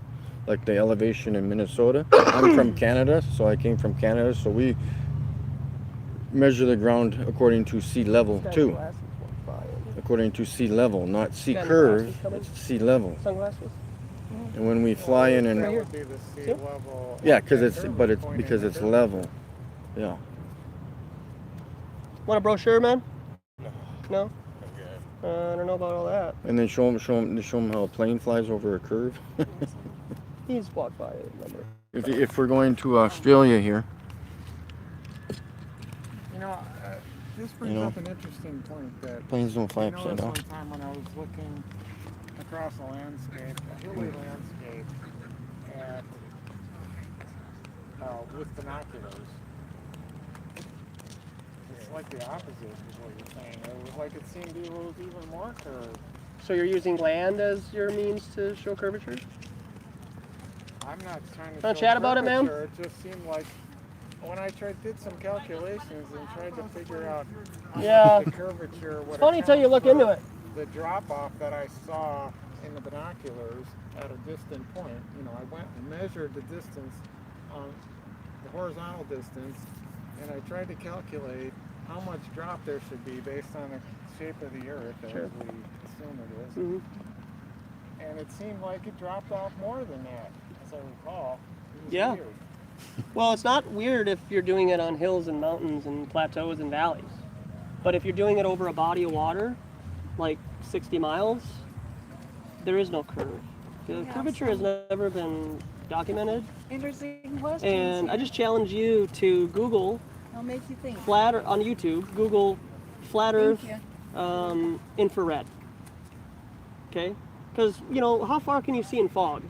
like the elevation in Minnesota. I'm from Canada, so I came from Canada, so we measure the ground according to sea level too. According to sea level, not sea curve, it's sea level. Sunglasses. And when we fly in and That would be the sea level. yeah, because it's level. Yeah. Want a brochure, man? No. I don't know about all that. And then show them how a plane flies over a curve. He's walked by it. Remember? If we're going to Australia here, You know, this brings up an interesting point that planes don't fly I upside noticed down. one time when I was looking across a landscape, a hilly landscape, at with binoculars. It's like the opposite of what you're saying. It was like it seemed it was even more curved. So you're using land as your means to show curvature? I'm not trying to Wanna show chat about it, ma'am? curvature. It just seemed like when I did some calculations and tried to figure out Yeah. the curvature. It's funny until you look into it. The drop off that I saw in the binoculars at a distant point. You know, I went and measured the distance on the horizontal distance, and I tried to calculate how much drop there should be based on the shape of the Earth, as we assume it is. Mm-hmm. And it seemed like it dropped off more than that, as I recall. It was Yeah. weird. Well, it's not weird if you're doing it on hills and mountains and plateaus and valleys. But if you're doing it over a body of water, like 60 miles, there is no curve. The curvature has never been documented. Interesting questions. And I just challenge you to Google I'll make you think. flat on YouTube. Google flat Earth you. infrared. Okay, because you know how far can you see in fog?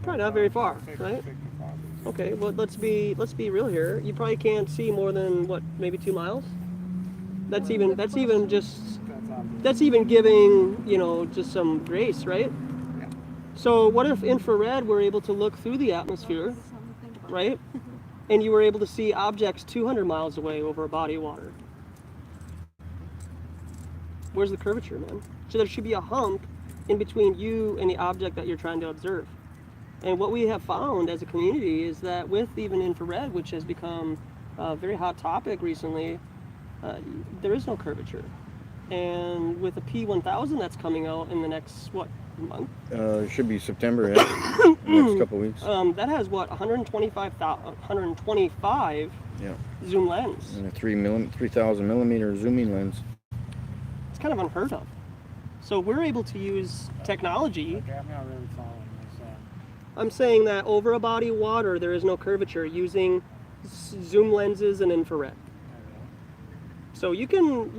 Probably not very far, right? Okay, well let's be real here. You probably can't see more than what, maybe 2 miles. That's even giving, you know, just some grace, right? So what if infrared were able to look through the atmosphere, right? And you were able to see objects 200 miles away over a body of water. Where's the curvature, man? So there should be a hump in between you and the object that you're trying to observe. And what we have found as a community is that with even infrared, which has become a very hot topic recently, there is no curvature. And with the P1000 that's coming out in the next, what, month? It should be September, yeah. Next couple weeks. That has what, 125 Yeah. zoom lens. And a 3,000 millimeter zooming lens. It's kind of unheard of. So we're able to use technology. Okay, I'm not really following this. I'm saying that over a body of water, there is no curvature using zoom lenses and infrared. So you can,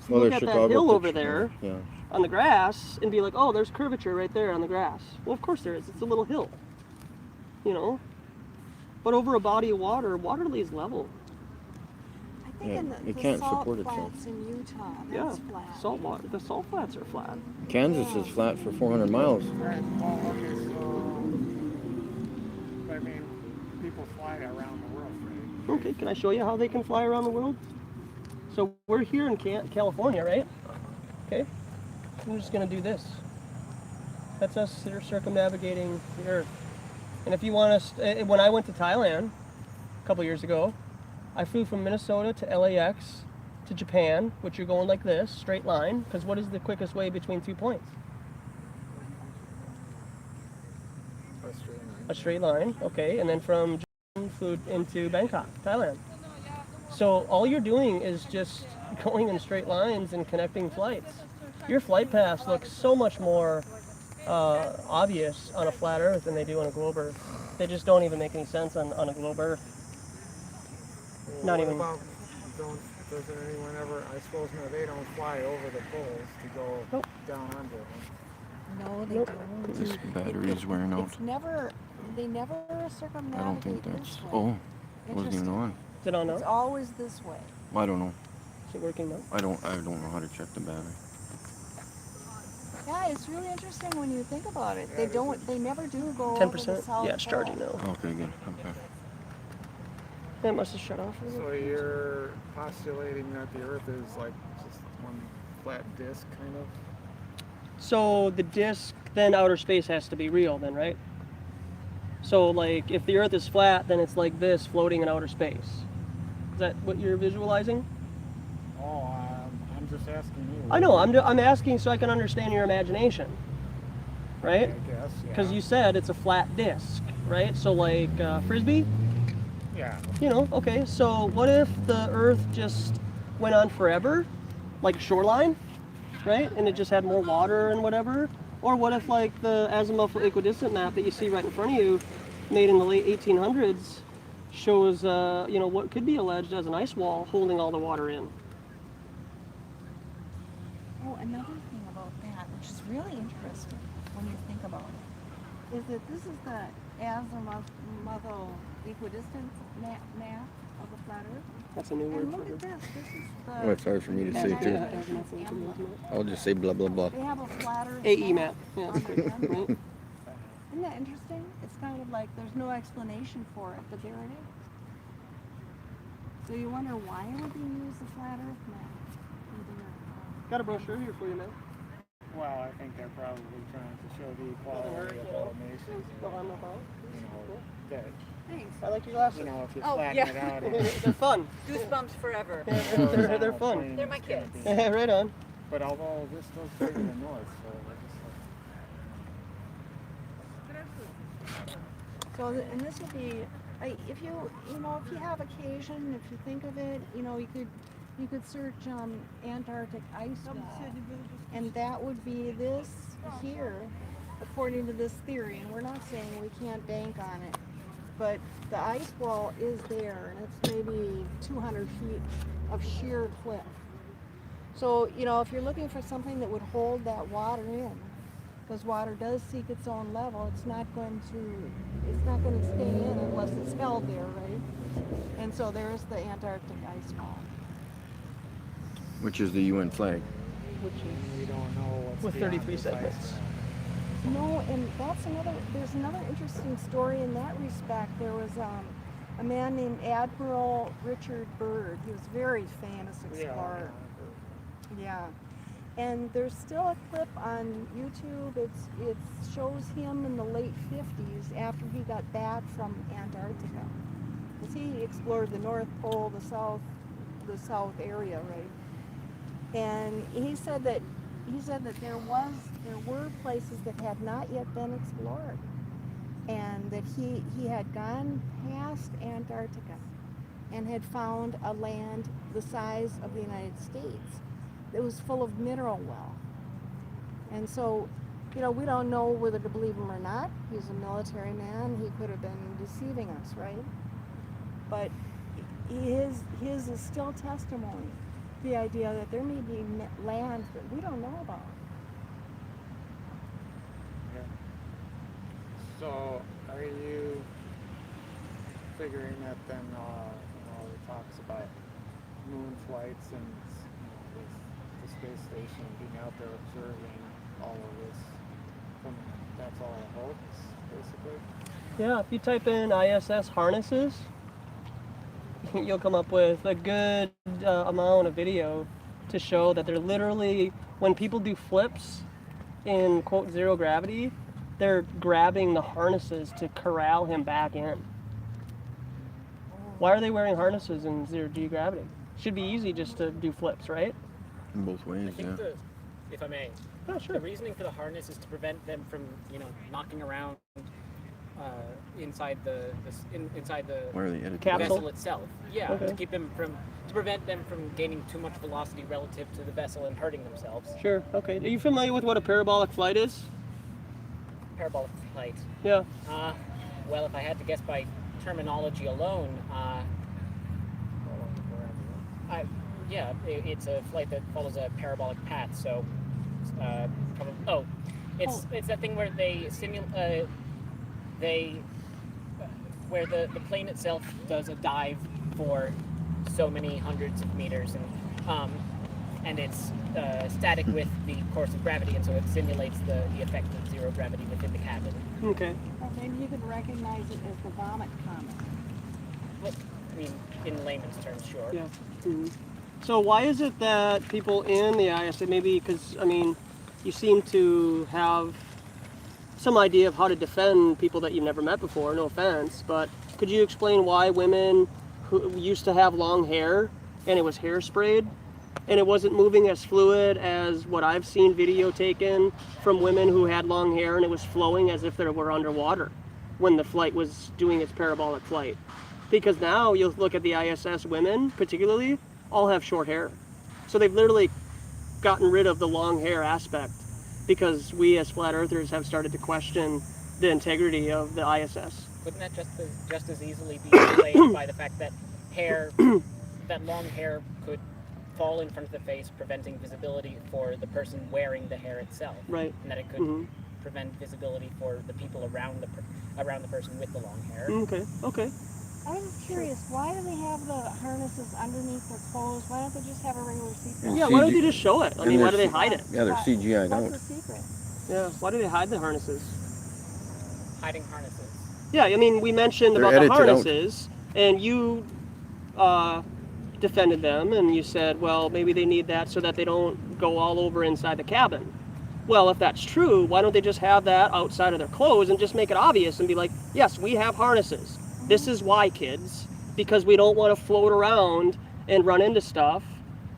look at that hill over there on the grass and be like, oh, there's curvature right there on the grass. Well, of course there is. It's a little hill, But over a body of water, water lays level. I think in it the can't salt support itself. flats in Utah, that's flat. Salt water. The salt flats are flat. Kansas is flat for 400 miles. Right, well, okay, so, I mean, people fly around the world, right? Okay, can I show you how they can fly around the world? So we're here in California, right? Okay. I'm just going to do this. That's us circumnavigating the Earth. And if you want us, when I went to Thailand a couple years ago, I flew from Minnesota to LAX to Japan, which you're going like this, straight line, because what is the quickest way between 2 points? A straight line, okay. And then from Japan, flew into Bangkok, Thailand. So all you're doing is just going in straight lines and connecting flights. Your flight paths look so much more obvious on a flat Earth than they do on a globe Earth. They just don't even make any sense on a globe Earth. Not even. Doesn't anyone ever, I suppose, they don't fly over the poles to go down under them. No, they don't. This battery's wearing out. They never circumnavigate I don't think that's. this way. Oh, it wasn't even on. Is it on now? It's always this way. I don't know. Is it working now? I don't know how to check the battery. Yeah, it's really interesting when you think about it. They never do go 10%? over the south Yeah, it's charging pole. now. Okay, good. Okay. That must have shut off. So you're postulating that the Earth is like just one flat disc, kind of? So the disk, then outer space has to be real then, right? So like if the Earth is flat, then it's like this floating in outer space. Is that what you're visualizing? Oh, I'm just asking you. I know, I'm asking so I can understand your imagination, right? I guess, yeah. Because you said it's a flat disk, right? So like Frisbee? Yeah. Okay, so what if the Earth just went on forever, like a shoreline, right? And it just had more water and whatever? Or what if like the azimuthal equidistant map that you see right in front of you, made in the late 1800s, shows, what could be alleged as an ice wall holding all the water in? Oh, another thing about that, which is really interesting when you think about it, is that this is the azimuthal equidistant map of the flat Earth. That's a new word And for look it. at this. This is the. Oh, it's hard for me to say too. I'll just say blah blah blah. They have a flat Earth AE map. Yeah. on the Right. end. Isn't that interesting? It's kind of like there's no explanation for it, but there it is. So you wonder why would they use the flat Earth map? Got a brochure here for you, man. Well, I think they're probably trying to show the equality of all nations. That, Thanks. I like your glasses. if you Oh, flatten yeah. it out. They're fun. Goosebumps forever. They're fun. They're my kids. Right on. But although this does go to the north, so So, and this would be, if you have occasion, if you think of it, you could search Antarctic ice wall, and that would be this here, according to this theory. And we're not saying we can't bank on it, but the ice wall is there, and it's maybe 200 feet of sheer cliff. So, if you're looking for something that would hold that water in, because water does seek its own level, it's not going to stay in unless it's held there, right? And so there's the Antarctic ice wall. Which is the UN flag. Which is we don't know what's with beyond 33 this segments. ice. No, and there's another interesting story in that respect. There was a man named Admiral Richard Byrd. He was a very famous explorer. Yeah. And there's still a clip on YouTube. It shows him in the late 50s after he got back from Antarctica. 'cause he explored the North Pole, the South area, right? And he said that there were places that had not yet been explored, and that he had gone past Antarctica and had found a land the size of the United States that was full of mineral wealth. And so, you know, we don't know whether to believe him or not. He's a military man. He could have been deceiving us, right? But his is still testimony. The idea that there may be land that we don't know about. Yeah. So, are you figuring that then, it talks about moon flights and the space station being out there observing all of this, that's all a hoax, basically? Yeah, if you type in ISS harnesses, you'll come up with a good amount of video to show that they're literally, when people do flips in quote zero gravity, they're grabbing the harnesses to corral him back in. Why are they wearing harnesses in zero G gravity? Should be easy just to do flips, right? In both ways, I think if I may, the reasoning for the harness is to prevent them from, knocking around inside the vessel itself. Yeah, Okay. to prevent them from gaining too much velocity relative to the vessel and hurting themselves. Sure, okay. Are you familiar with what a parabolic flight is? Parabolic flight. Yeah. Well, if I had to guess by terminology alone, it's a flight that follows a parabolic path. So, it's that thing where they simulate. Where the plane itself does a dive for so many hundreds of meters, and it's static with the course of gravity, and so it simulates the effect of zero gravity within the cabin. Okay. Or maybe you could recognize it as the vomit comet. Well, I mean, in layman's terms, sure. Yeah. Mm-hmm. So why is it that people in the ISS, maybe because, you seem to have some idea of how to defend people that you've never met before, no offense, but could you explain why women who used to have long hair and it was hairsprayed and it wasn't moving as fluid as what I've seen video taken from women who had long hair and it was flowing as if they were underwater when the flight was doing its parabolic flight? Because now you'll look at the ISS women particularly, all have short hair. So they've literally gotten rid of the long hair aspect because we as flat earthers have started to question the integrity of the ISS. Wouldn't that just as easily be explained by the fact that that long hair could fall in front of the face, preventing visibility for the person wearing the hair itself? Right. And that it could prevent visibility for the people around the person with the long hair. Okay. I'm curious, why do they have the harnesses underneath their clothes? Why don't they just have a regular seatbelt? Yeah, why don't they just show it? Why do they hide it? Yeah, they're CGI'd out. What's the secret? Yeah, why do they hide the harnesses? Hiding harnesses. Yeah, we mentioned They're about the edited out. harnesses, and you defended them, and you said, well, maybe they need that so that they don't go all over inside the cabin. Well, if that's true, why don't they just have that outside of their clothes and just make it obvious and be like, yes, we have harnesses. This is why, kids, because we don't want to float around and run into stuff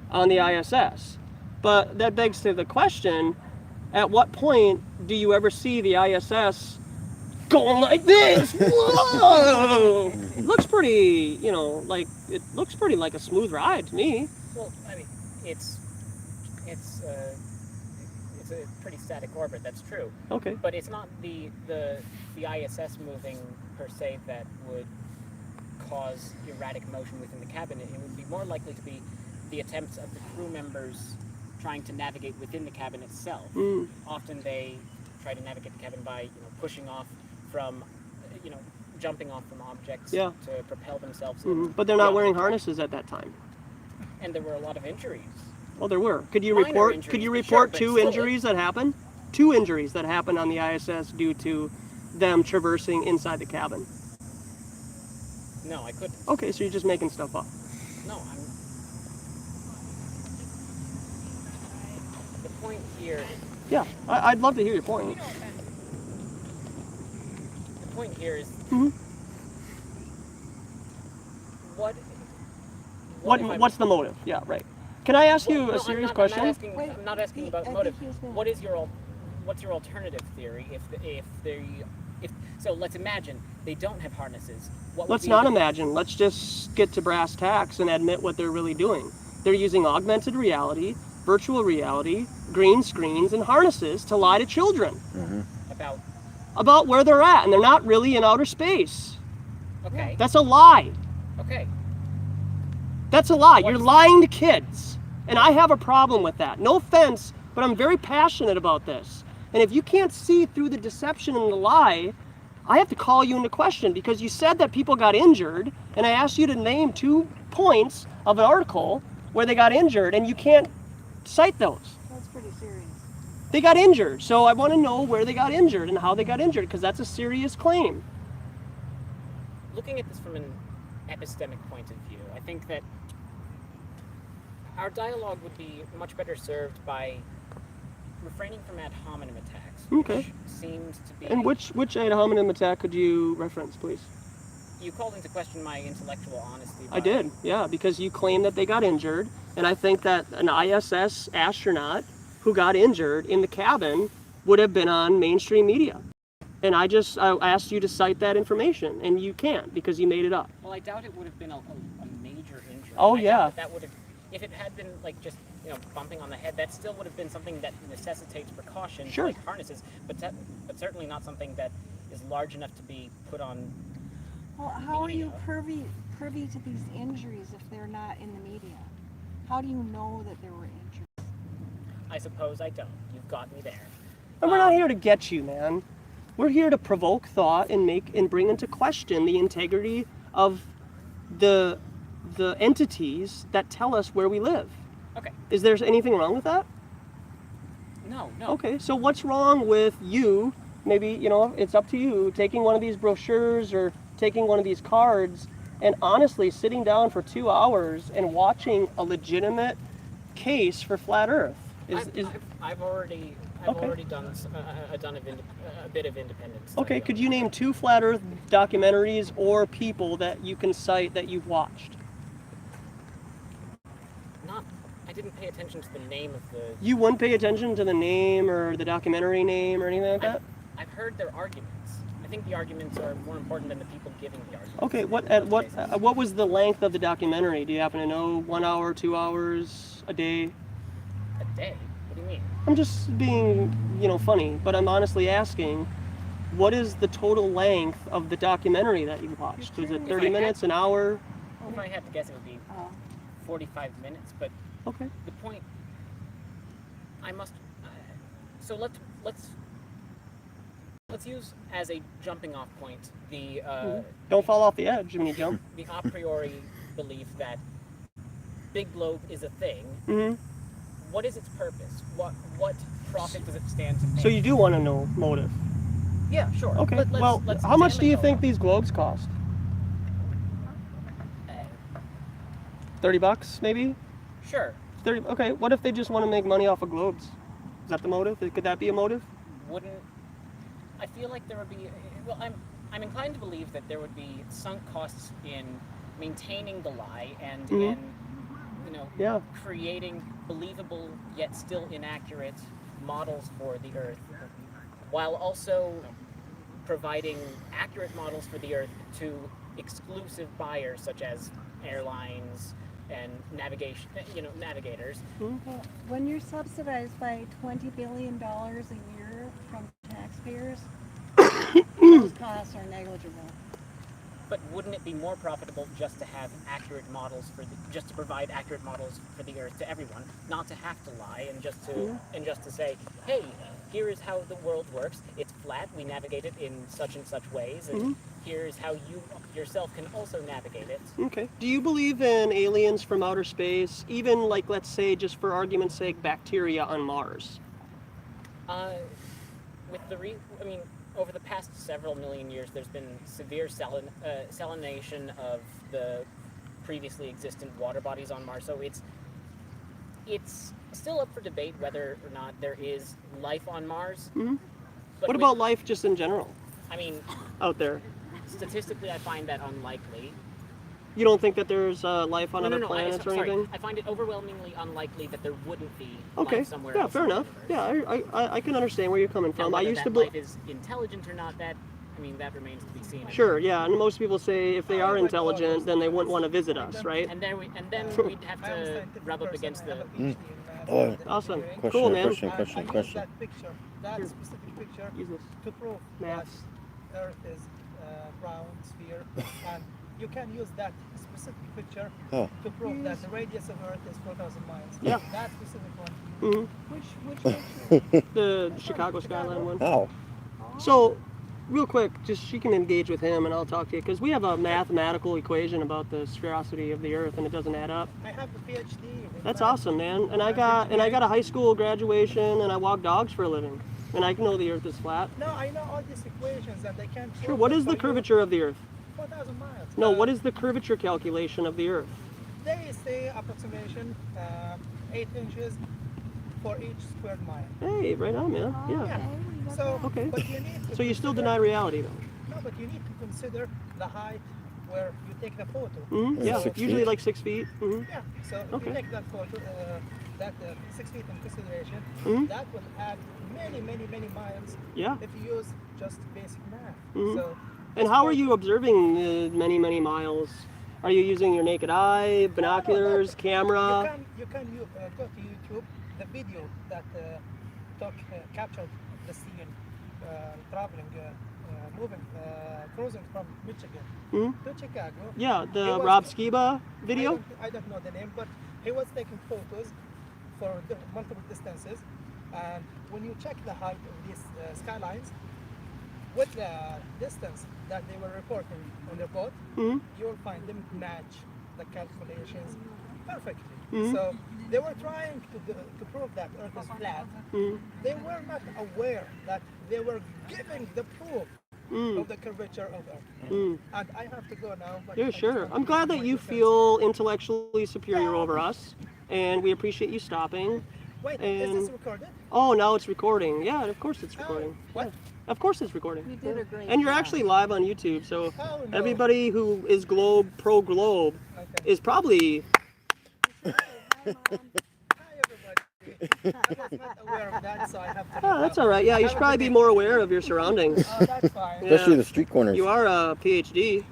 on the ISS. But that begs to the question, at what point do you ever see the ISS going like this? Whoa! It looks pretty, it looks pretty like a smooth ride to me. Well, it's a pretty static orbit, that's true. Okay. But it's not the ISS moving per se that would cause erratic motion within the cabin. It would be more likely to be the attempts of the crew members trying to navigate within the cabin itself. Often they try to navigate the cabin by pushing off from, jumping off from objects to propel themselves. But they're not wearing harnesses at that time. And there were a lot of injuries. Well, there were. Could you Minor report? injuries, Could you but report sure, two but still injuries that happened? 2 injuries that happened on the ISS due to them traversing inside the cabin. No, I couldn't. Okay, so you're just making stuff up. No, the point here. Yeah, I'd love to hear your point. The point here is What's the motive? Yeah, right. Can I ask you a serious question? I'm not asking about motive. What's your alternative theory so let's imagine they don't have harnesses. Let's not imagine. Let's just get to brass tacks and admit what they're really doing. They're using augmented reality, virtual reality, green screens, and harnesses to lie to children about where they're at, and they're not really in outer space. Okay. That's a lie. Okay. That's a lie. You're lying to kids. And I have a problem with that. No offense, but I'm very passionate about this. And if you can't see through the deception and the lie, I have to call you into question, because you said that people got injured, and I asked you to name 2 points of an article where they got injured, and you can't cite those. That's pretty serious. They got injured, so I want to know where they got injured and how they got injured, because that's a serious claim. Looking at this from an epistemic point of view, I think that our dialogue would be much better served by refraining from ad hominem attacks, which seems to be... And which ad hominem attack could you reference, please? You called into question my intellectual honesty. I did, yeah, because you claim that they got injured, and I think that an ISS astronaut who got injured in the cabin would have been on mainstream media. And I asked you to cite that information, and you can't because you made it up. Well, I doubt it would have been a major injury. Oh, I yeah. doubt that would have, if it had been like just bumping on the head, that still would have been something that necessitates precaution, like harnesses, but certainly not something that is large enough to be put on. Well, how are you privy to these injuries if they're not in the media? How do you know that there were injuries? I suppose I don't. You've got me there. And we're not here to get you, man. We're here to provoke thought and bring into question the integrity of the entities that tell us where we live. Okay. Is there anything wrong with that? No. Okay, so what's wrong with you, maybe, it's up to you, taking one of these brochures or taking one of these cards and honestly sitting down for 2 hours and watching a legitimate case for flat Earth? I've already done a bit of independent study. Okay, could you name 2 flat Earth documentaries or people that you can cite that you've watched? I didn't pay attention to the name of the... You wouldn't pay attention to the name or the documentary name or anything like that? I've heard their arguments. I think the arguments are more important than the people giving the arguments. Okay, what was the length of the documentary? Do you happen to know? 1 hour, 2 hours, a day? A day? What do you mean? I'm just being, funny, but I'm honestly asking, what is the total length of the documentary that you watched? Was it 30 minutes, an hour? If I had to guess, it would be 45 minutes, but the point, I must, so let's use as a jumping off point the... Don't fall off the edge when you jump. The a priori belief that Big Globe is a thing. Mm-hmm. What is its purpose? What profit does it stand to make? So you do want to know motive? Yeah, sure. Okay, let's how much do you think these globes cost? $30 maybe? Sure. 30. Okay, what if they just want to make money off of globes? Is that the motive? Could that be a motive? I feel like there would be, well, I'm inclined to believe that there would be sunk costs in maintaining the lie and in creating believable yet still inaccurate models for the Earth, while also providing accurate models for the Earth to exclusive buyers such as airlines and navigators. When you're subsidized by $20 billion a year from taxpayers, those costs are negligible. But wouldn't it be more profitable just to have accurate models just to provide accurate models for the Earth to everyone, not to have to lie and just to say, hey, here is how the world works. It's flat. We navigate it in such and such ways, and here's how you yourself can also navigate it. Okay. Do you believe in aliens from outer space? Even let's say, just for argument's sake, bacteria on Mars? Over the past several million years, there's been severe salination of the previously existent water bodies on Mars. So it's still up for debate whether or not there is life on Mars. Mm-hmm. What about life just in general? I mean, out there. Statistically, I find that unlikely. You don't think that there's life on No, other no, planets or sorry. anything? I find it overwhelmingly unlikely that there wouldn't be Okay. life somewhere Yeah, else. fair in the enough. universe. Yeah, I can understand where you're coming Now, from. I whether used that to life is intelligent or not, that remains to be seen. Sure, yeah, and most people say if they are intelligent, then they wouldn't want to visit us, right? And then we'd have to rub up against the. Oh, Awesome. question, Cool, man. question. That picture, that specific picture, to prove Maths. that Earth is round sphere, and you can use that specific picture Oh. to prove that the radius of Earth is 4,000 miles. Yeah. That specific one. Mm-hmm. Which picture? The Chicago skyline one. How? So, real quick, just she can engage with him and I'll talk to you, because we have a mathematical equation about the sphericity of the Earth and it doesn't add up. I have a PhD. That's awesome, man. And I got a high school graduation and I walk dogs for a living. And I know the Earth is flat. No, I know all these equations and they can't. Sure, what is the curvature of the Earth? 4,000 miles. No, what is the curvature calculation of the Earth? They say approximation 8 inches for each square mile. Hey, right on, man. Yeah. So, Okay. but you need to So you still consider- deny reality, though? No, but you need to consider the height where you take the photo. Mm-hmm. Yeah, 6 usually feet? like 6 feet. Mm-hmm. Yeah, so if Okay. you take that photo, that 6 feet in consideration, Mhm. that will add many, many, many miles. Yeah. If you use just basic math. Mhm. So, And how are you observing many, many miles? Are you using your naked eye, binoculars, camera? you can go to YouTube, the video that captured the scene, traveling, moving, cruising from Michigan to Chicago. Yeah, He the was- Rob Skiba video? I don't know the name, but he was taking photos for the multiple distances. And when you check the height of these skylines, with the distance that they were reporting on their boat, Mhm. you will find them match the calculations perfectly. Mhm. So they were trying to prove that Earth is flat. Mhm. They were not aware that they were giving the proof Mm. of the curvature of Earth. Mm. And I have to go now. But Yeah, sure. I'm glad that you feel intellectually superior over us, and we appreciate you stopping. Wait, and... is this recorded? Oh, now it's recording. Yeah, of course it's recording. What? Yeah. Of course it's recording. You did a great And you're job. actually live on YouTube, so Oh, no. everybody who is pro globe is probably. Hi, everybody. I was not aware of that, so I have to. Oh, that's all right. Yeah, you should probably be more aware of your surroundings. Oh, that's fine. Especially the street corners. You are a PhD.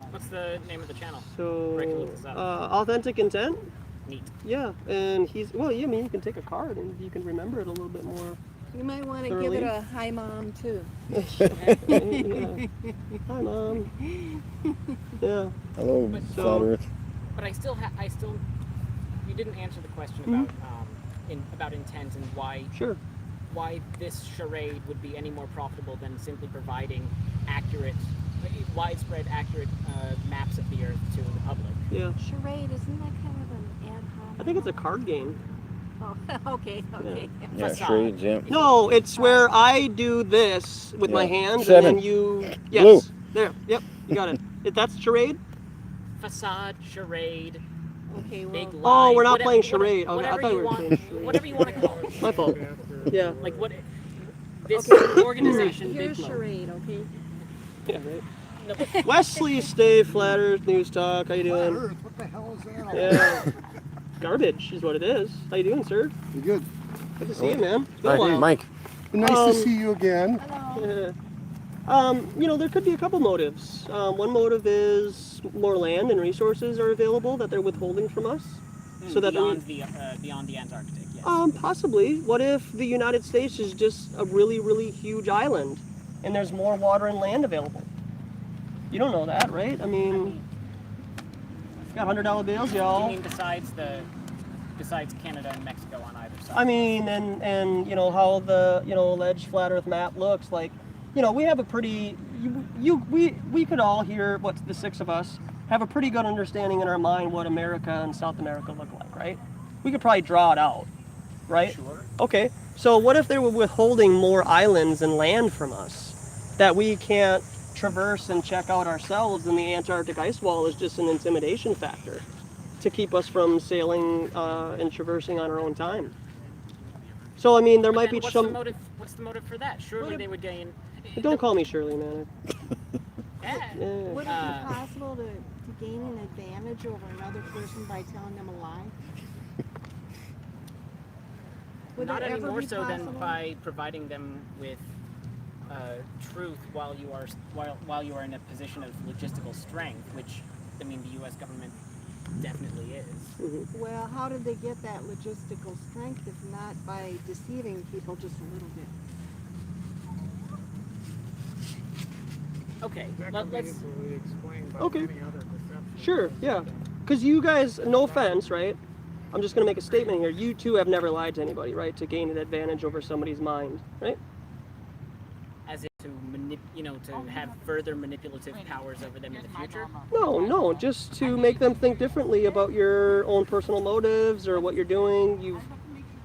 What's the name of the channel? So, Where can we look this up? Authentic Intent? Neat. Yeah, and well, yeah, I mean, you can take a card and you can remember it a little bit more. You might want to give Thoroughly. it a hi, Mom, too. Yeah. Hi, Mom. Yeah. Hello, So- Flat Earth. But I still, you didn't answer the question Mhm. about intent and why. Sure. Why this charade would be any more profitable than simply providing widespread accurate maps of the Earth to the public. Yeah. Charade, isn't that kind of an ad hoc? I think it's a card game. Oh, okay. Yeah, Facade. shades, yeah. No, it's where I do this with my Yeah. hands 7. and then you. Yes. Blue. There. Yep. You got it. That's charade. Facade, charade, Okay, big well, lie. Oh, we're not whatever- playing charade. Okay, I Whatever thought we you were want, playing charade. whatever you want to call it. My fault. Yeah. Like what? This Okay. organization, here's Big Mo. charade, okay? Yeah. Right. No, but Wesley Stave, Flat Earth News Talk. How you doing? What the hell is that? Yeah. Garbage is what it is. How you doing, sir? You good? Good to see you, man. It's been Hi, a while. Mike. Nice to see you again. Yeah. There could be a couple motives. One motive is more land and resources are available that they're withholding from us, so that beyond the Antarctic. Yes. possibly. What if the United States is just a really, really huge island, and there's more water and land available? You don't know that, right? I mean, got $100 bills, y'all. You mean besides Canada and Mexico on either side? I mean, and you know how the alleged flat Earth map looks like. We have a pretty we could all here, the 6 of us, have a pretty good understanding in our mind what America and South America look like, right? We could probably draw it out, right? Sure. Okay. So what if they were withholding more islands and land from us that we can't traverse and check out ourselves, and the Antarctic ice wall is just an intimidation factor to keep us from sailing and traversing on our own time? So I mean, there might be what's some. The motive, what's the motive for that? Surely they would gain. Don't call me Shirley, man. Yeah. Yeah. Would it be possible to gain an advantage over another person by telling them a lie? Would Not it any ever more be so than possible? by providing them with truth while you are in a position of logistical strength, which I mean the U.S. government definitely is. Well, how did they get that logistical strength if not by deceiving people just a little bit? Okay, That let's. can be easily explained by Okay. any other deception. Sure, yeah. Because you guys, no offense, right? I'm just going to make a statement here. You two have never lied to anybody, right? To gain an advantage over somebody's mind, right? As if to to have further manipulative powers over them in the future. No, just to make them think differently about your own personal motives or what you're doing. You've,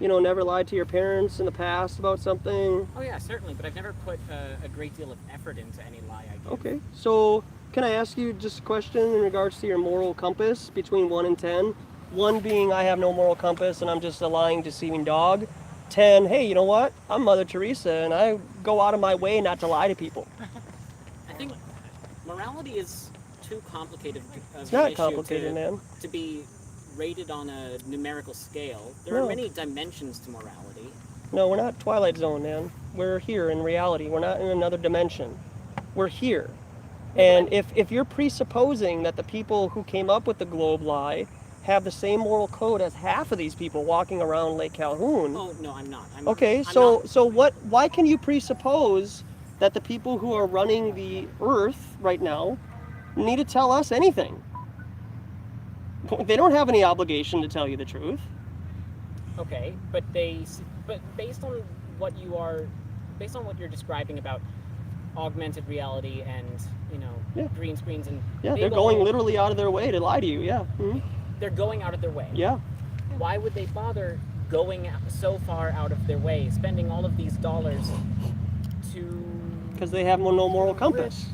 never lied to your parents in the past about something. Oh yeah, certainly, but I've never put a great deal of effort into any lie I give. Okay, so can I ask you just a question in regards to your moral compass between 1 and 10? 1 being I have no moral compass and I'm just a lying, deceiving dog. 10, hey, you know what? I'm Mother Teresa and I go out of my way not to lie to people. I think morality is too complicated of It's an not issue complicated, man. to be rated on a numerical scale. There No. are many dimensions to morality. No, we're not Twilight Zone, man. We're here in reality. We're not in another dimension. We're here. And if you're presupposing that the people who came up with the globe lie have the same moral code as half of these people walking around Lake Calhoun. Oh no, I'm not. Okay, why can you presuppose that the people who are running the earth right now need to tell us anything? They don't have any obligation to tell you the truth. Okay, but based on what you're describing about augmented reality and green screens and Yeah, they're going literally out of their way to lie to you. Yeah. Mm-hmm. They're going out of their way. Yeah. Why would they bother going so far out of their way, spending all of these dollars to? Because they have no moral compass.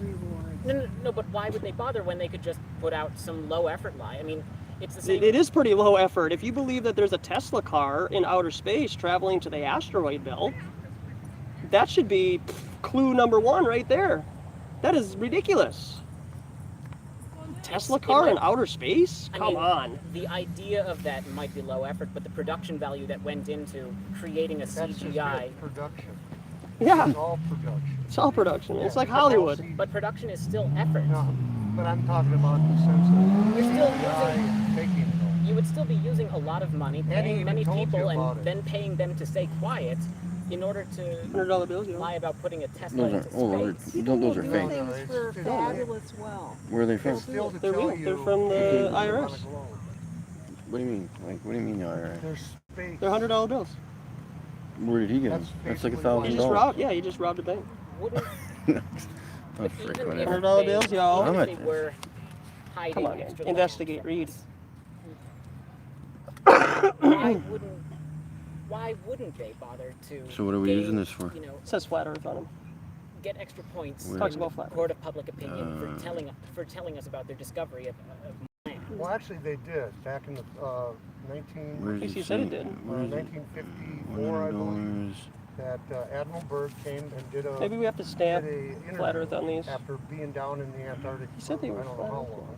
No, but why would they bother when they could just put out some low effort lie? I mean, it's the same. It is pretty low effort. If you believe that there's a Tesla car in outer space traveling to the asteroid belt, that should be clue number 1 right there. That is ridiculous. Tesla car in outer space? Come on. The idea of that might be low effort, but the production value that went into creating a CGI. Production. Yeah. It's all production. It's all production. It's like Hollywood. But production is still effort. No, but I'm talking about the sense of You're still making it all. You would still be using a lot of money, paying many people, and it. then paying them to stay quiet in order to $100 bills, lie about putting a Tesla into space. Those are do fake. things for fabulous well. Where are they from? They're real. They're from the IRS. What do you mean? What do you mean the IRS? There's space. They're $100 bills. Where did he get them? That's like He just robbed a bank. Oh, frick, whatever. $100 bills, y'all. Damn it. They were hiding Come on, man. extra Investigate. Read. Why wouldn't they bother to? So what are we gain, using this for? It says flat Earth on them. Get extra points. Where? Talks in about flat court of public opinion Uh, for telling us about their discovery of land. Well, actually, they did back in the Where does it say? What is it? 1954, I believe. That Admiral Byrd came and did a. Maybe we have to stamp did a flat Earth on these. After being down in the Antarctic. He said they for were I don't flat know how Earth long.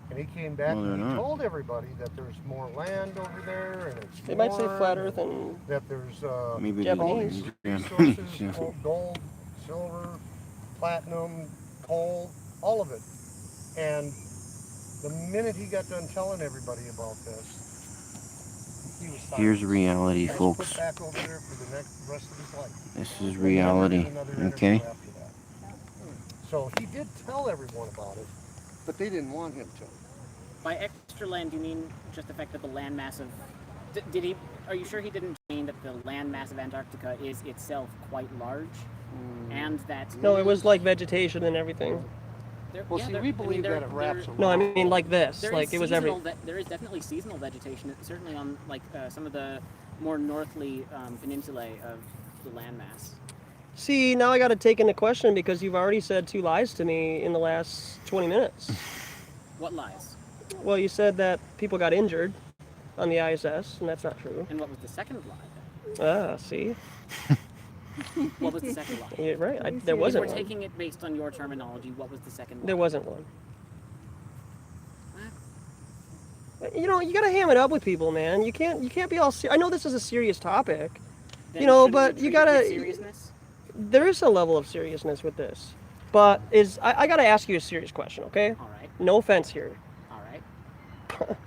And he came back Well, they're and he not. told everybody that there's more land over there and it's They might say warm, flat Earth and that there's Maybe Japanese. resources, gold, silver, platinum, coal, all of it. And the minute he got done telling everybody about this, he was silent. Here's reality, He was folks. put back over there for the rest of his life. This is reality, okay? After that. So he did tell everyone about it, but they didn't want him to. By extra land, do you mean just the fact that the land mass of? Did he? Are you sure he didn't mean that the land mass of Antarctica is itself quite large, and that? No, it was like vegetation and everything. Well, see, we believe that it wraps around. No, I mean like this. There Like is it was every. there is definitely seasonal vegetation, certainly on some of the more northerly peninsulae of the landmass. See, now I got to take into question because you've already said 2 lies to me in the last 20 minutes. What lies? Well, you said that people got injured on the ISS, and that's not true. And what was the second lie? Ah, see? What was the second lie? You're right. There wasn't If we're one. taking it based on your terminology, what was the second lie? There wasn't one. you know, you gotta ham it up with people, man. You can't be all. I know this is a serious topic, Then you know, shouldn't but we you treat it with gotta. seriousness? There is a level of seriousness with this, but I gotta ask you a serious question, okay? All right. No offense here, All right.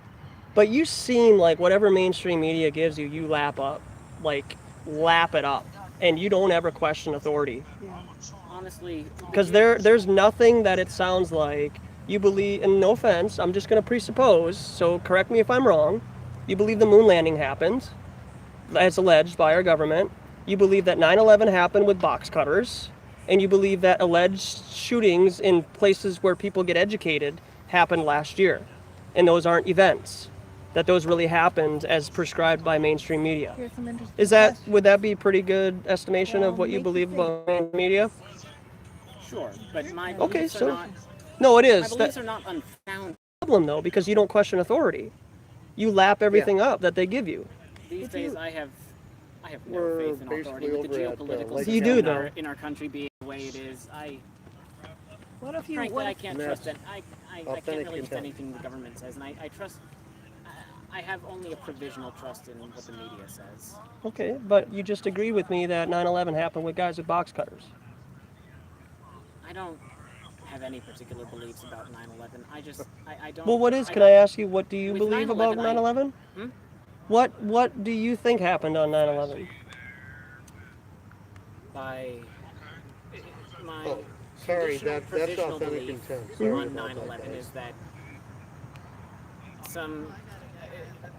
but you seem like whatever mainstream media gives you, you lap up, like lap it up, and you don't ever question authority. Honestly, Because there's nothing that it sounds like you believe, and no offense, I'm just going to presuppose, so correct me if I'm wrong, you believe the moon landing happened, as alleged by our government, you believe that 9/11 happened with box cutters, and you believe that alleged shootings in places where people get educated happened last year, and those aren't events, that those really happened as prescribed by mainstream media. Here's some interesting Is that, questions. would that be pretty good estimation of what you Make you believe think. about mainstream media? sure, but my Okay, beliefs so are not. no, it My is. beliefs That are not unfounded. problem though, because you don't question authority. You lap everything up that they give you. These days, I have no We're faith in authority. basically With the over at, geopolitical Lake You system do, in though. in our country being the way it is, What if you? frankly, What I if, can't And trust that's it. I can't authentic really trust intent. anything the government says, and I trust. I have only a provisional trust in what the media says. Okay, but you just agree with me that 9/11 happened with guys with box cutters. I don't have any particular beliefs about 9/11. I don't. Well, what is? Can I ask you? What do you With believe about 9/11? Hmm? What do you think happened on 9/11? By my Oh, sorry, traditional that's provisional authentic belief intent. Sorry on about that, 9/11 guys. is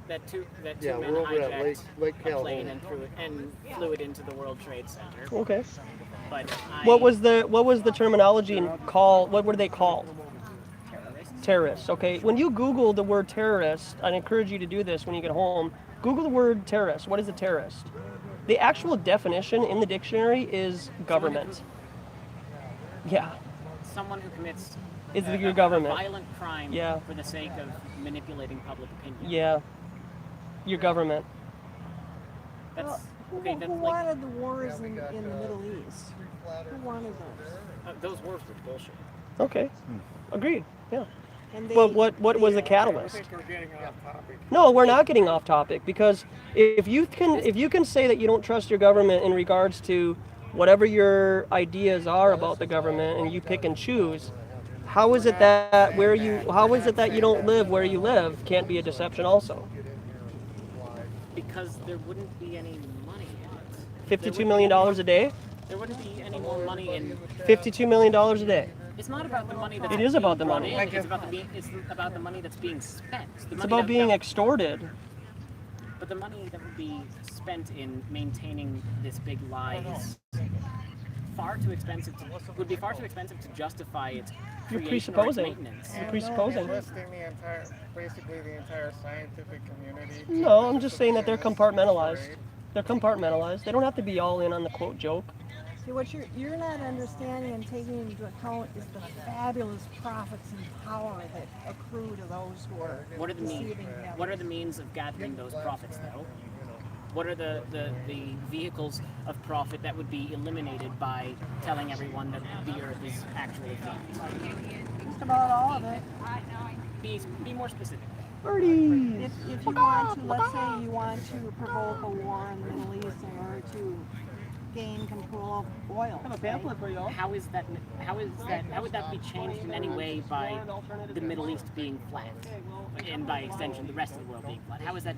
that two Yeah, men we're over at hijacked Lake a plane Calhoun. and flew it into the World Trade Center. Okay. But What was the terminology and call? What were they called? terrorists? Terrorists. Okay. When you Google the word terrorist, I'd encourage you to do this when you get home. Google the word terrorist. What is a terrorist? The actual definition in the dictionary is government. Yeah. Someone who commits Is your government. a violent crime Yeah. for the sake of manipulating public opinion. Yeah. Your government. That's who, okay. who That's like wanted the wars in the Middle East? Who wanted those? those wars were bullshit. Okay. Agreed. Yeah. And they, But what was the I catalyst? think we're getting off topic. No, we're not getting off topic because if you can say that you don't trust your government in regards to whatever your ideas are about the government and you pick and choose, how is it that you don't live where you live can't be a deception also? Because there wouldn't be any money in it. $52 million a day? There wouldn't be any more money in. $52 million a day. It's not about the money that's It is about the brought money. in, it's about the money that's being spent. The It's money about that- being that- extorted. But the money that would be spent in maintaining this big lie is would be far too expensive to justify its You're creation or its presupposing. maintenance. You're presupposing. Enlisting basically the entire scientific community. No, I'm just saying that they're compartmentalized. They're compartmentalized. They don't have to be all in on the quote joke. See, what you're not understanding and taking into account is the fabulous profits and power that accrue to those who are What are the means? deceiving them. What are the means of gathering those profits, though? What are the vehicles of profit that would be eliminated by telling everyone that the Earth is actually flat? Just about all of it. Be more specific. Birdies. If you want to, let's say you want to provoke a war in the Middle East in order to gain control of oil. I have a pamphlet for y'all. How would that be changed in any way by the Middle East being flat, and by extension the rest of the world being flat? How is that?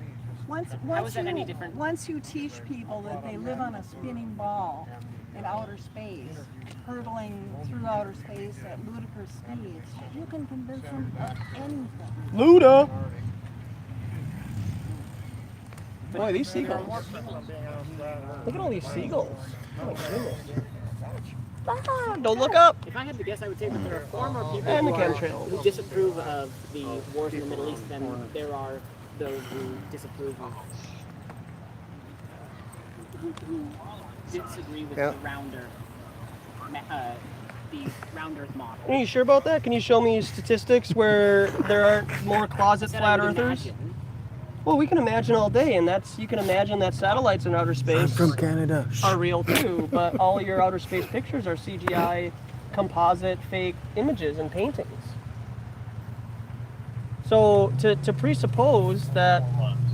How is that any different? Once you teach people that they live on a spinning ball in outer space, hurtling through outer space at ludicrous speeds, you can convince them of anything. Luda. Boy, these seagulls. Look at all these seagulls. Oh my goodness. Ah, don't look up. If I had to guess, I would say that there are far more people And the who chemtrails. disapprove of the wars in the Middle East than there are those who disapprove of who disagree with the round Earth model. Are you sure about that? Can you show me statistics where there aren't more closet Said I flat would earthers? imagine. Well, we can imagine all day, and you can imagine that satellites in outer space I'm from Canada. are real too, but all your outer space pictures are CGI, composite, fake images and paintings. So to presuppose that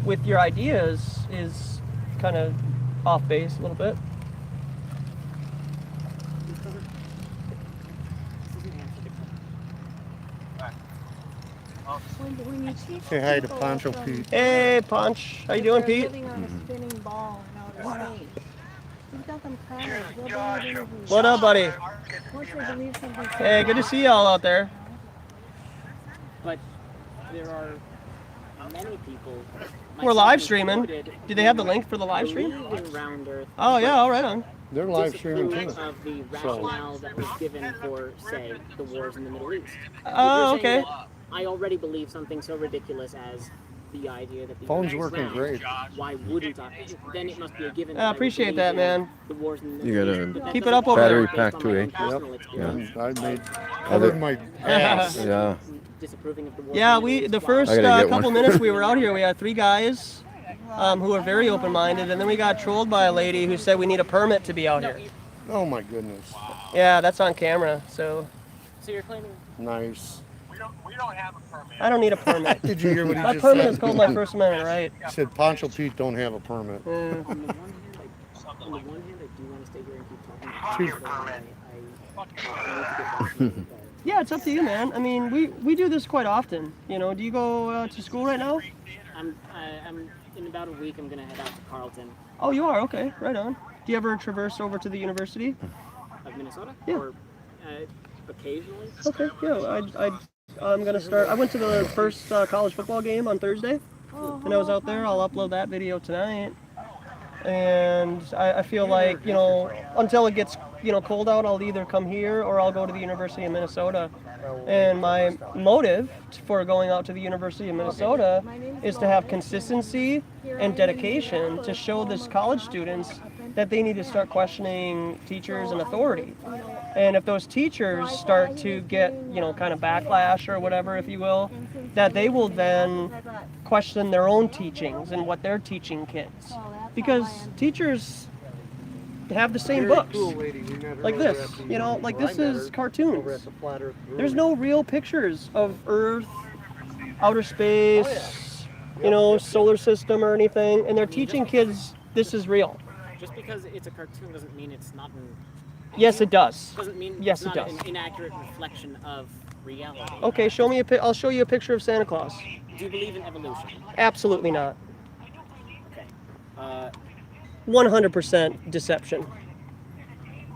with your ideas is kind of off base a little bit. When you teach Say hi to people Poncho from- Pete. Hey, Punch. How you if doing, they're Pete? living on a spinning ball in outer space. You've got them college. They'll believe anything. What up, buddy? Once they believe something. Hey, good to see y'all out there. But there are many people. We're live streaming. Do they have the link for the live stream? Round Earth, Oh yeah, all right on. They're live streaming too. of the rationale that was given for, say, the wars in the Middle East. Oh, If you're saying okay. that I already believe something so ridiculous as the idea that the Phone's Earth is working round, great. why wouldn't I? Then it must be a given. I appreciate that, man. The wars in the You Middle got East, but a that Keep it doesn't up over battery there. pack too, eh? personal experience. I made covered my ass. Yeah. Disapproving of the wars Yeah, in the Middle the East. first I gotta get couple one. minutes we were out here, we had 3 guys who were very open-minded, and then we got trolled by a lady who said we need a permit to be out here. Oh my goodness. Yeah, that's on camera, so So you're claiming Nice. I don't need a permit. Did you hear what he My just permit said? is called my First Amendment right. He said Poncho Pete don't have a permit. Uh, on the one hand, I do want to stay here and keep talking. I need to get back to you. yeah, it's up to you, man. I mean, we do this quite often. You know, do you go to school right now? I'm in about a week. I'm gonna head out to Carleton Oh, you are? Okay, right on. Do you ever traverse over to the university? of Minnesota. Yeah. Or occasionally. Okay, yeah, I'm gonna start. I went to the first college football game on Thursday, and I was out there. I'll upload that video tonight. And I feel like, you know, until it gets, you know, cold out, I'll either come here or I'll go to the University of Minnesota. And my motive for going out to the University of Minnesota is to have consistency and dedication to show this college students that they need to start questioning teachers and authority. And if those teachers start to get, you know, kind of backlash or whatever, if you will, that they will then question their own teachings and what they're teaching kids. Because teachers have the same Very books. cool lady. We met her Like over this, at the, you know, like where I this met is her, cartoons. over at the Flat Earth There's Brewery. no real pictures of Earth, outer space, you know, solar system or anything, and they're teaching kids this is real. Just because it's a cartoon doesn't mean it's not an. Yes, it does. Doesn't mean Yes, it's it not does. an inaccurate reflection of reality. Okay, show me I'll show you a picture of Santa Claus. Do you believe in evolution? Absolutely not. Okay. 100% deception.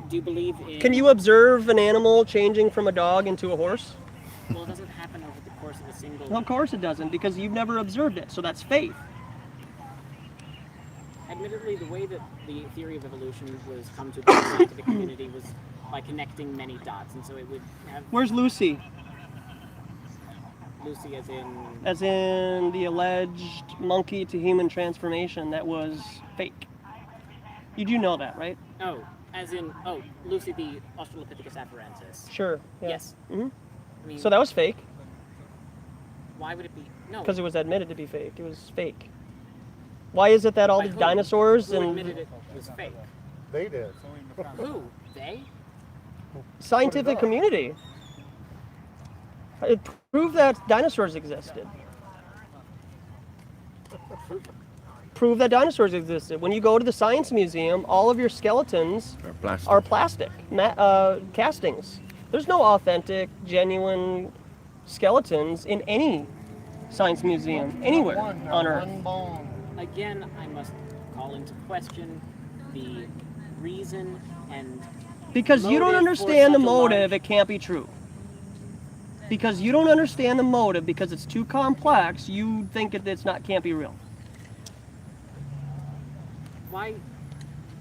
Do you believe in? Can you observe an animal changing from a dog into a horse? Well, it doesn't happen over the course of a single. Well, of course it doesn't, because you've never observed it, so that's faith. Admittedly, the way that the theory of evolution was come to the scientific community was by connecting many dots, and so it would have Where's Lucy? Lucy as in. As in the alleged monkey to human transformation that was fake. You do know that, right? Oh, as in Lucy the Australopithecus afarensis. Sure. Yeah. Yes. hmm I mean, So that was fake, why would it be? No. because it was admitted to be fake. It was fake. Why is it that all By the who? dinosaurs Who and admitted it was fake? They did. Who? They? scientific community it proved that dinosaurs existed? Prove that dinosaurs existed. When you go to the science museum, all of your skeletons are plastic castings. There's no authentic, genuine skeletons in any science museum anywhere on Earth. Again, I must call into question the reason and Because you don't motive for understand the such a large- motive, it can't be true. Because you don't understand the motive, because it's too complex, you think can't be real.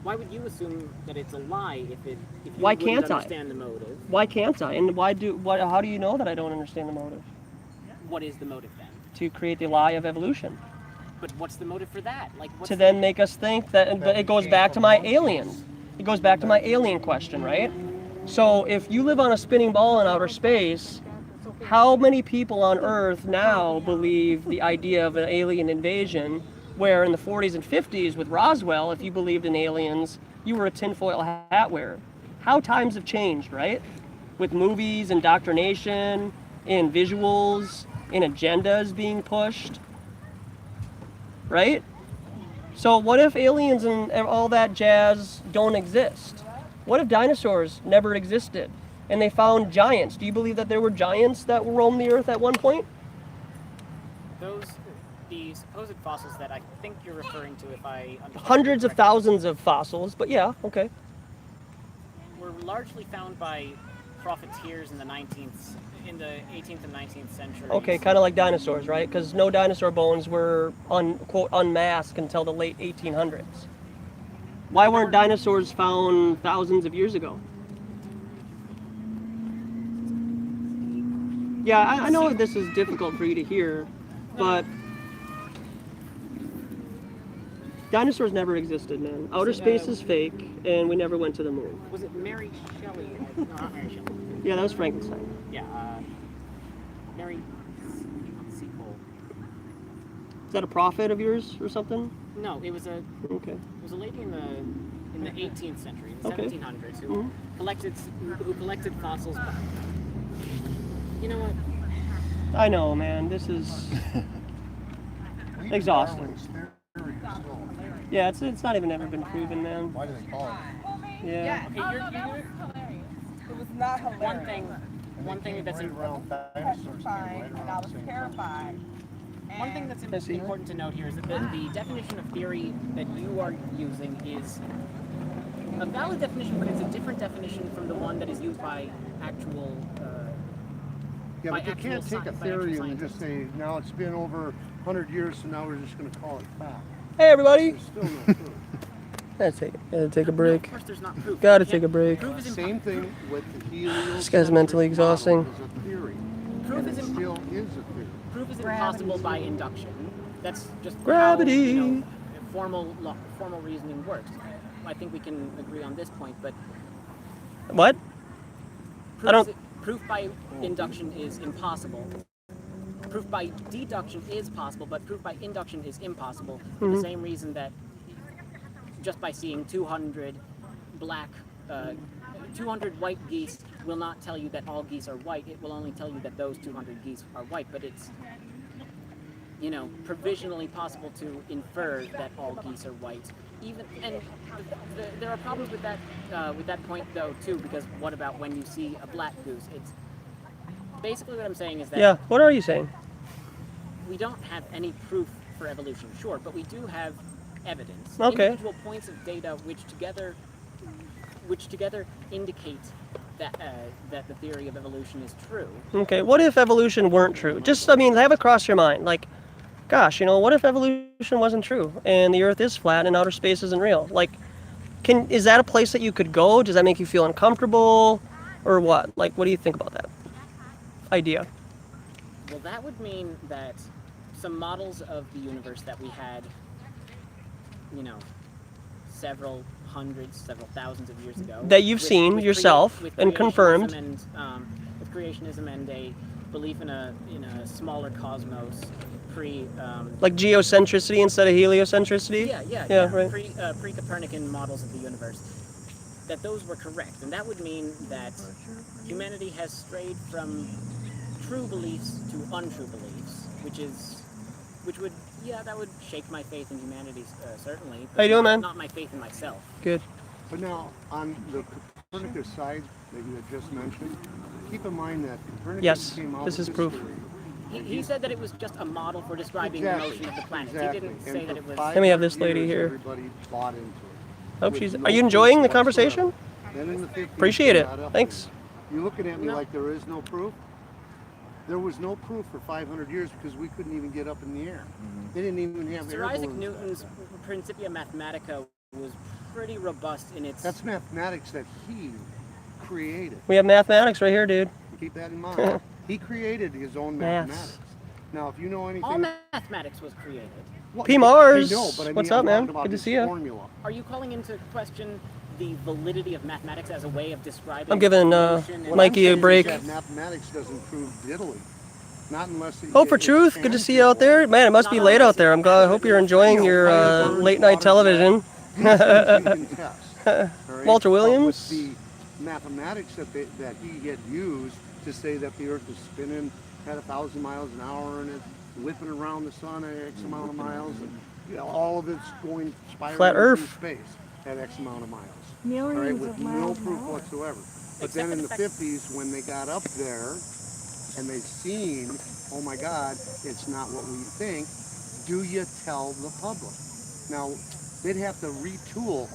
Why would you assume that it's a lie if you Why wouldn't can't I? understand the motive? Why can't I? And how do you know that I don't understand the motive? What is the motive then? To create the lie of evolution. But what's the motive for that? Like what's To then make us think that it goes back to my aliens. It goes back to my alien question, right? So if you live on a spinning ball in outer space, how many people on Earth now believe the idea of an alien invasion, where in the 40s and 50s with Roswell, if you believed in aliens, you were a tinfoil hat wearer? How times have changed, right? With movies, indoctrination, and visuals, an agenda is being pushed, right? So what if aliens and all that jazz don't exist? What if dinosaurs never existed and they found giants? Do you believe that there were giants that roamed the earth at one point? The supposed fossils that I think you're referring to, if I understand Hundreds of thousands of fossils, but yeah, okay. were largely found by profiteers in the 18th and 19th centuries. Okay, kind of like dinosaurs, right? Because no dinosaur bones were quote unmasked until the late 1800s. Why weren't dinosaurs found thousands of years ago? Yeah, I know this is difficult for you to hear, but dinosaurs never existed, man. Outer space is fake, and we never went to the moon. Was it Mary Shelley? No, not Mary Shelley. Yeah, that was Frankenstein. Yeah, Mary Seacole. Is that a prophet of yours or something? No, it was a lady in the 18th century, the 1700s, who collected fossils. You know what? I know, man. This is exhausting. Yeah, it's not even ever been proven, man. Why do they call it? Yeah. It was not hilarious. One thing that's around dinosaurs came right and I around was the same terrified. One thing that's important to note here is that the definition of theory that you are using is a valid definition, but it's a different definition from the one that is used by actual. Yeah, but you can't take a theory and just say, now it's been over 100 years, so now we're just going to call it fact. Hey, everybody. There's still no proof. Gotta take a break. Of course, there's not proof. Gotta take a break. Same thing with the heliocentric This guy's mentally exhausting. model is a theory. Proof And is it still is a theory. Proof is impossible by induction. That's just Gravity. how, formal reasoning works. I think we can agree on this point, but What? Proof by induction is impossible. Proof by deduction is possible, but proof by induction is impossible. For the same reason that just by seeing 200 white geese will not tell you that all geese are white. It will only tell you that those 200 geese are white, but it's provisionally possible to infer that all geese are white. There are problems with that point though too, because what about when you see a black goose? It's basically what I'm saying is that Yeah, what are you saying? we don't have any proof for evolution, sure, but we do have evidence. Okay. Individual points of data which together indicate that that the theory of evolution is true. Okay, what if evolution weren't true? Just, have it cross your mind. Like, gosh, what if evolution wasn't true and the Earth is flat and outer space isn't real? Like, is that a place that you could go? Does that make you feel uncomfortable, or what? Like, what do you think about that idea? Well, that would mean that some models of the universe that we had, several hundreds, several thousands of years ago. That you've seen yourself and confirmed. With creationism and a belief in a smaller cosmos, Like geocentricity instead of heliocentricity? Yeah, right. Pre-Copernican models of the universe, that those were correct. And that would mean that humanity has strayed from true beliefs to untrue beliefs, that would shake my faith in humanity, certainly. How you doing, man? Not my faith in myself. Good. But now, on the Copernicus side that you had just mentioned, keep in mind that Copernicus came out this with is proof. theory. He said that it was just a model for describing the motion of the planets. Exactly. He didn't say that it was... Let me have this lady here. Everybody bought into it. Hope With she's. no Are you enjoying the proof conversation? whatsoever. Then in the 50s, Appreciate it. got up Thanks. there. You looking at me like there is no proof? There was no proof for 500 years because we couldn't even get up in the air. They didn't even have Sir air Isaac balloons. Newton's Principia Mathematica was pretty robust in its... That's mathematics that he created. We have mathematics right here, dude. Keep that in mind. He created his own Maths. mathematics. Now, if you know anything... All mathematics was created. Well, P. Mars. I know, but I mean, What's I'm up, man? talking about Good to his see you. formula. Are you calling into question the validity of mathematics as a way of describing... I'm giving motion and- Mikey a What I'm saying break. is that mathematics doesn't prove diddly. Not unless it, Hope for truth. Good to see you out there. Man, it must be late out there. I'm glad. I hope you're enjoying your late night television. Walter Williams. With the mathematics that he had used to say that the Earth is spinning had 1,000 miles an hour in it, whipping around the sun at X amount of miles, and all of it's going spiraling Flat Earth. through space at X amount of miles. Millions all right, with of no miles proof an hour. whatsoever. But Except then for in the the fact- 50s, when they got up there and they seen, oh my God, it's not what we think, do you tell the public? Now, they'd have to retool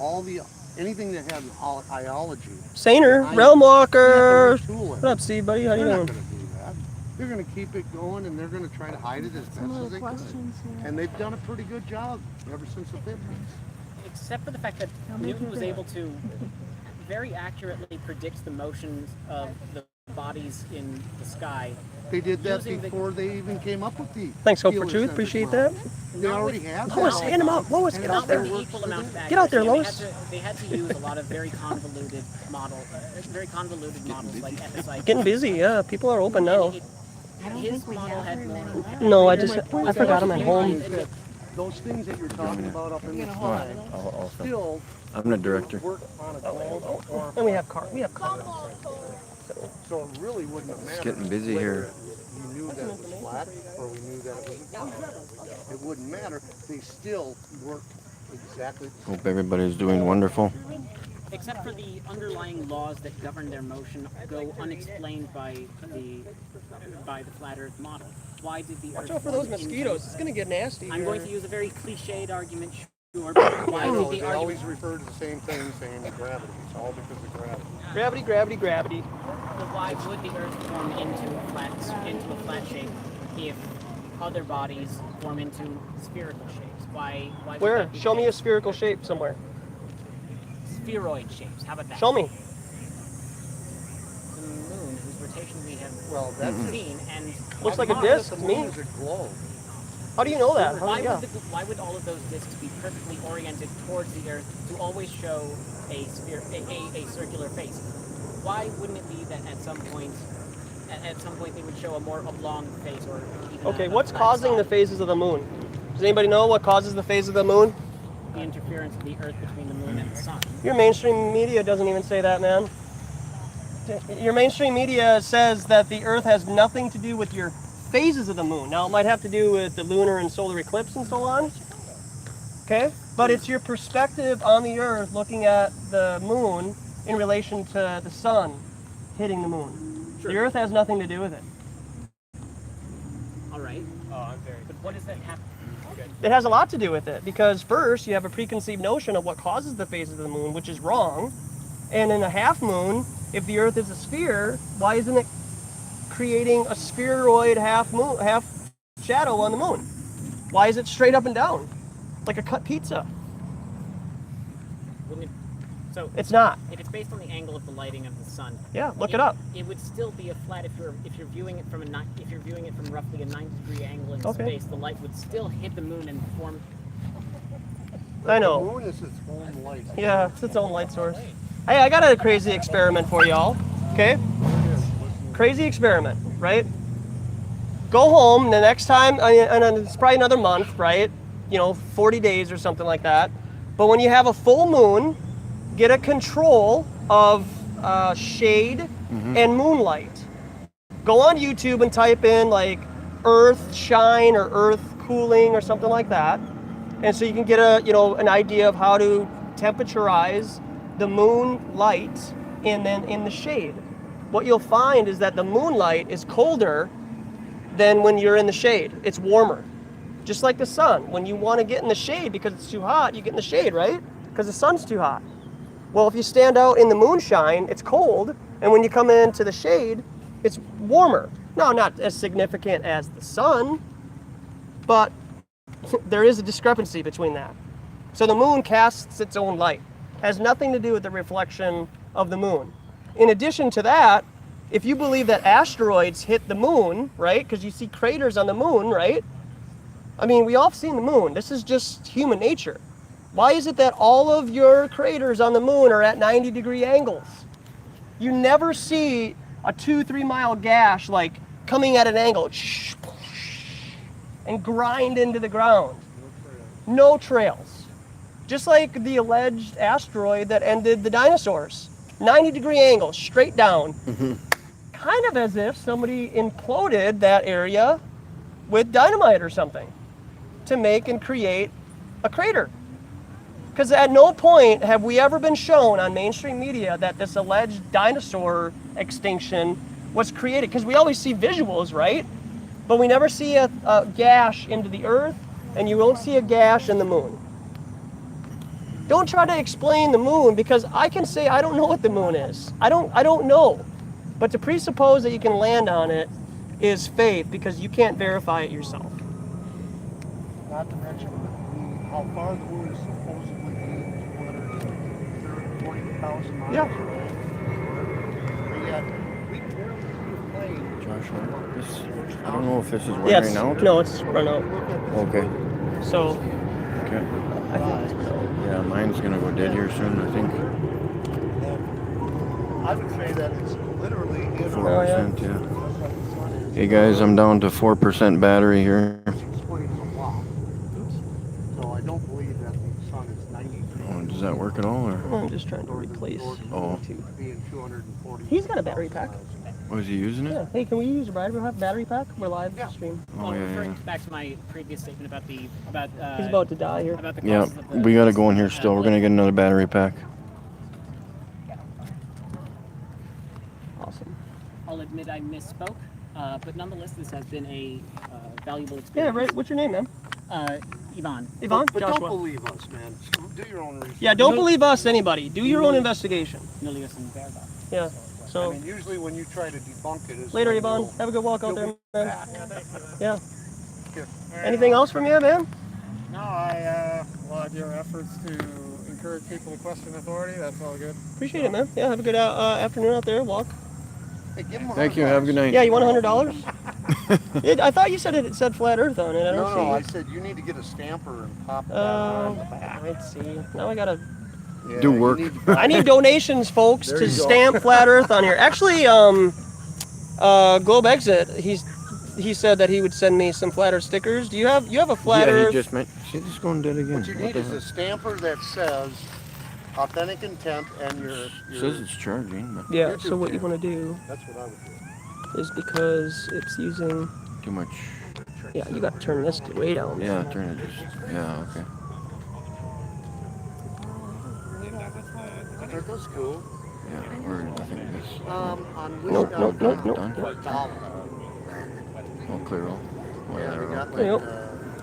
anything that had ideology. Sainer, behind Realm it. Walker. They have to retool it. What up, Steve, buddy? How you They're doing? not going to do that. They're going to keep it going, and they're going to try to hide it as best Some as of they the questions could. here. And they've done a pretty good job ever since the 50s. Except for the fact that Newton was able to very accurately predict the motions of the bodies in the sky. They did that using before they even came up with the Thanks, Hope for heliocentric Truth. Appreciate model. that. They already have Lois, that. hand him out. Lois, get out Not there. with the equal amount of Get out there, accuracy, Lois. and They had to use a lot of very convoluted models like episodic. Getting busy, yeah. People are open now. His model had more. No, I forgot I'm at home. Those things that you're talking about up in the All right, sky I'll film. still I'm the director. work on a globe or And we have cars. so it really wouldn't have mattered. It's getting busy here. You knew that it was flat or we knew that it was flat. It wouldn't matter. They still work exactly the same. Hope everybody's doing wonderful. Except for the underlying laws that govern their motion go unexplained by the flat Earth model. Why did the Watch Earth out for those form into- mosquitoes. It's gonna get nasty. I'm going to use a very cliched argument, sure, but why No, did the they argument? always refer to the same thing, saying gravity. It's all because of gravity. Gravity, gravity, gravity. But why would the Earth form into a flat shape if other bodies form into spherical shapes? Why would Where? that be Show the me a case? spherical shape somewhere. Spheroid shapes. How about that? Show me. The moon, whose rotation we have Well, that's seen, and Looks like a How disc does to the me. moon is a globe. How do you know that? Why Yeah. why would all of those discs be perfectly oriented towards the Earth to always show a circular face? Why wouldn't it be that at some point they would show a more oblong face or even Okay, a what's flat causing the side? phases of the moon? Does anybody know what causes the phases of the moon? The interference of the Earth between the moon and the sun. Your mainstream media doesn't even say that, man. Your mainstream media says that the Earth has nothing to do with your phases of the moon. Now, it might have to do with the lunar and solar eclipse and so on. Okay? But it's your perspective on the Earth looking at the moon in relation to the sun hitting the moon. Sure. The Earth has nothing to do with it. All right. But what does that have? It has a lot to do with it because first you have a preconceived notion of what causes the phases of the moon, which is wrong. And in a half moon, if the Earth is a sphere, why isn't it creating a spheroid half shadow on the moon? Why is it straight up and down, like a cut pizza? Wouldn't it, so It's not. If it's based on the angle of the lighting of the sun. Yeah, look it up. It would still be a flat if you're viewing it from roughly a 90-degree angle in Okay. space. The light would still hit the moon and form. I The know. moon is its own light. Yeah, it's its own light source. Hey, I got a crazy experiment for y'all. Okay? Crazy experiment, right? Go home the next time, and it's probably another month, right? 40 days or something like that. But when you have a full moon, get a control of shade and moonlight. Go on YouTube and type in like Earth shine or Earth cooling or something like that. And so you can get an idea of how to temperaturize the moonlight and then in the shade. What you'll find is that the moonlight is colder than when you're in the shade. It's warmer. Just like the sun. When you want to get in the shade because it's too hot, you get in the shade, right? Because the sun's too hot. Well, if you stand out in the moonshine, it's cold, and when you come into the shade, it's warmer. Now, not as significant as the sun, but there is a discrepancy between that. So the moon casts its own light. Has nothing to do with the reflection of the moon. In addition to that, if you believe that asteroids hit the moon, right? Because you see craters on the moon, right? I mean, we all have seen the moon. This is just human nature. Why is it that all of your craters on the moon are at 90-degree angles? You never see a 2-3 mile gash like coming at an angle and grind into the ground. No trails. Just like the alleged asteroid that ended the dinosaurs. 90-degree angle, straight down. kind of as if somebody imploded that area with dynamite or something to make and create a crater. Because at no point have we ever been shown on mainstream media that this alleged dinosaur extinction was created. Because we always see visuals, right? But we never see a gash into the earth, and you won't see a gash in the moon. Don't try to explain the moon, because I can say I don't know what the moon is. I don't know. But to presuppose that you can land on it is faith, because you can't verify it yourself. Not to mention how far the moon is supposedly being 240,000 miles Yeah. away. But yet, we barely see a plane. Josh, I don't know if this is wearing Yes. out. No, it's run out. Okay. So. Okay. I think it's run out. Yeah, mine's gonna go dead here soon, I think. I would say that it's literally in 4%, yeah. Hey guys, I'm down to 4% battery here. explains a lot. So I don't believe that the sun is 90. Oh, does that work at all, or? I'm just trying to replace. Oh. Being 240. He's got a battery pack. Was he using it? Yeah. Hey, can we use a battery pack? We're live stream. Oh, yeah, referring yeah. back to my previous statement about the He's about to die here. about the Yeah, causes of the we gotta go in here still. We're gonna get another battery pack. Awesome. I'll admit I misspoke, but nonetheless, this has been a valuable Yeah, experience. right. What's your name, man? Yvonne. Yvonne? But Joshua. don't believe us, man. Do your own research. Yeah, don't believe us, anybody. Do your own investigation. No leave us in the Yeah. So. I mean, usually when you try to debunk it, is Later, when Yvonne. you'll- Have a good walk out there, you'll man. be back. Yeah. Good. Anything else from you, man? No, I applaud your efforts to encourage people to question authority. That's all good. Appreciate it, man. Yeah, have a good afternoon out there. Walk. Hey, give 'em Thank you. Have a good night. Yeah, you want $100? I thought you said it said flat Earth on it. I don't see. No, I said you need to get a stamper and pop that Oh, on the back. I see. Now I gotta Yeah, Do you work. need to- I need donations, folks, There to you go. stamp flat Earth on here. Actually, Globe Exit, he said that he would send me some flat Earth stickers. Do you have a flat Yeah, Earth? he just meant. See, this is going dead again. What you need is a stamper that says authentic intent and your It says it's charging, but Yeah. YouTube So what you channel. want to do That's what I would do. is because it's using. too much. Yeah, you got to turn this way down. Yeah, turn it just. Yeah, okay. Aren't those cool? Yeah, we're. I think this. On which Nope, nope, nope, nope. Done. All clear all. Yeah, Whatever. we got like, Yep.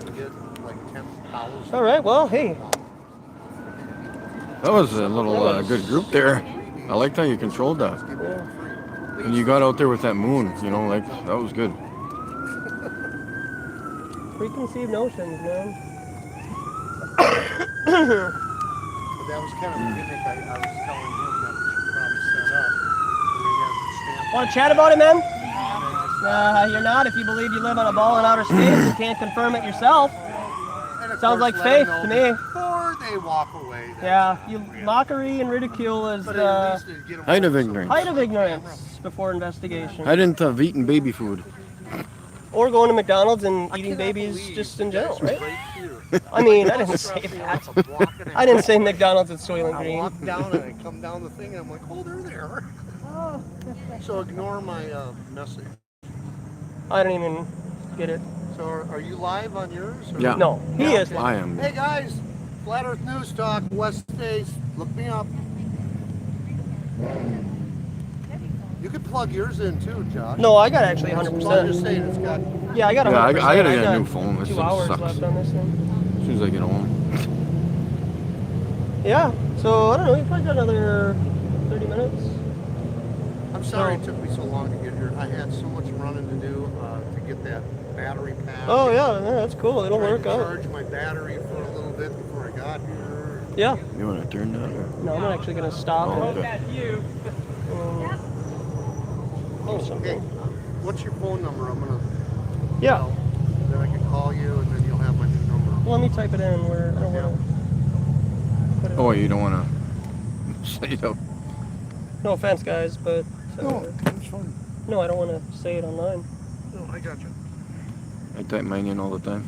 you get like 10,000. All right. Well, hey. That was a little good group there. I liked how you controlled that. And you got out there with that moon, you know, like that was good. Preconceived notions, man. But that was kind of a gimmick I was telling him that we should probably set up. So we have the stamp. Want to chat about it, man? You're not. If you believe you live on a ball in outer space, you can't confirm it yourself. And of Sounds course, like let faith them to know me. Before they walk away. Yeah, mockery and ridicule is But the at least they get them Height of on ignorance. height of ignorance before investigation. I didn't have eaten baby food. Or going to McDonald's and eating babies just in general, right? I mean, I didn't say that. I didn't say McDonald's at Soylent I Green. walk down and I come down the thing and I'm like, oh, they're there. So ignore my message. I don't even get it. So are you live on yours? Or? Yeah. No, he Yeah, is. okay. I am. Hey guys, Flat Earth News Talk, West States. Look me up. You could plug yours in too, Josh. No, I got actually Well, I'm just 100%. saying it's got. Yeah, I got 100%. Yeah, I gotta get a new phone. This 2 thing hours sucks. left on this thing. As soon as I get home. Yeah, so I don't know, you probably got another 30 minutes. I'm sorry it took me so long to get here. I had so much running to do to get that battery pack. Oh yeah, that's cool. It'll Tried work to out. charge my battery for a little bit before I got here. Yeah. You want to turn that or? No, I'm actually gonna stop. Oh, and, okay. Okay. What's your phone number? I'm gonna. Yeah. Then I can call you, and then you'll have my new number. Well, let me type it in where I don't want to put it. Oh, you don't want to say it up. No offense, guys, but No, it's fine. no, I don't want to say it online. No, I got you. I type mine in all the time.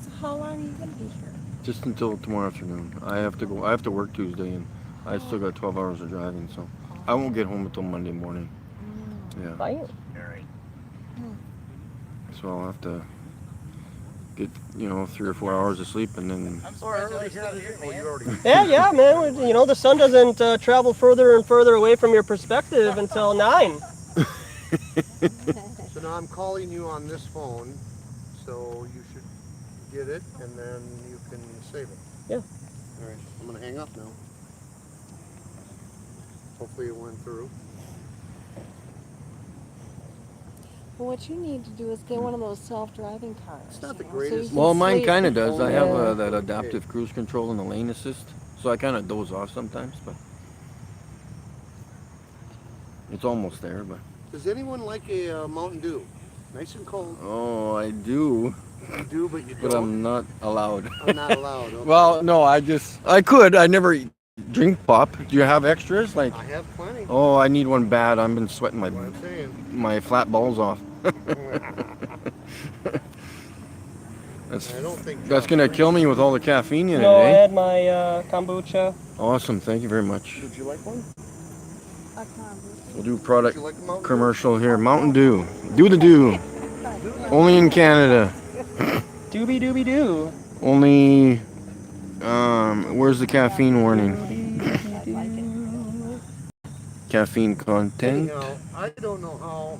So how long are you gonna be here? Just until tomorrow afternoon. I have to go. I have to work Tuesday, and I still got 12 hours of driving, so I won't get home until Monday morning. Yeah. Right. So I'll have to get 3 or 4 hours of sleep, and then Yeah, man. You know, the sun doesn't travel further and further away from your perspective until 9. So now I'm calling you on this phone, so you should get it, and then you can save it. Yeah. All right, I'm gonna hang up now. Hopefully it went through. Well, what you need to do is get one of those self-driving cars. It's not the you know, so you greatest. can well, mine sleep. kind of does. I have Yeah. that adaptive cruise control and the lane assist, so I kind of doze off sometimes, but it's almost there. But Does anyone like a Mountain Dew? Nice and cold. oh, I do. You do, but you But don't. I'm not allowed. I'm not allowed. Okay. Well, no, I could. I never drink pop. Do you have extras? Like, I have plenty. oh, I need one bad. I've been sweating That's what I'm saying. my flat balls off. I don't think That's gonna kill me with all the caffeine in No, I it, eh? had my kombucha. Awesome, thank you very much. Did you like one? We'll do product Would you like a Mountain Dew? commercial here. Mountain Dew. Do the Dew. Only in Canada. Doobie doobie doo. Only, where's the caffeine warning? Caffeine content. Anyhow, I don't know how.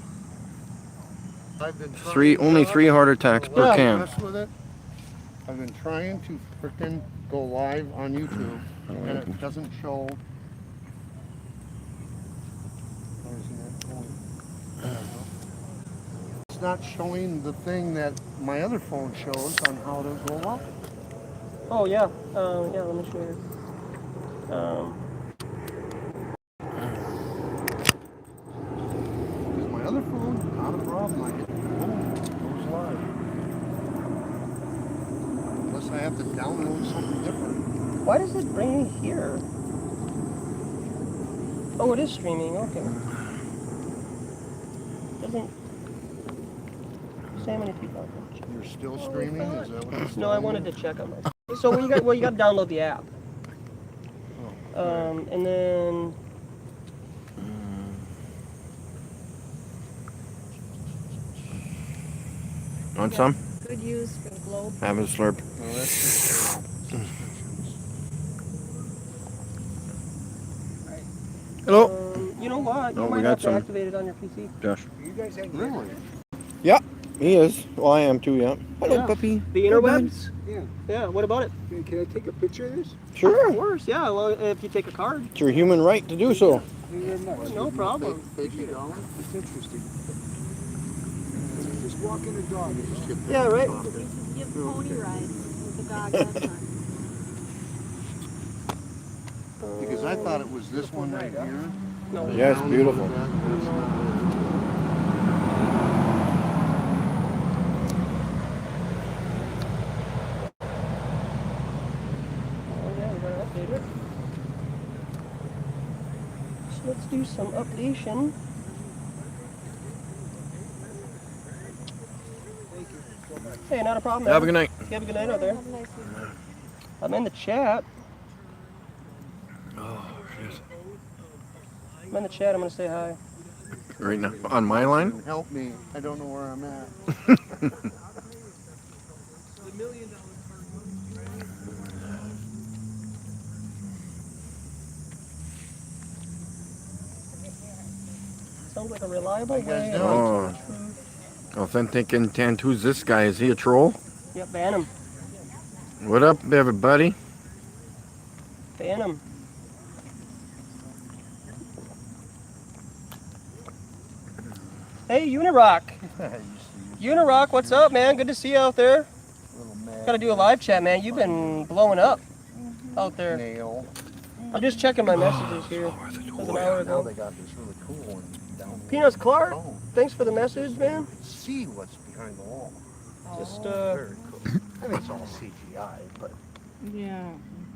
I've been trying Only to- 3 heart attacks per Don't can. mess with it. I've been trying to frickin' go live on YouTube, and it doesn't show. Why isn't that going? I don't know. It's not showing the thing that my other phone shows on how to go live. Oh yeah. Yeah. Let me show you. Because my other phone, not a problem. I get boom, it goes live. Unless I have to download something different. Why does it bring me here? Oh, it is streaming. Okay. Doesn't say how many people. You're still streaming? Is that what it's No, I wanted to check on my. So you got to download the app. And then. Want some? Good use for the globe. Have a slurp. Well, that's just Hello. You know what? You Oh, we might got have to some. activate it on your PC. Josh. You guys have really? Yeah, he is. Well, I am too, yeah. Hello, Yeah. puppy. The interwebs? Yeah. Yeah. What about it? Can I take a picture of this? Sure. Of course. Yeah. Well, if you take a card. It's your human right to do so. Thank you very much. No problem. Thank you, Dollar. It's interesting. Just walking a dog. and just get Yeah. Right. Give pony rides with the dog that time. Because I thought it was this one right here. No. Yeah, it's beautiful. That's not Oh, yeah, we gotta update it. So let's do some updation. Hey, not a problem, man. Have a good night. You have a good night out there. Have a nice evening. I'm in the chat. Oh, shit. I'm in the chat. I'm gonna say hi. Right now, on my line? Help me. I don't know where I'm at. Sounds like a reliable way. Oh. Authentic intent. Who's this guy? Is he a troll? Yep, ban him. What up, everybody? Ban him. Hey, Unirock. Unirock, what's up, man? Good to see you out there. Gotta do a live chat, man. You've been blowing up out there. Nail. I'm just checking my messages here. It was an hour Now ago. they got this really cool one down there. Peanuts Clark, Oh, thanks for the message, man. see what's behind the wall. Just, Very cool. I mean, it's all CGI, but Yeah.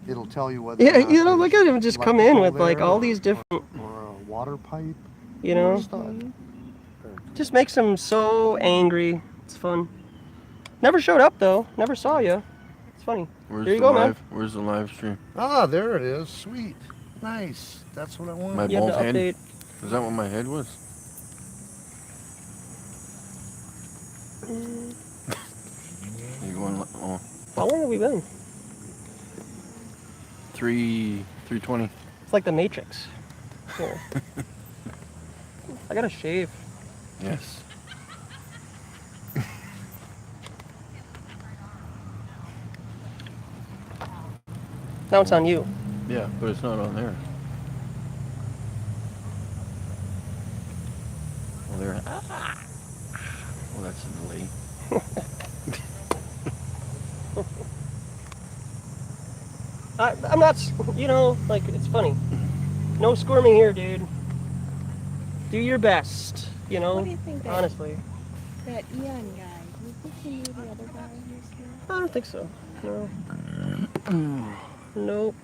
it'll tell you whether. Yeah, or not you know, look at him there's just come in electrical with like there all these different, or a water pipe. you or know, stuff. just makes him so angry. It's fun. Never showed up though. Never saw you. It's funny. Where's Here you the go, man. live? Where's the live stream? Ah, there it is. Sweet. Nice. That's what I want. My You have bald to head? update. Is that what my head was? You going? Oh, How long have we been? 3:20. It's like the Matrix. Yeah. I gotta shave. Yes. Now it's on you. Yeah, but it's not on there. Well, there. Well, that's a delay. I'm not, you know, like, it's funny. No squirming here, dude. Do your best, you know, What do you think that, honestly. that Ian guy, do you think he knew the other guy who's here? I don't think so. No. Nope.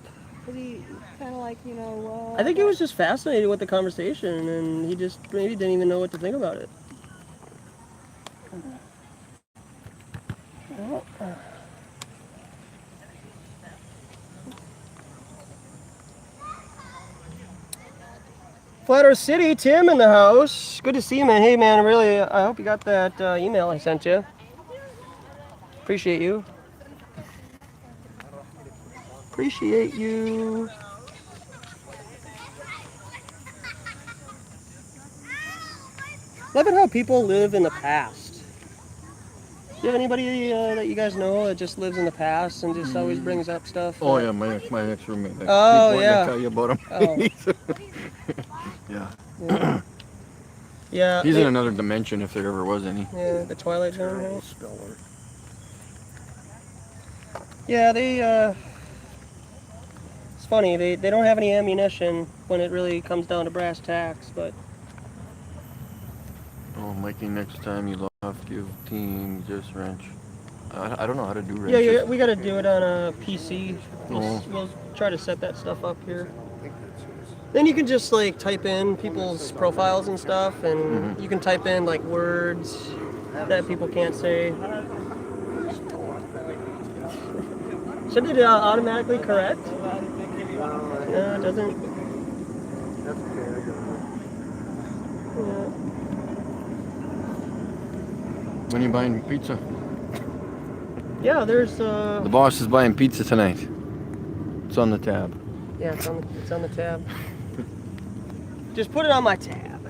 Was he kind of like, you know, well... I think he was just fascinated with the conversation, and he just maybe didn't even know what to think about it. Flat Earth City, Tim in the house. Good to see you, man. Hey, man, really, I hope you got that email I sent you. Appreciate you. Appreciate you. Love it how people live in the past. Do you have anybody that you guys know that just lives in the past and just always brings up stuff? Oh yeah, my ex roommate. Oh, yeah. To tell you about him. Oh. Yeah. Yeah. Yeah. He's in another dimension if there ever was any. Yeah, the Twilight Zone. Right? Yeah, it's funny, they don't have any ammunition when it really comes down to brass tacks, but... Oh, Mikey, next time you love give team just wrench. I don't know how to do Yeah, wrenches. yeah, we gotta do it on a PC. Oh. We'll try to set that stuff up here. Then you can just like type in people's profiles and stuff, and you can type in like words that people can't say. Should it automatically correct? No, it doesn't. That's okay, I got Yeah. When you buying pizza? Yeah, there's The boss is buying pizza tonight. It's on the tab. yeah, it's on the tab. Just put it on my tab.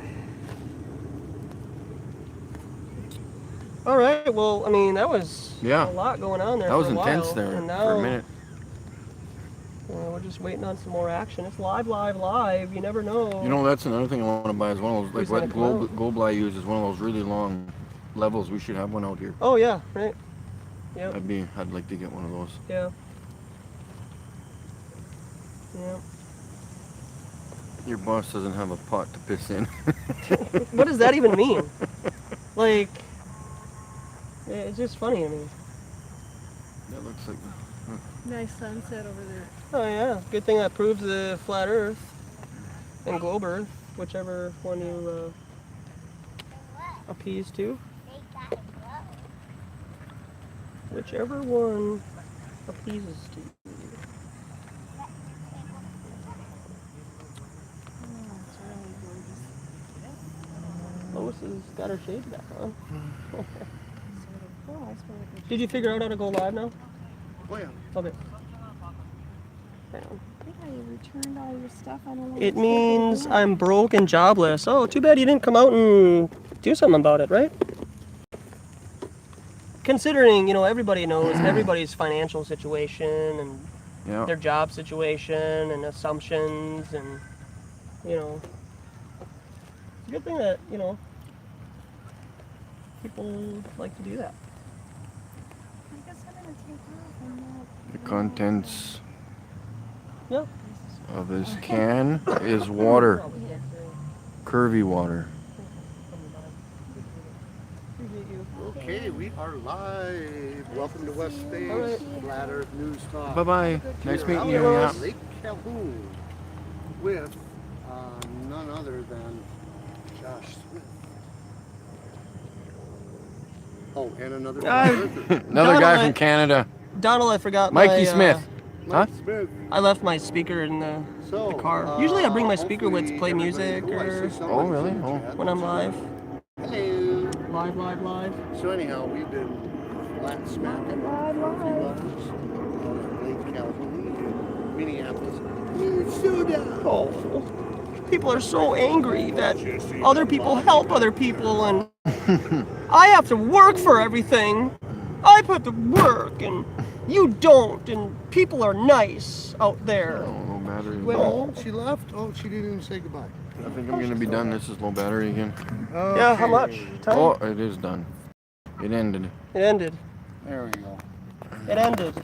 All right. Well, I mean, that was Yeah. a lot going on there. That was for a intense while, there and now, for a minute. We're just waiting on some more action. It's live. You never know. You know, that's another thing I want to buy is one of those, like Who's what gonna come Globli uses, one of those really long levels. We should have one out here. Oh yeah, right. Yep. I'd like to get one of those. Yeah. Yeah. Your boss doesn't have a pot to piss in. What does that even mean? Like, it's just funny to me. That looks like. Nice sunset over there. Oh yeah, good thing that proves the flat Earth and globe Earth, whichever one you appease to. Whichever one appeases to you. Lois has got her shades back on. Did you figure out how to go live now? Oh yeah. Okay. I think I returned all your stuff. I don't know. It means I'm broke and jobless. Oh, too bad you didn't come out and do something about it, right? Considering, you know, everybody knows everybody's financial situation and their job situation and assumptions and, you know, it's a good thing that, you know, people like to do that. I guess I'm gonna take off. I'm not... The contents Yeah. of this can is water. Curvy water. Okay, we are live. Welcome to West Space, Flat Earth News Talk. Bye-bye. Nice meeting you. We're Yeah. on Lake Calhoun with none other than Josh Smith. Oh, and another Another guy from Canada. Donald, I forgot Mikey my, Smith. Huh? I left my speaker in the car. Usually I bring my speaker with to play music or Oh, really? Oh. when I'm live. Hello. Live. So anyhow, we've been flat smacking for a few hours. Lake Calhoun, Minneapolis, Minnesota. Oh, people are so angry that other people help other people, and I have to work for everything. I put the work, and you don't, and people are nice out there. Oh, low battery. Went home, she left. Oh, she didn't even say goodbye. I think I'm going to be done. This is low battery again. Yeah, how much? Time? Oh, it is done. It ended. It ended. There we go. It ended.